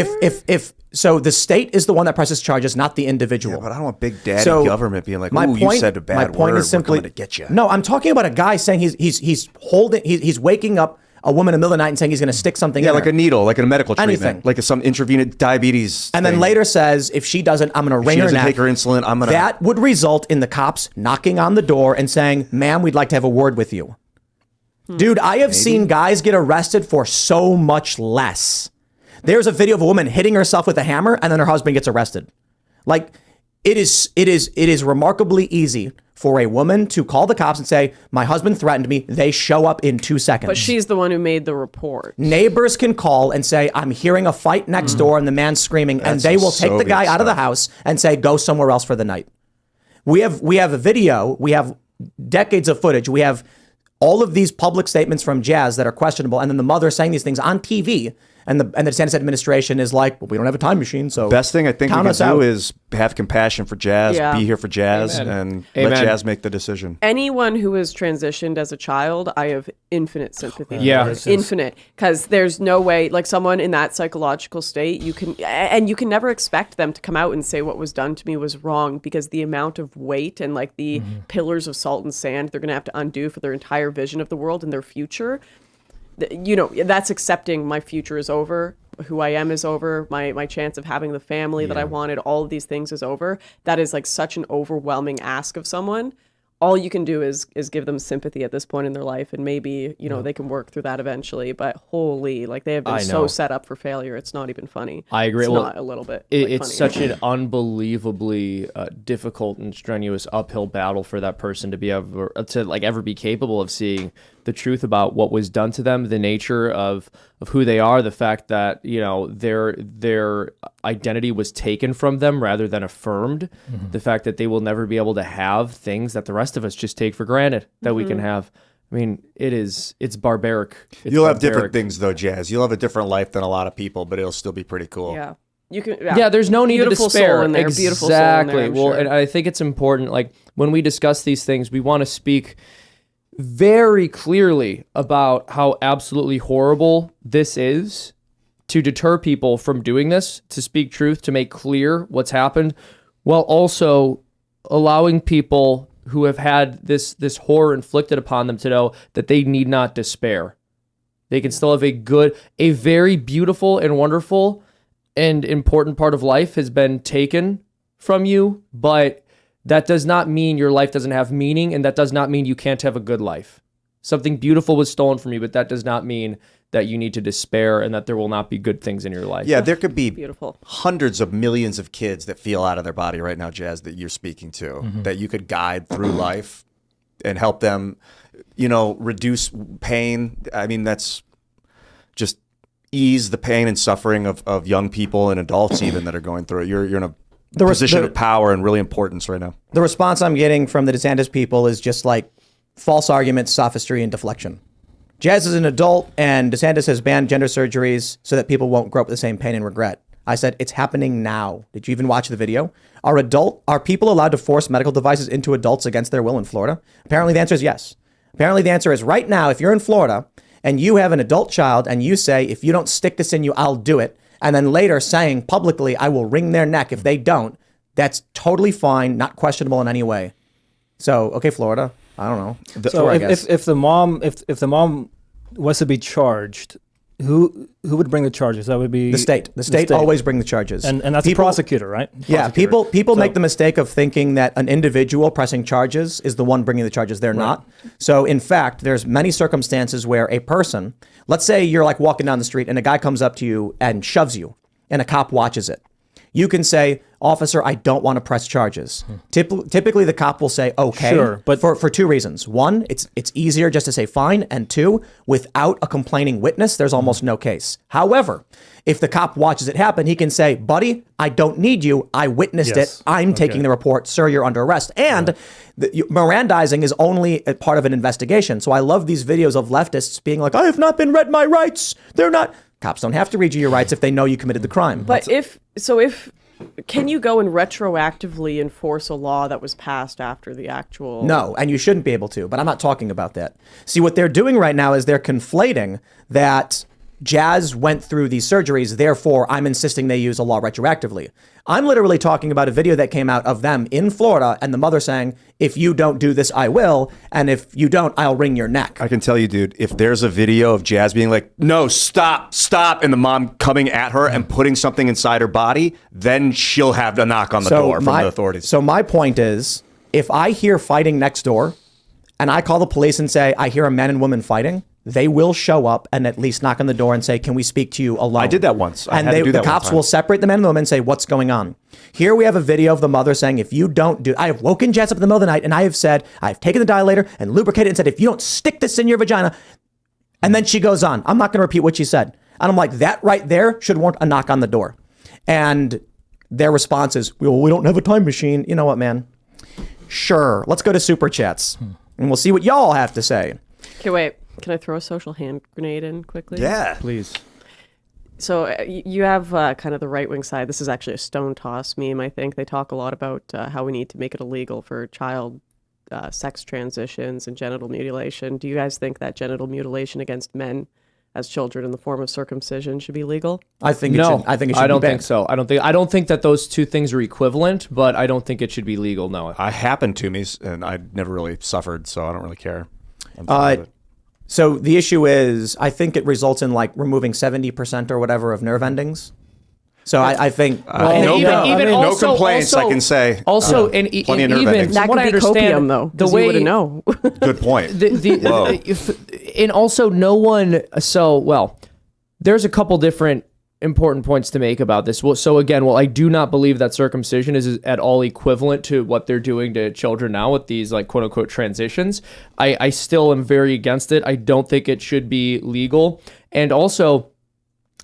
So the state is the one that presses charges, not the individual.
Yeah, but I don't want Big Daddy government being like, "Ooh, you said a bad word. Is simply, we're coming to get you."
No, I'm talking about a guy saying he's waking up a woman in the middle of the night and saying he's going to stick something in her.
like a needle, like in a medical treatment,
anything,
like some intravenous diabetes.
And then later says, if she doesn't, I'm going to wring her neck.
She doesn't take her insulin, I'm going to.
That would result in the cops knocking on the door and saying, "Ma'am, we'd like to have a word with you." Dude, I have seen guys get arrested for so much less. There's a video of a woman hitting herself with a hammer and then her husband gets arrested. Like, it is remarkably easy for a woman to call the cops and say, my husband threatened me. They show up in 2 seconds.
But she's the one who made the report.
Neighbors can call and say, I'm hearing a fight next door and the man's screaming, and they will take the guy out of the house and say, go somewhere else for the night. We have a video. We have decades of footage. We have all of these public statements from Jazz that are questionable, and then the mother saying these things on TV, and the DeSantis administration is like, well, we don't have a time machine, so
best thing I think we can do
out.
is have compassion for Jazz, be here for Jazz, and let Jazz make the decision.
Anyone who has transitioned as a child, I have infinite sympathy.
Yeah.
Infinite. Because there's no way, like someone in that psychological state, you can never expect them to come out and say what was done to me was wrong, because the amount of weight and like the pillars of salt and sand they're going to have to undo for their entire vision of the world and their future. That's accepting my future is over, who I am is over, my chance of having the family that I wanted, all of these things is over. That is like such an overwhelming ask of someone. All you can do is give them sympathy at this point in their life, and maybe they can work through that eventually. But holy, like they have been so set up for failure. It's not even funny.
I agree.
It's
well,
not a little bit.
It's
funny.
such an unbelievably difficult and strenuous uphill battle for that person to be able to like ever be capable of seeing the truth about what was done to them, the nature of who they are, the fact that their identity was taken from them rather than affirmed, the fact that they will never be able to have things that the rest of us just take for granted that we can have. I mean, it's barbaric.
You'll have different things though, Jazz. You'll have a different life than a lot of people, but it'll still be pretty cool.
Yeah. You can,
there's no need to despair.
Soul in there.
Exactly.
Beautiful soul in there,
well, and I think it's important, like when we discuss these things, we want to speak very clearly about how absolutely horrible this is, to deter people from doing this, to speak truth, to make clear what's happened, while also allowing people who have had this horror inflicted upon them to know that they need not despair. They can still have a very beautiful and wonderful and important part of life has been taken from you, but that does not mean your life doesn't have meaning, and that does not mean you can't have a good life. Something beautiful was stolen from you, but that does not mean that you need to despair and that there will not be good things in your life.
Yeah, there could be
Beautiful.
hundreds of millions of kids that feel out of their body right now, Jazz, that you're speaking to, that you could guide through life and help them, reduce pain. I mean, that's just ease the pain and suffering of young people and adults even that are going through it. You're in a position of power and really importance right now.
The response I'm getting from the DeSantis people is just like false arguments, sophistry, and deflection. Jazz is an adult, and DeSantis has banned gender surgeries so that people won't grow up with the same pain and regret. I said, it's happening now. Did you even watch the video? Are people allowed to force medical devices into adults against their will in Florida? Apparently the answer is yes. Apparently the answer is right now, if you're in Florida and you have an adult child and you say, if you don't stick this in you, I'll do it. And then later saying publicly, I will wring their neck if they don't. That's totally fine, not questionable in any way. So, okay, Florida. I don't know.
So if the mom was to be charged, who would bring the charges? That would be
the state. The state always bring the charges,
and that's the prosecutor, right?
Yeah, people make the mistake of thinking that an individual pressing charges is the one bringing the charges. They're not. So in fact, there's many circumstances where a person, let's say you're like walking down the street and a guy comes up to you and shoves you, and a cop watches it. You can say, officer, I don't want to press charges. Typically, the cop will say, okay,
sure,
but for two reasons. One, it's easier just to say fine. And two, without a complaining witness, there's almost no case. However, if the cop watches it happen, he can say, buddy, I don't need you. I witnessed it. I'm taking the report. Sir, you're under arrest. And Mirandizing is only a part of an investigation. So I love these videos of leftists being like, I have not been read my rights. They're not. Cops don't have to read you your rights if they know you committed the crime.
But can you go and retroactively enforce a law that was passed after the actual?
No, and you shouldn't be able to, but I'm not talking about that. See, what they're doing right now is they're conflating that Jazz went through these surgeries, therefore I'm insisting they use a law retroactively. I'm literally talking about a video that came out of them in Florida and the mother saying, if you don't do this, I will. And if you don't, I'll wring your neck.
I can tell you, dude, if there's a video of Jazz being like, no, stop, and the mom coming at her and putting something inside her body, then she'll have a knock on the door from the authorities.
So my point is, if I hear fighting next door and I call the police and say, I hear a man and woman fighting, they will show up and at least knock on the door and say, can we speak to you alone?
I did that once.
The cops will separate the men and the women and say, what's going on? Here we have a video of the mother saying, if you don't do, I have woken Jess up in the middle of the night and I have said, I've taken the dilator and lubricated and said, if you don't stick this in your vagina. And then she goes on. I'm not going to repeat what she said. And I'm like, that right there should warrant a knock on the door. And their response is, well, we don't have a time machine. You know what, man? Sure. Let's go to Super Chats and we'll see what y'all have to say.
Okay, wait. Can I throw a social hand grenade in quickly?
Yeah.
Please.
So you have kind of the right-wing side. This is actually a stone toss meme, I think. They talk a lot about how we need to make it illegal for child sex transitions and genital mutilation. Do you guys think that genital mutilation against men as children in the form of circumcision should be legal?
I think it should. I think it should.
I don't
be banned.
think so. I don't think that those two things are equivalent, but I don't think it should be legal. No.
I happened to me, and I never really suffered, so I don't really care.
So the issue is, I think it results in like removing 70% or whatever of nerve endings. So I think
no complaints. I can say
also,
and
plenty
of nerve endings.
That could be copium, though.
The way
you know.
Good point.
And also, no one. There's a couple different important points to make about this. So again, I do not believe that circumcision is at all equivalent to what they're doing to children now with these like quote unquote transitions. I still am very against it. I don't think it should be legal. And also,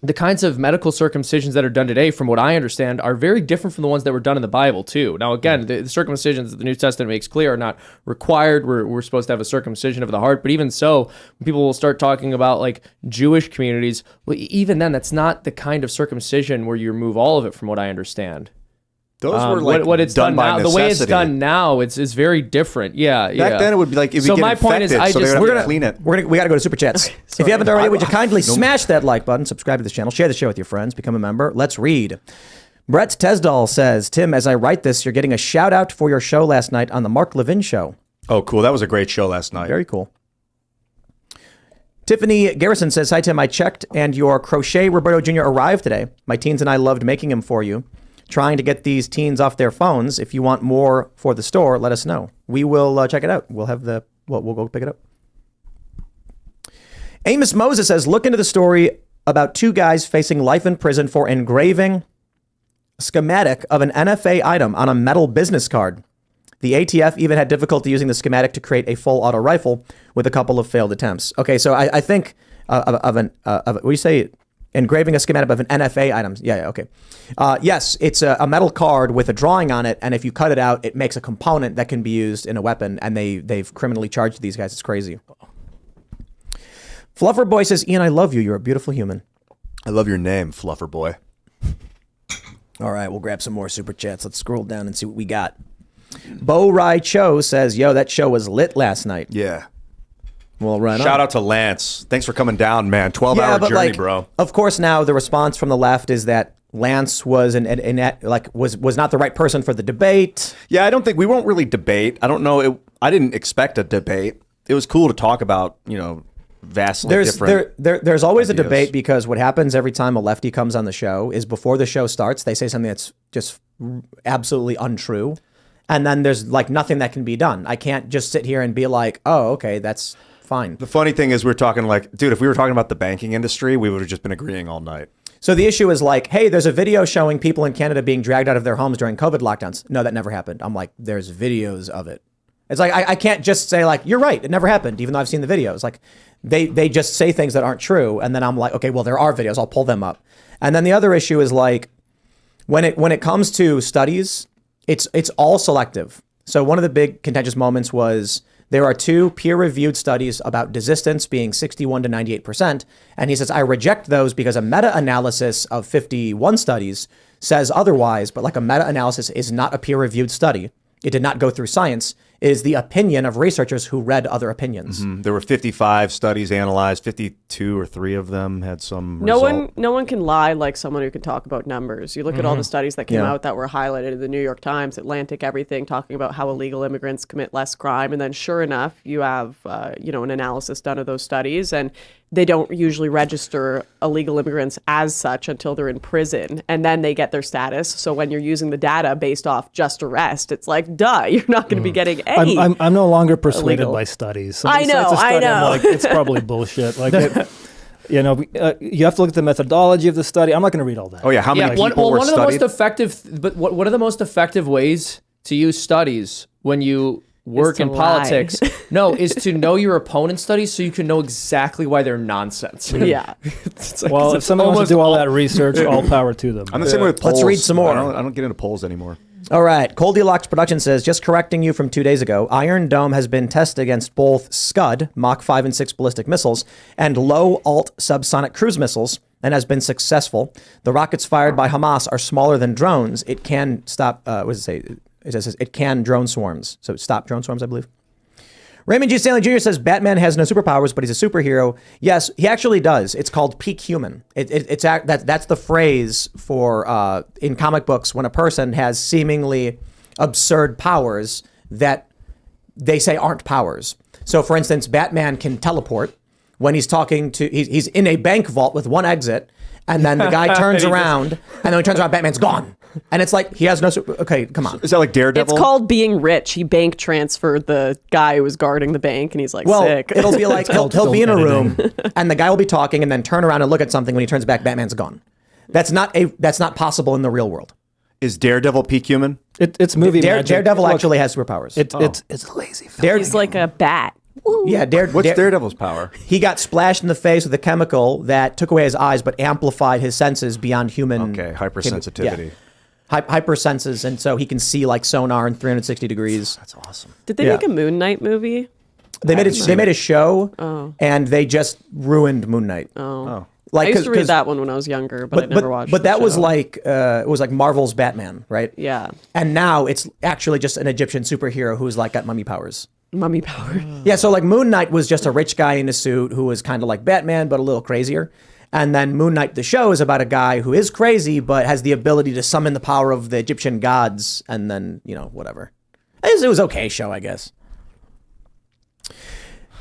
the kinds of medical circumcisions that are done today, from what I understand, are very different from the ones that were done in the Bible too. Now, again, the circumcisions that the New Testament makes clear are not required. We're supposed to have a circumcision of the heart, but even so, when people will start talking about like Jewish communities, well, even then, that's not the kind of circumcision where you remove all of it, from what I understand.
Those were like
what it's
done by
now.
necessity.
The way it's done now, it's very different. Yeah,
Back then, it would be like if
So
you get
my point
infected,
is,
so they would have to clean it.
we got to go to Super Chats. If you haven't already, would you kindly smash that like button, subscribe to this channel, share the show with your friends, become a member. Let's read. Brett Tesdall says, Tim, as I write this, you're getting a shout out for your show last night on the Mark Levin show.
Oh, cool. That was a great show last night.
Very cool. Tiffany Garrison says, hi, Tim. I checked and your crochet Roberto Jr. arrived today. My teens and I loved making him for you. Trying to get these teens off their phones. If you want more for the store, let us know. We will check it out. We'll go pick it up. Amos Moses says, look into the story about two guys facing life in prison for engraving a schematic of an NFA item on a metal business card. The ATF even had difficulty using the schematic to create a full auto rifle with a couple of failed attempts. Okay, so I think what do you say? Engraving a schematic of an NFA item. Yeah, okay. Yes, it's a metal card with a drawing on it, and if you cut it out, it makes a component that can be used in a weapon, and they've criminally charged these guys. It's crazy. Fluffer Boy says, Ian, I love you. You're a beautiful human.
I love your name, Fluffer Boy.
All right, we'll grab some more super chats. Let's scroll down and see what we got. Bo Rai Cho says, yo, that show was lit last night.
Yeah.
Well, right on.
Shout out to Lance. Thanks for coming down, man. 12-hour journey, bro.
Of course, now the response from the left is that Lance was was not the right person for the debate.
Yeah, I don't think we won't really debate. I don't know. I didn't expect a debate. It was cool to talk about, vastly different.
There's always
ideas.
a debate because what happens every time a lefty comes on the show is before the show starts, they say something that's just absolutely untrue. And then there's nothing that can be done. I can't just sit here and be like, oh, okay, that's fine.
The funny thing is we're talking dude, if we were talking about the banking industry, we would have just been agreeing all night.
So the issue is hey, there's a video showing people in Canada being dragged out of their homes during COVID lockdowns. No, that never happened. I'm like, there's videos of it. It's I can't just say you're right, it never happened, even though I've seen the videos. They just say things that aren't true. And then I'm like, okay, well, there are videos. I'll pull them up. And then the other issue is when it comes to studies, it's all selective. So one of the big contentious moments was there are two peer-reviewed studies about desistance being 61 to 98%. And he says, I reject those because a meta-analysis of 51 studies says otherwise, but a meta-analysis is not a peer-reviewed study. It did not go through science. It is the opinion of researchers who read other opinions.
Mm-hmm. There were 55 studies analyzed. 52 or 3 of them had some
No
result.
one can lie like someone who can talk about numbers. You look at all the studies that came out that were highlighted in the New York Times, Atlantic, everything, talking about how illegal immigrants commit less crime. And then sure enough, you have, an analysis done of those studies. And they don't usually register illegal immigrants as such until they're in prison. And then they get their status. So when you're using the data based off just arrest, it's duh, you're not going to be getting any.
I'm no longer persuaded
illegal.
by studies.
I know.
I'm it's probably bullshit. You have to look at the methodology of the study. I'm not going to read all that.
Oh yeah, how many people were
one of the
studied?
most effective, but what are the most effective ways to use studies when you work
to
in
lie.
politics? No, is to know your opponent's studies so you can know exactly why they're nonsense.
Yeah.
Well, if someone wants to do all that research, all power to them.
I'm the same way with polls.
Let's read some more.
I don't get into polls anymore.
All right. Goldilocks Production says, just correcting you from 2 days ago, Iron Dome has been tested against both Scud, Mach 5 and 6 ballistic missiles, and low-alt subsonic cruise missiles, and has been successful. The rockets fired by Hamas are smaller than drones. It can stop, what does it say? It says it can drone swarms. So stop drone swarms, I believe. Raymond G. Stanley Jr. says Batman has no superpowers, but he's a superhero. Yes, he actually does. It's called peak human. That's the phrase for in comic books when a person has seemingly absurd powers that they say aren't powers. So, for instance, Batman can teleport when he's talking to. He's in a bank vault with one exit, and then the guy turns around, and then when he turns around, Batman's gone. And it's he has no... Okay, come on.
Is that like Daredevil?
It's called being rich. He bank transferred the guy who was guarding the bank, and he's sick.
It'll be he'll be in a room, and the guy will be talking, and then turn around and look at something. When he turns back, Batman's gone. That's not possible in the real world.
Is Daredevil peak human?
It's movie magic.
Daredevil actually has superpowers.
It's a lazy film.
He's like a bat.
Yeah,
What's Daredevil's power?
He got splashed in the face with a chemical that took away his eyes, but amplified his senses beyond human.
Okay, hypersensitivity.
Yeah. Hypersenses, and so he can see sonar in 360 degrees.
That's awesome.
Did they make a Moon Knight movie?
They made a show, and they just ruined Moon Knight.
I used to read that one when I was younger, but I never watched.
But that
the
was
show.
it was like Marvel's Batman, right?
Yeah.
And now it's actually just an Egyptian superhero who's got mummy powers.
Mummy power.
Yeah, so Moon Knight was just a rich guy in a suit who was kind of like Batman, but a little crazier. And then Moon Knight, the show, is about a guy who is crazy but has the ability to summon the power of the Egyptian gods. And then, whatever. It was okay show, I guess.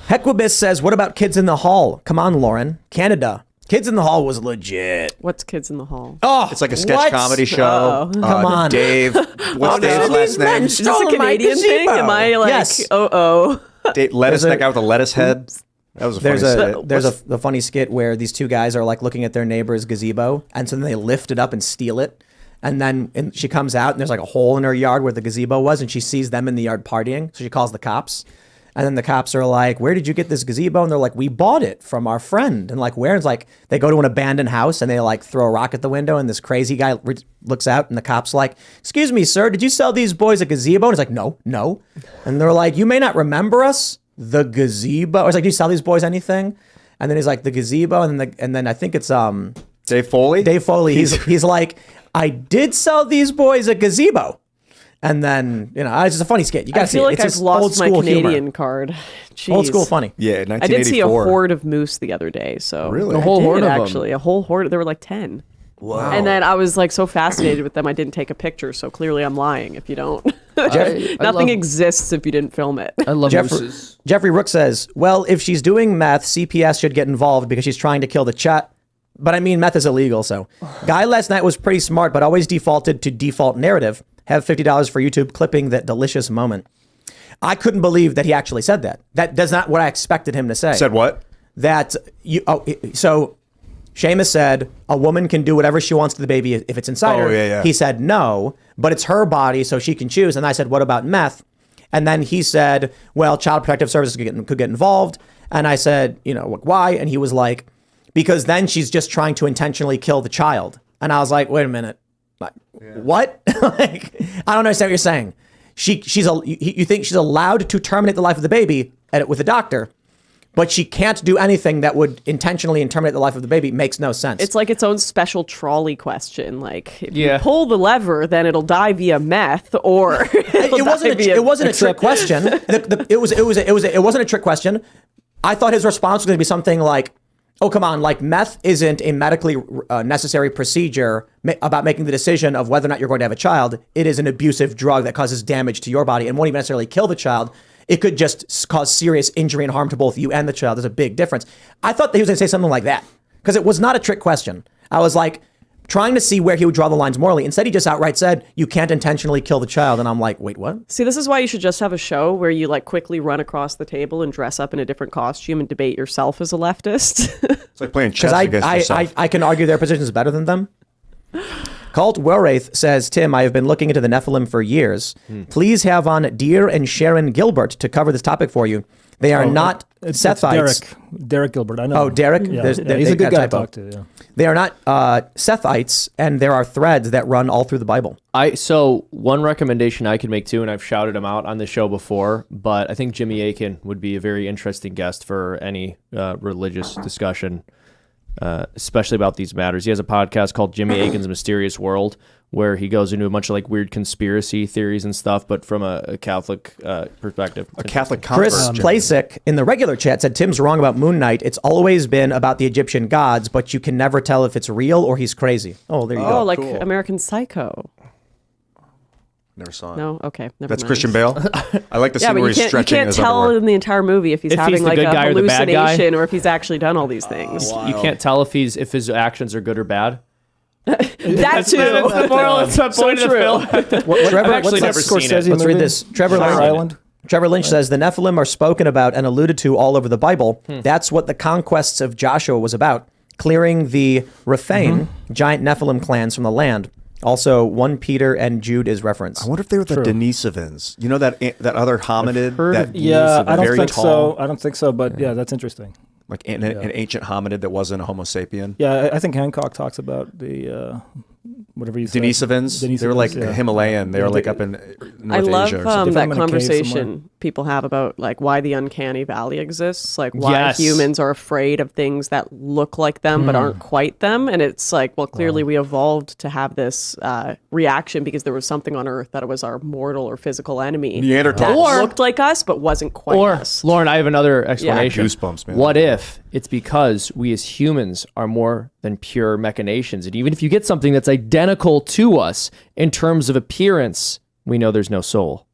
Hequibus says, what about Kids in the Hall? Come on, Lauren. Canada. Kids in the Hall was legit.
What's Kids in the Hall?
Oh,
It's like a sketch comedy show.
Come on.
Dave. What's Dave's last name?
Is this a Canadian thing? Am I like,
Yes.
Dave, lettuce, that guy with the lettuce head. That was a funny skit.
There's a funny skit where these two guys are like looking at their neighbor's gazebo, and so then they lift it up and steal it. And then she comes out, and there's like a hole in her yard where the gazebo was, and she sees them in the yard partying, so she calls the cops. And then the cops are like, where did you get this gazebo? And they're like, we bought it from our friend. And like, where? And it's like, they go to an abandoned house and they like throw a rock at the window. And this crazy guy looks out and the cop's like, excuse me, sir, did you sell these boys a gazebo? And he's like, no. And they're like, you may not remember us, the gazebo. I was like, do you sell these boys anything? And then he's like, the gazebo. And then I think it's
Dave Foley?
Dave Foley. He's like, I did sell these boys a gazebo. And then, it's just a funny skit. You got to see it.
I feel like
It's
I've
just
lost
old
my
school
Canadian
humor.
card. Jeez.
Old school funny.
Yeah,
I
1984.
did see a horde of moose the other day. So
Really?
A whole
I
horde
did,
of 'em.
actually. A whole horde. There were like 10.
Wow.
And then I was like so fascinated with them, I didn't take a picture. So clearly I'm lying if you don't.
I
Nothing
love-
exists if you didn't film it.
I love
Jeffrey,
mooses.
Jeffrey Rook says, well, if she's doing meth, CPS should get involved because she's trying to kill the chat. But I mean, meth is illegal, so. Guy last night was pretty smart, but always defaulted to default narrative. Have $50 for YouTube clipping that delicious moment. I couldn't believe that he actually said that. That does not what I expected him to say.
Said what?
That so Seamus said a woman can do whatever she wants to the baby if it's inside her.
Yeah.
He said no, but it's her body, so she can choose. And I said, what about meth? And then he said, well, Child Protective Services could get involved. And I said, why? And he was like, because then she's just trying to intentionally kill the child. And I was like, wait a minute. What? Like, I don't understand what you're saying. You think she's allowed to terminate the life of the baby with a doctor, but she can't do anything that would intentionally terminate the life of the baby. Makes no sense.
It's like its own special trolley question. Like, if
Yeah.
you pull the lever, then it'll die via meth, or
it wasn't a trick question. It wasn't a trick question. I thought his response was going to be something like, oh, come on, like meth isn't a medically necessary procedure about making the decision of whether or not you're going to have a child. It is an abusive drug that causes damage to your body and won't even necessarily kill the child. It could just cause serious injury and harm to both you and the child. There's a big difference. I thought that he was going to say something like that because it was not a trick question. I was like trying to see where he would draw the lines morally. Instead, he just outright said, you can't intentionally kill the child. And I'm like, wait, what?
See, this is why you should just have a show where you like quickly run across the table and dress up in a different costume and debate yourself as a leftist.
It's like playing chess
Because
against yourself.
I can argue their position is better than them. Cult Wellwraith says, Tim, I have been looking into the Nephilim for years. Please have on Dear and Sharon Gilbert to cover this topic for you. They are not
It's
Sethites.
Derek Gilbert. I know.
Oh,
him.
Derek?
Yeah,
There's-
he's a good guy to
typo.
talk to. Yeah.
They are not Sethites, and there are threads that run all through the Bible.
So one recommendation I could make too, and I've shouted him out on the show before, but I think Jimmy Akin would be a very interesting guest for any religious discussion, especially about these matters. He has a podcast called Jimmy Akin's Mysterious World, where he goes into a bunch of like weird conspiracy theories and stuff, but from a Catholic perspective.
A Catholic convert.
Chris Plasek in the regular chat said, Tim's wrong about Moon Knight. It's always been about the Egyptian gods, but you can never tell if it's real or he's crazy. Oh, there you go.
Oh, like American Psycho.
Never saw it.
No, okay, never
That's
mind.
Christian Bale. I like the
Yeah,
scene
but
where
you
he's
can't
stretching his
tell
underwear.
in the entire movie if he's
If he's
having
the
like
good
a
guy or the bad guy.
hallucination or if he's actually done all these things.
You can't tell if his actions are good or bad.
That too.
That's the moral. That's the point of the film.
Trevor,
I've actually never seen it.
Scorsese
let's read
movie?
this. Trevor
Fire
Lynch,
Island.
Trevor Lynch says, the Nephilim are spoken about and alluded to all over the Bible. That's what the conquests of Joshua was about. Clearing the Rephaim, giant Nephilim clans from the land. Also, 1 Peter and Jude is referenced.
I wonder if they were the Denisovans. You know that other hominid
heard
that
of
Yeah, I don't
very
think
tall,
so. I don't think so, but yeah, that's interesting.
like an ancient hominid that wasn't a Homo sapien.
Yeah, I think Hancock talks about the whatever you say.
Denisovans. They were like Himalayan. They were like up in North
I love
Asia or something.
that
From in a cave
conversation people have about like why the uncanny valley exists, like why humans are afraid of things that look like them but aren't quite them. And it's like, well, clearly we evolved to have this reaction because there was something on Earth that was our mortal or physical enemy
Neanderthals.
that
Or-
looked like us but wasn't quite
Or,
us.
Lauren, I have another explanation.
Goosebumps, man.
What if it's because we as humans are more than pure machinations? And even if you get something that's identical to us in terms of appearance, we know there's no soul.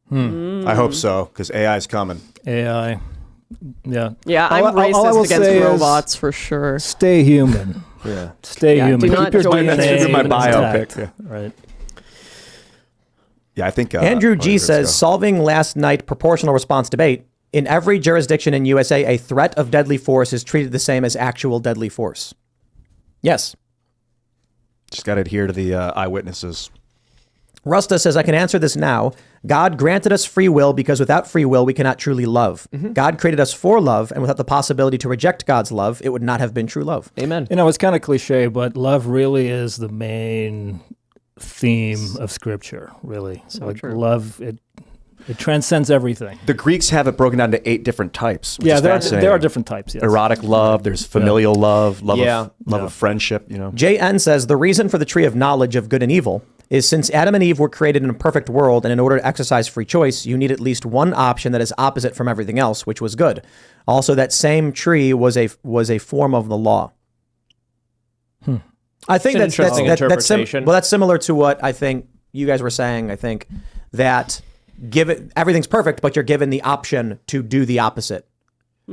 I hope so, because AI is coming.
AI. Yeah.
Yeah,
All
I'm
I will
racist against
say is
robots for sure.
Stay human.
Yeah.
Stay
Yeah,
human.
do not
Keep your
join
DNA
the
That's my
intact.
biopic. Yeah.
Right.
Yeah, I think
Andrew G
let's
says,
go.
solving last night proportional response debate. In every jurisdiction in USA, a threat of deadly force is treated the same as actual deadly force. Yes.
Just got to adhere to the eyewitnesses.
Rusta says, I can answer this now. God granted us free will because without free will, we cannot truly love. God created us for love, and without the possibility to reject God's love, it would not have been true love.
Amen.
You know, it's kind of cliche, but love really is the main theme of Scripture, really.
So
like
true.
love, it transcends everything.
The Greeks have it broken down to 8 different types. Which
Yeah,
is
there
fascinating.
are different types, yes.
Erotic love. There's familial love. Love
Yeah.
of friendship. You know.
JN says, the reason for the tree of knowledge of good and evil is since Adam and Eve were created in a perfect world, and in order to exercise free choice, you need at least one option that is opposite from everything else, which was good. Also, that same tree was a form of the law. I think
It's an interesting interpretation.
that's similar to what I think you guys were saying. I think that everything's perfect, but you're given the option to do the opposite.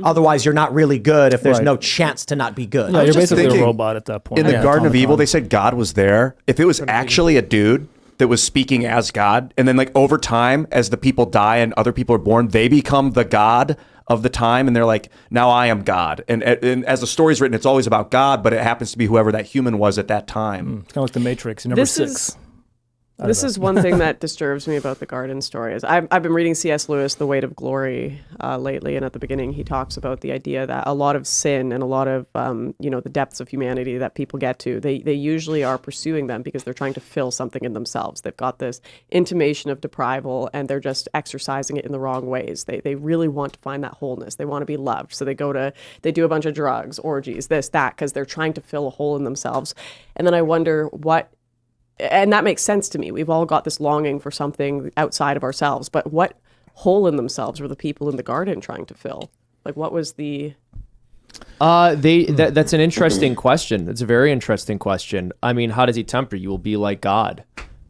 Otherwise, you're not really good if there's
Right.
no chance to not be good.
Yeah, you're
just
basically
thinking,
a robot at that point.
In the
Yeah,
Garden of
automaton.
Evil, they said God was there. If it was actually a dude that was speaking as God, and then like over time, as the people die and other people are born, they become the God of the time, and they're like, now I am God. And as the story's written, it's always about God, but it happens to be whoever that human was at that time.
It's kind of like the Matrix. Number
This
6.
This is one thing that disturbs me about the garden story. Is I've been reading C.S. Lewis, The Weight of Glory, lately, and at the beginning he talks about the idea that a lot of sin and a lot of the depths of humanity that people get to, they usually are pursuing them because they're trying to fill something in themselves. They've got this intimation of deprival, and they're just exercising it in the wrong ways. They really want to find that wholeness. They want to be loved, so they do a bunch of drugs, orgies, this, that, because they're trying to fill a hole in themselves. And then I wonder and that makes sense to me. We've all got this longing for something outside of ourselves, but what hole in themselves were the people in the garden trying to fill? Like, what was the...
That's an interesting question. It's a very interesting question. I mean, how does he tempt you? You will be like God.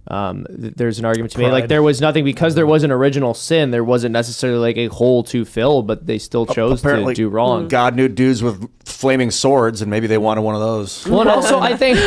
There's an argument to me like
Pride.
there was nothing because there was an original sin. There wasn't necessarily like a hole to fill, but they still chose to
Apparently,
do wrong.
God knew dudes with flaming swords, and maybe they wanted one of those.
Well, and also I think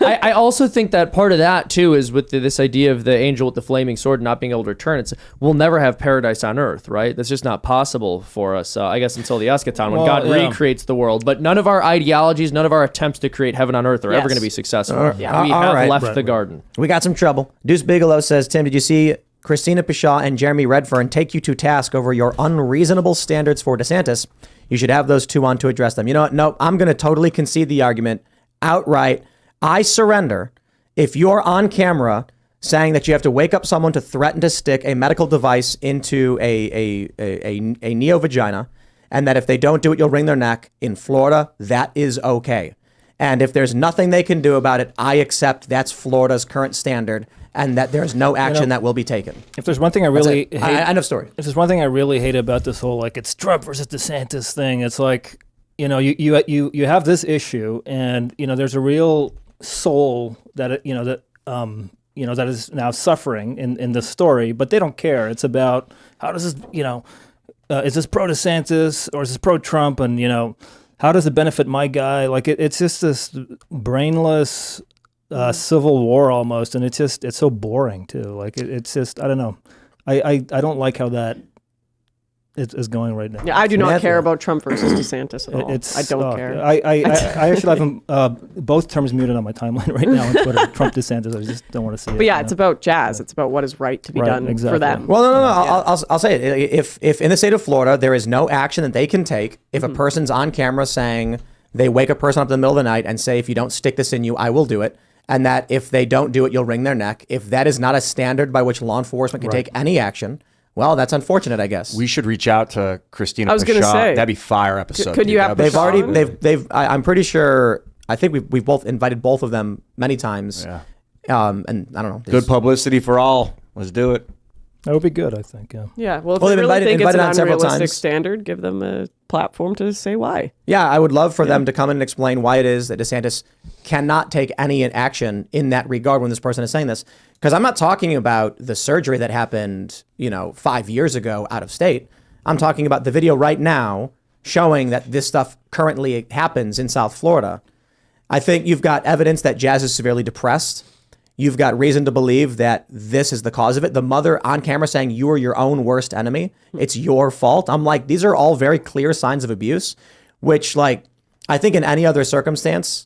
I also think that part of that too is with this idea of the angel with the flaming sword not being able to return. We'll never have paradise on earth, right? That's just not possible for us. I guess until the eschaton when God recreates the world. But none of our ideologies, none of our attempts to create heaven on earth are ever
Yes.
going to be successful.
All
We
right.
have left
Right,
the garden.
We got some trouble. Deuce Bigelow says, Tim, did you see Christina Pashaw and Jeremy Redfern take you to task over your unreasonable standards for DeSantis? You should have those two on to address them. You know what? No, I'm going to totally concede the argument outright. I surrender if you're on camera saying that you have to wake up someone to threaten to stick a medical device into a neovagina, and that if they don't do it, you'll wring their neck in Florida. That is okay. And if there's nothing they can do about it, I accept that's Florida's current standard and that there's no action that will be taken.
If there's one thing I really hate,
End of story.
if there's one thing I really hate about this whole like it's Trump versus DeSantis thing, it's like you have this issue, and there's a real soul that that is now suffering in this story, but they don't care. It's about how does this is this pro DeSantis or is this pro Trump, and how does it benefit my guy? Like it's just this brainless civil war almost, and it's so boring too. Like it's just I don't know. I don't like how that is going right now.
Yeah, I do not
Never.
care about Trump versus DeSantis at all. I don't care.
I actually have them both terms muted on my timeline right now on Twitter. Trump DeSantis. I just don't want to see it.
But yeah, it's about jazz. It's about what is right to be
Right,
done for
exactly.
them.
Well, no. I'll say it. If in the state of Florida there is no action that they can take, if a person's on camera saying they wake a person up in the middle of the night and say, if you don't stick this in you, I will do it, and that if they don't do it, you'll wring their neck. If that is not a standard by which law enforcement can take any action, well, that's unfortunate, I guess.
We should reach out to Christina.
I was going to say
that'd be fire episode.
Could you have?
They've already. I'm pretty sure. I think we've both invited both of them many times.
Yeah.
And I don't know.
Good publicity for all. Let's do it.
That would be good, I think. Yeah.
Yeah. Well, if
Well,
they
they've
really think it's
invited
an
on several
unrealistic
times.
standard, give them a platform to say why.
Yeah, I would love for them to come in and explain why it is that DeSantis cannot take any action in that regard when this person is saying this. Because I'm not talking about the surgery that happened, 5 years ago out of state. I'm talking about the video right now showing that this stuff currently happens in South Florida. I think you've got evidence that Jazz is severely depressed. You've got reason to believe that this is the cause of it. The mother on camera saying you are your own worst enemy. It's your fault. I'm like, these are all very clear signs of abuse, which I think in any other circumstance,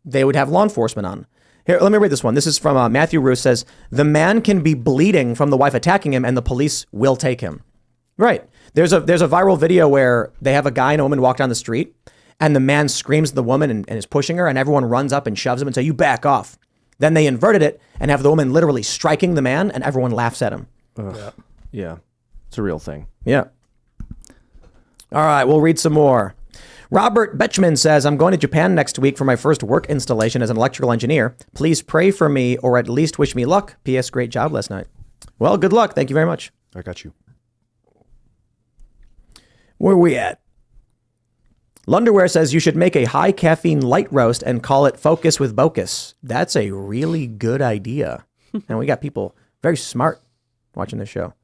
they would have law enforcement on. Here, let me read this one. This is from Matthew Roos says, the man can be bleeding from the wife attacking him and the police will take him. Right. There's a viral video where they have a guy and a woman walk down the street and the man screams at the woman and is pushing her and everyone runs up and shoves him and say, you back off. Then they inverted it and have the woman literally striking the man and everyone laughs at him.
Yeah. It's a real thing.
Yeah. All right, we'll read some more. Robert Betchman says, I'm going to Japan next week for my first work installation as an electrical engineer. Please pray for me or at least wish me luck. P.S. Great job last night. Well, good luck. Thank you very much.
I got you.
Where are we at? Lunderwear says you should make a high caffeine light roast and call it Focus with Bocus. That's a really good idea. And we got people very smart watching this show.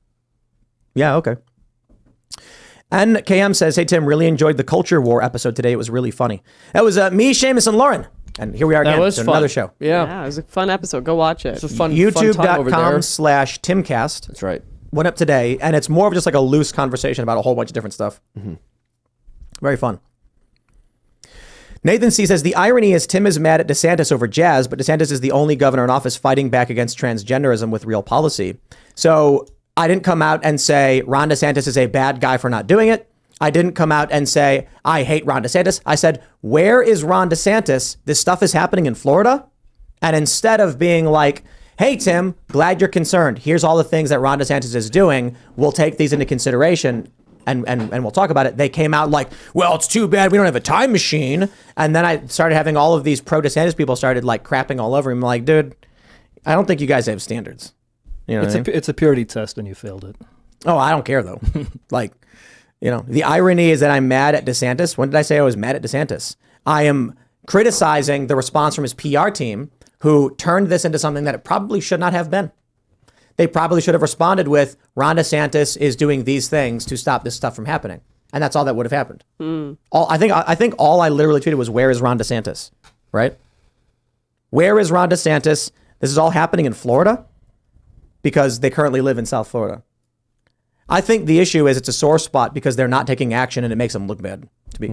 Yeah, okay. And KM says, hey, Tim, really enjoyed the Culture War episode today. It was really funny. That was me, Seamus, and Lauren. And here we are again.
That was
to
fun.
another show.
Yeah.
It was a fun episode. Go watch it.
It's a fun time over there.
YouTube.com/Timcast.
That's right.
Went up today, and it's more of just like a loose conversation about a whole bunch of different stuff. Mm-hmm. Very fun. Nathan C. says, the irony is Tim is mad at DeSantis over Jazz, but DeSantis is the only governor in office fighting back against transgenderism with real policy. So I didn't come out and say Ron DeSantis is a bad guy for not doing it. I didn't come out and say I hate Ron DeSantis. I said, where is Ron DeSantis? This stuff is happening in Florida. And instead of being like, hey, Tim, glad you're concerned. Here's all the things that Ron DeSantis is doing. We'll take these into consideration. And we'll talk about it. They came out like, well, it's too bad we don't have a time machine. And then I started having all of these pro DeSantis people started like crapping all over him. I'm like, dude, I don't think you guys have standards. You know what I mean?
It's a purity test and you failed it.
Oh, I don't care though. The irony is that I'm mad at DeSantis. When did I say I was mad at DeSantis? I am criticizing the response from his PR team who turned this into something that it probably should not have been. They probably should have responded with Ron DeSantis is doing these things to stop this stuff from happening. And that's all that would have happened. I think all I literally tweeted was, where is Ron DeSantis? Right? Where is Ron DeSantis? This is all happening in Florida because they currently live in South Florida. I think the issue is it's a sore spot because they're not taking action and it makes them look bad to be,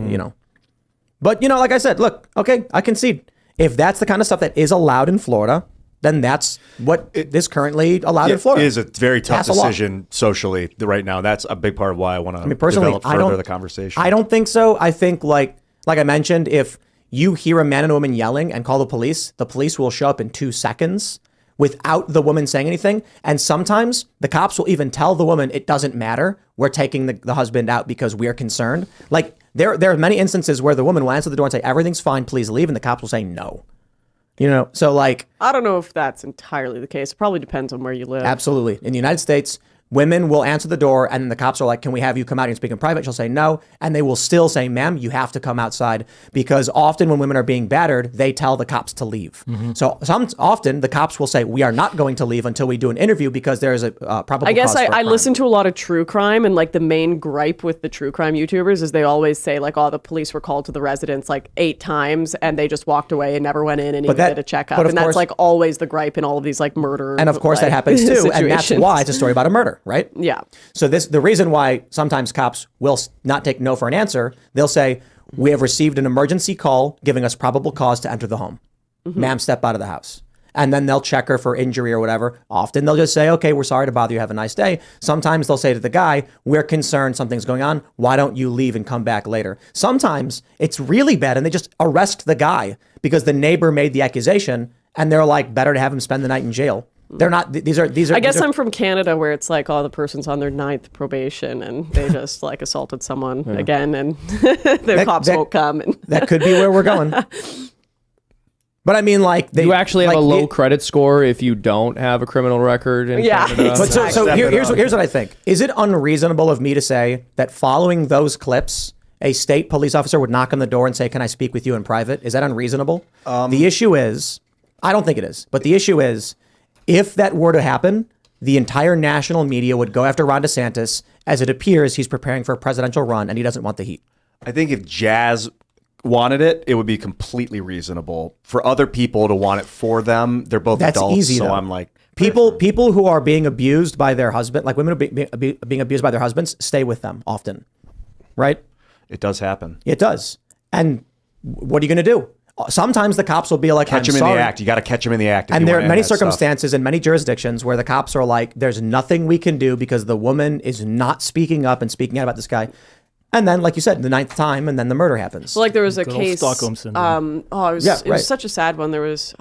But, like I said, look, okay, I concede. If that's the kind of stuff that is allowed in Florida, then that's what is currently allowed in Florida.
It is a very tough
Pass a law.
decision socially right now. That's a big part of why I want to
personally,
develop further the conversation.
I don't think so. I think like I mentioned, if you hear a man and a woman yelling and call the police will show up in 2 seconds without the woman saying anything. And sometimes the cops will even tell the woman, it doesn't matter. We're taking the husband out because we're concerned. Like there are many instances where the woman will answer the door and say, everything's fine, please leave. And the cops will say no. So like,
I don't know if that's entirely the case. It probably depends on where you live.
absolutely. In the United States, women will answer the door and the cops are like, can we have you come out and speak in private? She'll say no. And they will still say, ma'am, you have to come outside, because often when women are being battered, they tell the cops to leave. Mm-hmm. So often the cops will say, we are not going to leave until we do an interview because there is a probable
I guess
cause for a
I
crime.
listen to a lot of true crime, and like the main gripe with the true crime YouTubers is they always say like, oh, the police were called to the residence like 8 times and they just walked away and never went in and even did a checkup. And that's like always the gripe in all of these like murder.
And of course that happens too. And that's why it's a story about a murder, right?
Yeah.
So the reason why sometimes cops will not take no for an answer, they'll say, we have received an emergency call giving us probable cause to enter the home. Mm-hmm. Ma'am, step out of the house. And then they'll check her for injury or whatever. Often they'll just say, okay, we're sorry to bother you. Have a nice day. Sometimes they'll say to the guy, we're concerned something's going on. Why don't you leave and come back later? Sometimes it's really bad and they just arrest the guy because the neighbor made the accusation and they're like, better to have him spend the night in jail. They're not. These are.
I guess
these are,
I'm from Canada, where it's like, oh, the person's on their 9th probation, and they just like assaulted someone again, and the cops won't come. And
that could be where we're going. But I mean, like
You actually have a low credit score if you don't have a criminal record in Canada.
But so here's what I think. Is it unreasonable of me to say that following those clips, a state police officer would knock on the door and say, "Can I speak with you in private?" Is that unreasonable? The issue is, I don't think it is. But the issue is, if that were to happen, the entire national media would go after Ron DeSantis, as it appears he's preparing for a presidential run and he doesn't want the heat.
I think if Jazz wanted it, it would be completely reasonable. For other people to want it for them, they're both
That's
adults.
easy,
so
though.
I'm like,
People who are being abused by their husband, like women who are being abused by their husbands, stay with them often, right?
it does happen.
It does. And what are you going to do? Sometimes the cops will be like,
Catch
I'm
him
sorry.
in the act. You got to catch him in the act.
And there are many circumstances in many jurisdictions where the cops are like, there's nothing we can do because the woman is not speaking up and speaking out about this guy. And then, like you said, the 9th time, and then the murder happens.
So, like, there was a
Good old
case.
Stockholm syndrome.
It
right.
was such a sad one. There was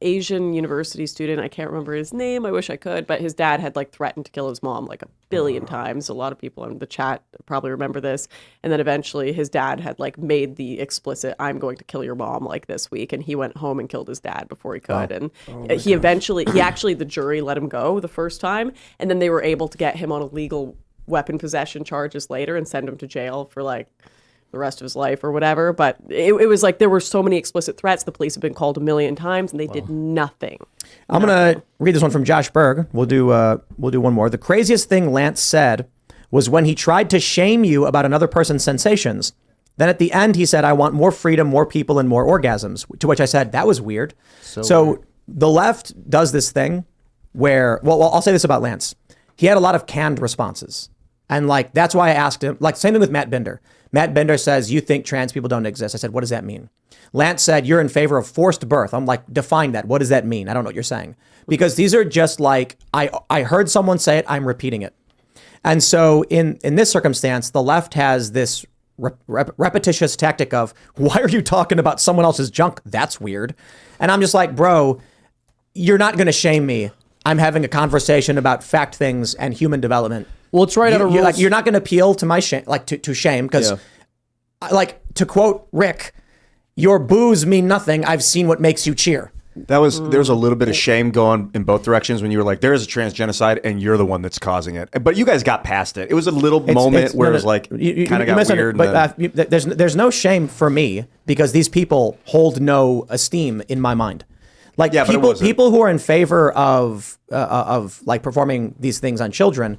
Asian university student. I can't remember his name. I wish I could, but his dad had like threatened to kill his mom like a billion times. A lot of people in the chat probably remember this. And then eventually his dad had like made the explicit, "I'm going to kill your mom like this week." And he went home and killed his dad before he could. And he actually, the jury let him go the first time. And then they were able to get him on illegal weapon possession charges later and send him to jail for like the rest of his life or whatever. But it was like there were so many explicit threats. The police have been called a million times and they did nothing.
I'm going to read this one from Josh Berg. We'll do one more. The craziest thing Lance said was when he tried to shame you about another person's sensations. Then at the end, he said, "I want more freedom, more people, and more orgasms." To which I said, that was weird. So weird. The left does this thing where, well, I'll say this about Lance. He had a lot of canned responses. And like, that's why I asked him, like, same thing with Matt Binder. Matt Binder says, "You think trans people don't exist." I said, "What does that mean?" Lance said, "You're in favor of forced birth." I'm like, define that. What does that mean? I don't know what you're saying. Because these are just like, I heard someone say it, I'm repeating it. And so in this circumstance, the left has this repetitious tactic of, why are you talking about someone else's junk? That's weird. And I'm just like, bro, you're not going to shame me. I'm having a conversation about fact things and human development.
Well, it's right out of rules.
Like, you're not going to appeal to my shame, like to shame, because, like, to quote Rick, "Your boos mean nothing. I've seen what makes you cheer."
There was a little bit of shame going in both directions when you were like, there is a trans genocide and you're the one that's causing it. But you guys got past it. It was a little moment where it was like, kind of got weird.
But there's no shame for me because these people hold no esteem in my mind. Like, people who are in favor of like performing these things on children,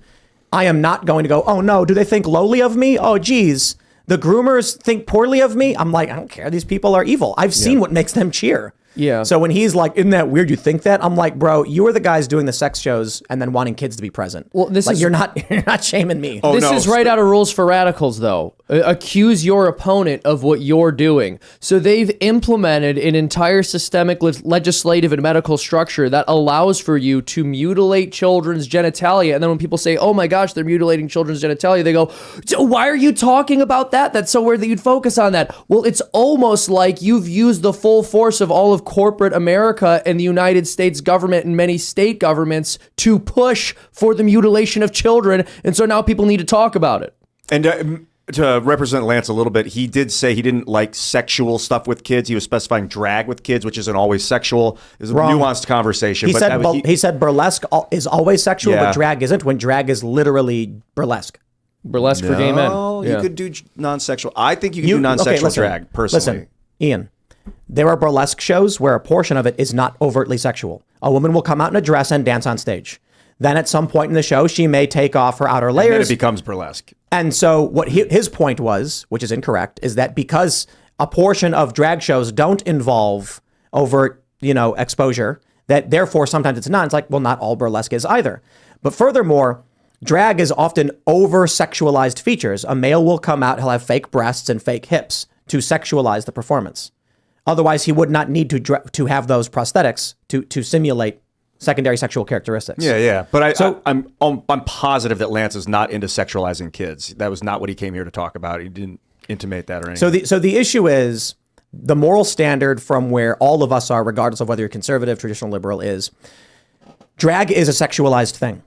I am not going to go, "Oh no, do they think lowly of me? Oh geez, the groomers think poorly of me." I'm like, I don't care. These people are evil. I've seen what makes them cheer.
Yeah.
So when he's like, "Isn't that weird? You think that?" I'm like, bro, you are the guys doing the sex shows and then wanting kids to be present.
Well,
you're not shaming me.
Oh,
This is right out of rules for radicals, though. Accuse your opponent of what you're doing. So they've implemented an entire systemic legislative and medical structure that allows for you to mutilate children's genitalia. And then when people say, "Oh my gosh, they're mutilating children's genitalia," they go, "Why are you talking about that? That's so weird that you'd focus on that." Well, it's almost like you've used the full force of all of corporate America and the United States government and many state governments to push for the mutilation of children. And so now people need to talk about it.
And to represent Lance a little bit, he did say he didn't like sexual stuff with kids. He was specifying drag with kids, which isn't always sexual. It's a nuanced conversation.
He said burlesque is always sexual, but drag isn't, when drag is literally burlesque.
Burlesque for gay men.
You could do non-sexual. I think you can do non-sexual drag, personally.
Listen, Ian, there are burlesque shows where a portion of it is not overtly sexual. A woman will come out in a dress and dance on stage. Then at some point in the show, she may take off her outer layers.
And then it becomes burlesque.
And so what his point was, which is incorrect, is that because a portion of drag shows don't involve overt, exposure, that therefore sometimes it's not. It's like, well, not all burlesque is either. But furthermore, drag is often over-sexualized features. A male will come out, he'll have fake breasts and fake hips to sexualize the performance. Otherwise, he would not need to have those prosthetics to simulate secondary sexual characteristics.
Yeah. But I'm positive that Lance is not into sexualizing kids. That was not what he came here to talk about. He didn't intimate that or anything.
So the issue is, the moral standard from where all of us are, regardless of whether you're conservative, traditional, liberal, is drag is a sexualized thing.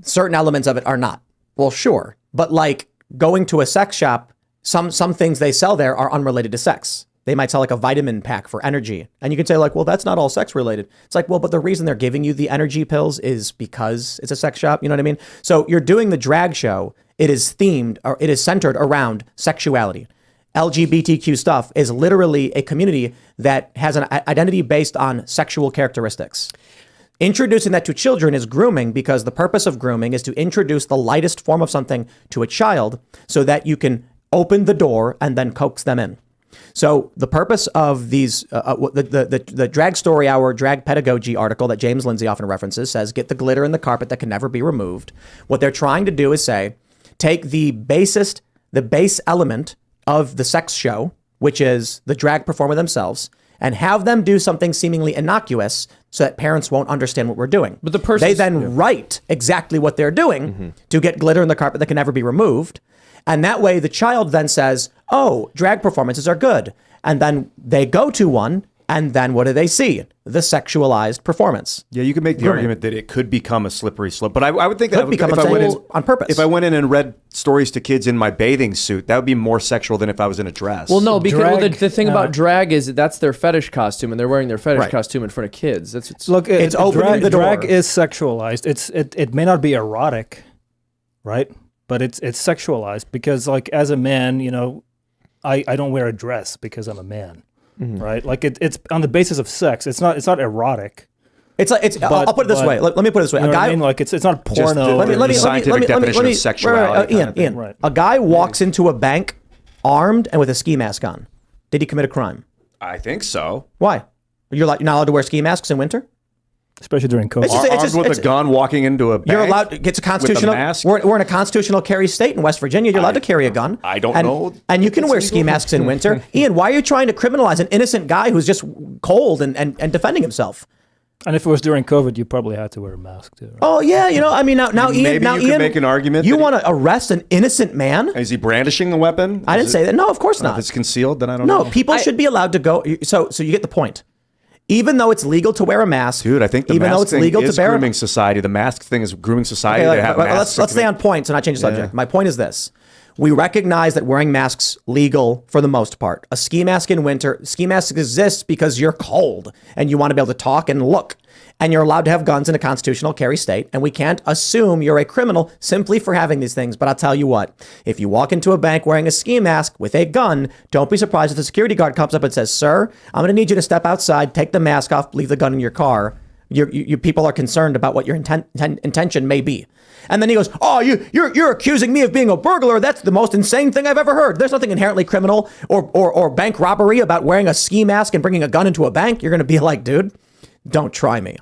Certain elements of it are not. Well, sure. But like going to a sex shop, some things they sell there are unrelated to sex. They might sell like a vitamin pack for energy. And you can say like, well, that's not all sex related. It's like, well, but the reason they're giving you the energy pills is because it's a sex shop. You know what I mean? So you're doing the drag show. It is themed, or it is centered around sexuality. LGBTQ stuff is literally a community that has an identity based on sexual characteristics. Introducing that to children is grooming, because the purpose of grooming is to introduce the lightest form of something to a child so that you can open the door and then coax them in. So the purpose of these, the Drag Story Hour drag pedagogy article that James Lindsay often references says, get the glitter in the carpet that can never be removed. What they're trying to do is say, take the base element of the sex show, which is the drag performer themselves, and have them do something seemingly innocuous so that parents won't understand what we're doing.
But the person,
they then write exactly what they're doing to get glitter in the carpet that can never be removed. And that way the child then says, oh, drag performances are good. And then they go to one, and then what do they see? The sexualized performance.
Yeah, you could make the argument that it could become a slippery slope. But I would think that
become
if I went in,
on purpose.
If I went in and read stories to kids in my bathing suit, that would be more sexual than if I was in a dress.
well, no, because
Drag,
the thing about drag is that that's their fetish costume, and they're wearing their fetish
Right.
costume in front of kids. That's
Look,
It's opening the door.
Drag is sexualized. It may not be erotic, right? But it's sexualized because, like, as a man, you know, I don't wear a dress because I'm a man, right? Like it's on the basis of sex. It's not erotic.
I'll put it this way. Let me put it this way.
You know what I mean? Like it's not porno.
the scientific definition of sexuality.
Ian,
Right.
a guy walks into a bank armed and with a ski mask on. Did he commit a crime?
I think so.
Why? You're not allowed to wear ski masks in winter?
Especially during COVID.
It's
Armed with a gun walking into a bank.
You're allowed. It's a constitutional.
mask?
We're in a constitutional carry state in West Virginia. You're allowed to carry a gun.
I don't
and,
know.
And you can wear ski masks in winter. Ian, why are you trying to criminalize an innocent guy who's just cold and defending himself?
And if it was during COVID, you probably had to wear a mask too. Right?
Oh yeah, you know, I mean, now Ian,
Maybe you could
Ian,
make an argument
You
that
want to arrest an innocent man?
Is he brandishing the weapon?
I didn't say that. No, of course
If
not.
it's concealed, then I don't
No,
know.
people should be allowed to go. So you get the point. Even though it's legal to wear a mask,
Dude, I think the
even
mask
though it's
thing
legal
is
to bear
grooming society. The mask thing is grooming society.
Okay,
They have masks.
let's stay on point so not change the subject.
Yeah.
My point is this. We recognize that wearing masks legal for the most part. A ski mask in winter, ski mask exists because you're cold and you want to be able to talk and look. And you're allowed to have guns in a constitutional carry state. And we can't assume you're a criminal simply for having these things. But I'll tell you what, if you walk into a bank wearing a ski mask with a gun, don't be surprised if the security guard comes up and says, sir, I'm going to need you to step outside, take the mask off, leave the gun in your car. You people are concerned about what your intention may be. And then he goes, oh, you're accusing me of being a burglar. That's the most insane thing I've ever heard. There's nothing inherently criminal or bank robbery about wearing a ski mask and bringing a gun into a bank. You're going to be like, dude, don't try me.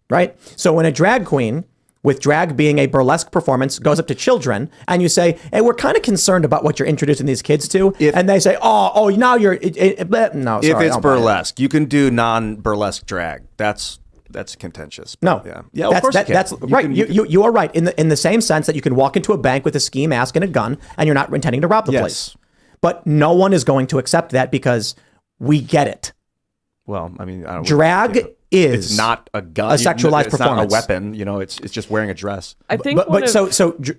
Right? So when a drag queen, with drag being a burlesque performance, goes up to children and you say, hey, we're kind of concerned about what you're introducing these kids to. And they say, oh, now you're, no, sorry.
If it's
don't buy it.
burlesque, you can do non-burlesque drag. That's contentious.
No.
Yeah. Of course you can.
That's right. You are right in the same sense that you can walk into a bank with a ski mask and a gun and you're not intending to rob the
Yes.
place. But no one is going to accept that because we get it.
Well, I mean, I don't,
Drag is
it's not a gun,
a sexualized
it's
performance.
not a weapon. You know, it's just wearing a dress.
I think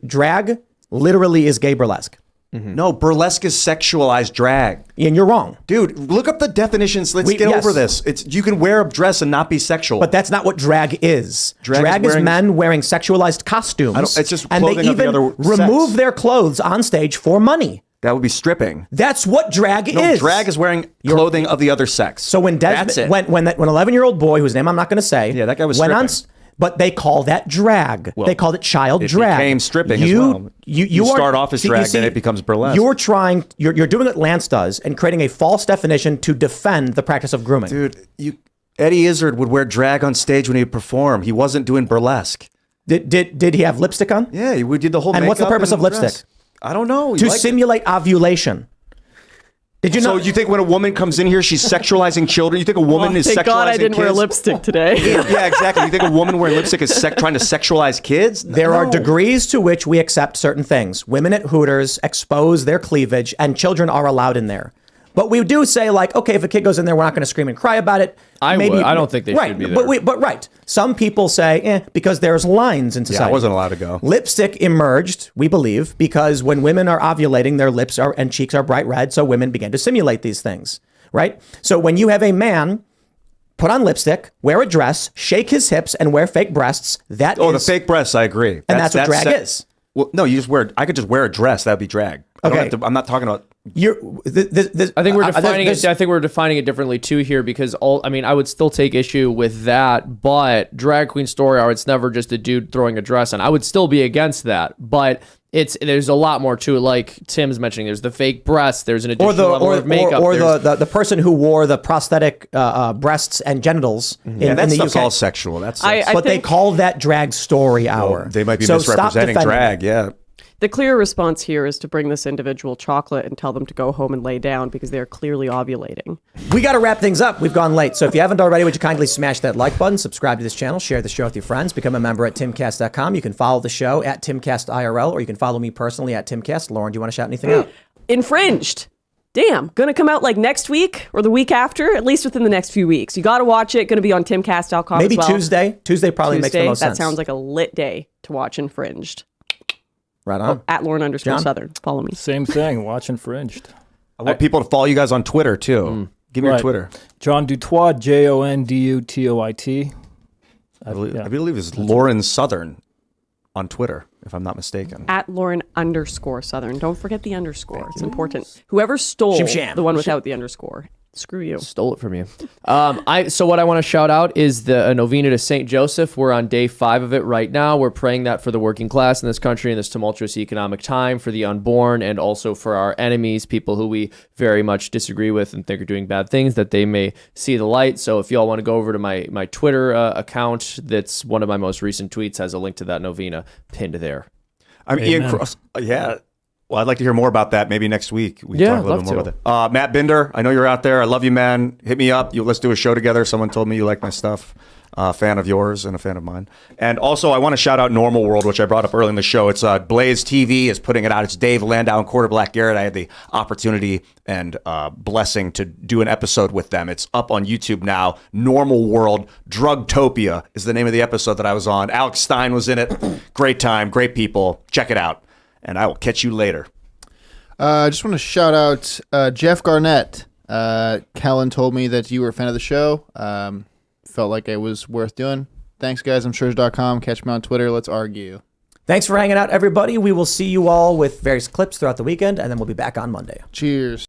drag literally is gay burlesque.
No, burlesque is sexualized drag.
And you're wrong.
Dude, look up the definitions. Let's get
yes.
over this. You can wear a dress and not be sexual.
But that's not what drag is.
Drag is
is
wearing-
men wearing sexualized costumes.
it's just
and they
clothing of the
even
other
remove
sex.
their clothes on stage for money.
that would be stripping.
That's what drag
No,
is.
drag is wearing clothing of the other sex.
So when
That's it.
when 11-year-old boy whose name I'm not going to say,
Yeah, that guy was
went on,
stripping.
but they call that drag.
Well,
they called it child
it
drag.
became stripping as
you,
well.
You
You
are-
start off as
see-
drag,
you see,
then it becomes burlesque.
You're doing what Lance does and creating a false definition to defend the practice of grooming.
Dude, Eddie Izzard would wear drag on stage when he would perform. He wasn't doing burlesque.
Did he have lipstick on?
Yeah, we did the whole.
And what's the
makeup
purpose
and
of lipstick?
dress. I don't know.
To simulate ovulation. Did you
So
know?
you think when a woman comes in here, she's sexualizing children? You think a woman is
thank
sexualizing
God I didn't wear
kids?
lipstick today.
Yeah, exactly. You think a woman wearing lipstick is trying to sexualize kids?
There are
No.
degrees to which we accept certain things. Women at Hooters expose their cleavage, and children are allowed in there. But we do say like, okay, if a kid goes in there, we're not going to scream and cry about it.
I would. I don't think they should be there.
But right. Some people say, because there's lines in society.
Yeah, I wasn't allowed to go.
Lipstick emerged, we believe, because when women are ovulating, their lips and cheeks are bright red. So women began to simulate these things, right? So when you have a man put on lipstick, wear a dress, shake his hips, and wear fake breasts, the
fake breasts, I agree.
And that's what drag is.
Well, no, I could just wear a dress. That would be drag.
Okay.
I'm not talking about.
I think we're defining it. I think we're defining it differently too here, because I would still take issue with that, but drag queen story hour, it's never just a dude throwing a dress on. I would still be against that, but there's a lot more to it. Like Tim's mentioning, there's the fake breasts, there's an additional level of makeup,
or the person who wore the prosthetic breasts and genitals in
that
the
stuff's
UK.
all sexual. That's
but they call that drag story hour.
They might be
So
misrepresenting drag. Yeah.
The clear response here is to bring this individual chocolate and tell them to go home and lay down because they are clearly ovulating.
We got to wrap things up. We've gone late. So if you haven't already, would you kindly smash that like button, subscribe to this channel, share the show with your friends, become a member at timcast.com. You can follow the show at Timcast IRL, or you can follow me personally at Timcast. Lauren, do you want to shout anything out?
Infringed. Damn. Gonna come out like next week or the week after, at least within the next few weeks. You got to watch it. Gonna be on timcast.com
Maybe
as well.
Tuesday. Tuesday probably makes the most sense.
That sounds like a lit day to watch Infringed.
Right on.
At Lauren_Southern. Follow me.
Same thing. Watch Infringed.
I want people to follow you guys on Twitter too. Give me your Twitter.
John Dutoit, JONDUTOIT.
I believe it's Lauren Southern on Twitter, if I'm not mistaken.
At Lauren_Southern. Don't forget the underscore. It's important. Whoever stole
Shim-sham.
the one without the underscore, screw you.
Stole it from you. So what I want to shout out is the novena to St. Joseph. We're on day 5 of it right now. We're praying that for the working class in this country in this tumultuous economic time, for the unborn, and also for our enemies, people who we very much disagree with and think are doing bad things, that they may see the light. So if y'all want to go over to my Twitter account, that's one of my most recent tweets, has a link to that novena pinned there.
I'm Ian Cross. Yeah. Well, I'd like to hear more about that. Maybe next week we can talk a little bit more about that. Matt Binder, I know you're out there. I love you, man. Hit me up. Let's do a show together. Someone told me you like my stuff. Fan of yours and a fan of mine. And also, I want to shout out Normal World, which I brought up early in the show. It's Blaze TV is putting it out. It's Dave Landau and Quarter Black Garrett. I had the opportunity and blessing to do an episode with them. It's up on YouTube now. Normal World. Drugtopia is the name of the episode that I was on. Alex Stein was in it. Great time. Great people. Check it out. And I will catch you later.
I just want to shout out Jeff Garnett. Kellen told me that you were a fan of the show. Felt like it was worth doing. Thanks, guys. I'm Serge.com. Catch me on Twitter. Let's argue.
Thanks for hanging out, everybody. We will see you all with various clips throughout the weekend, and then we'll be back on Monday.
Cheers.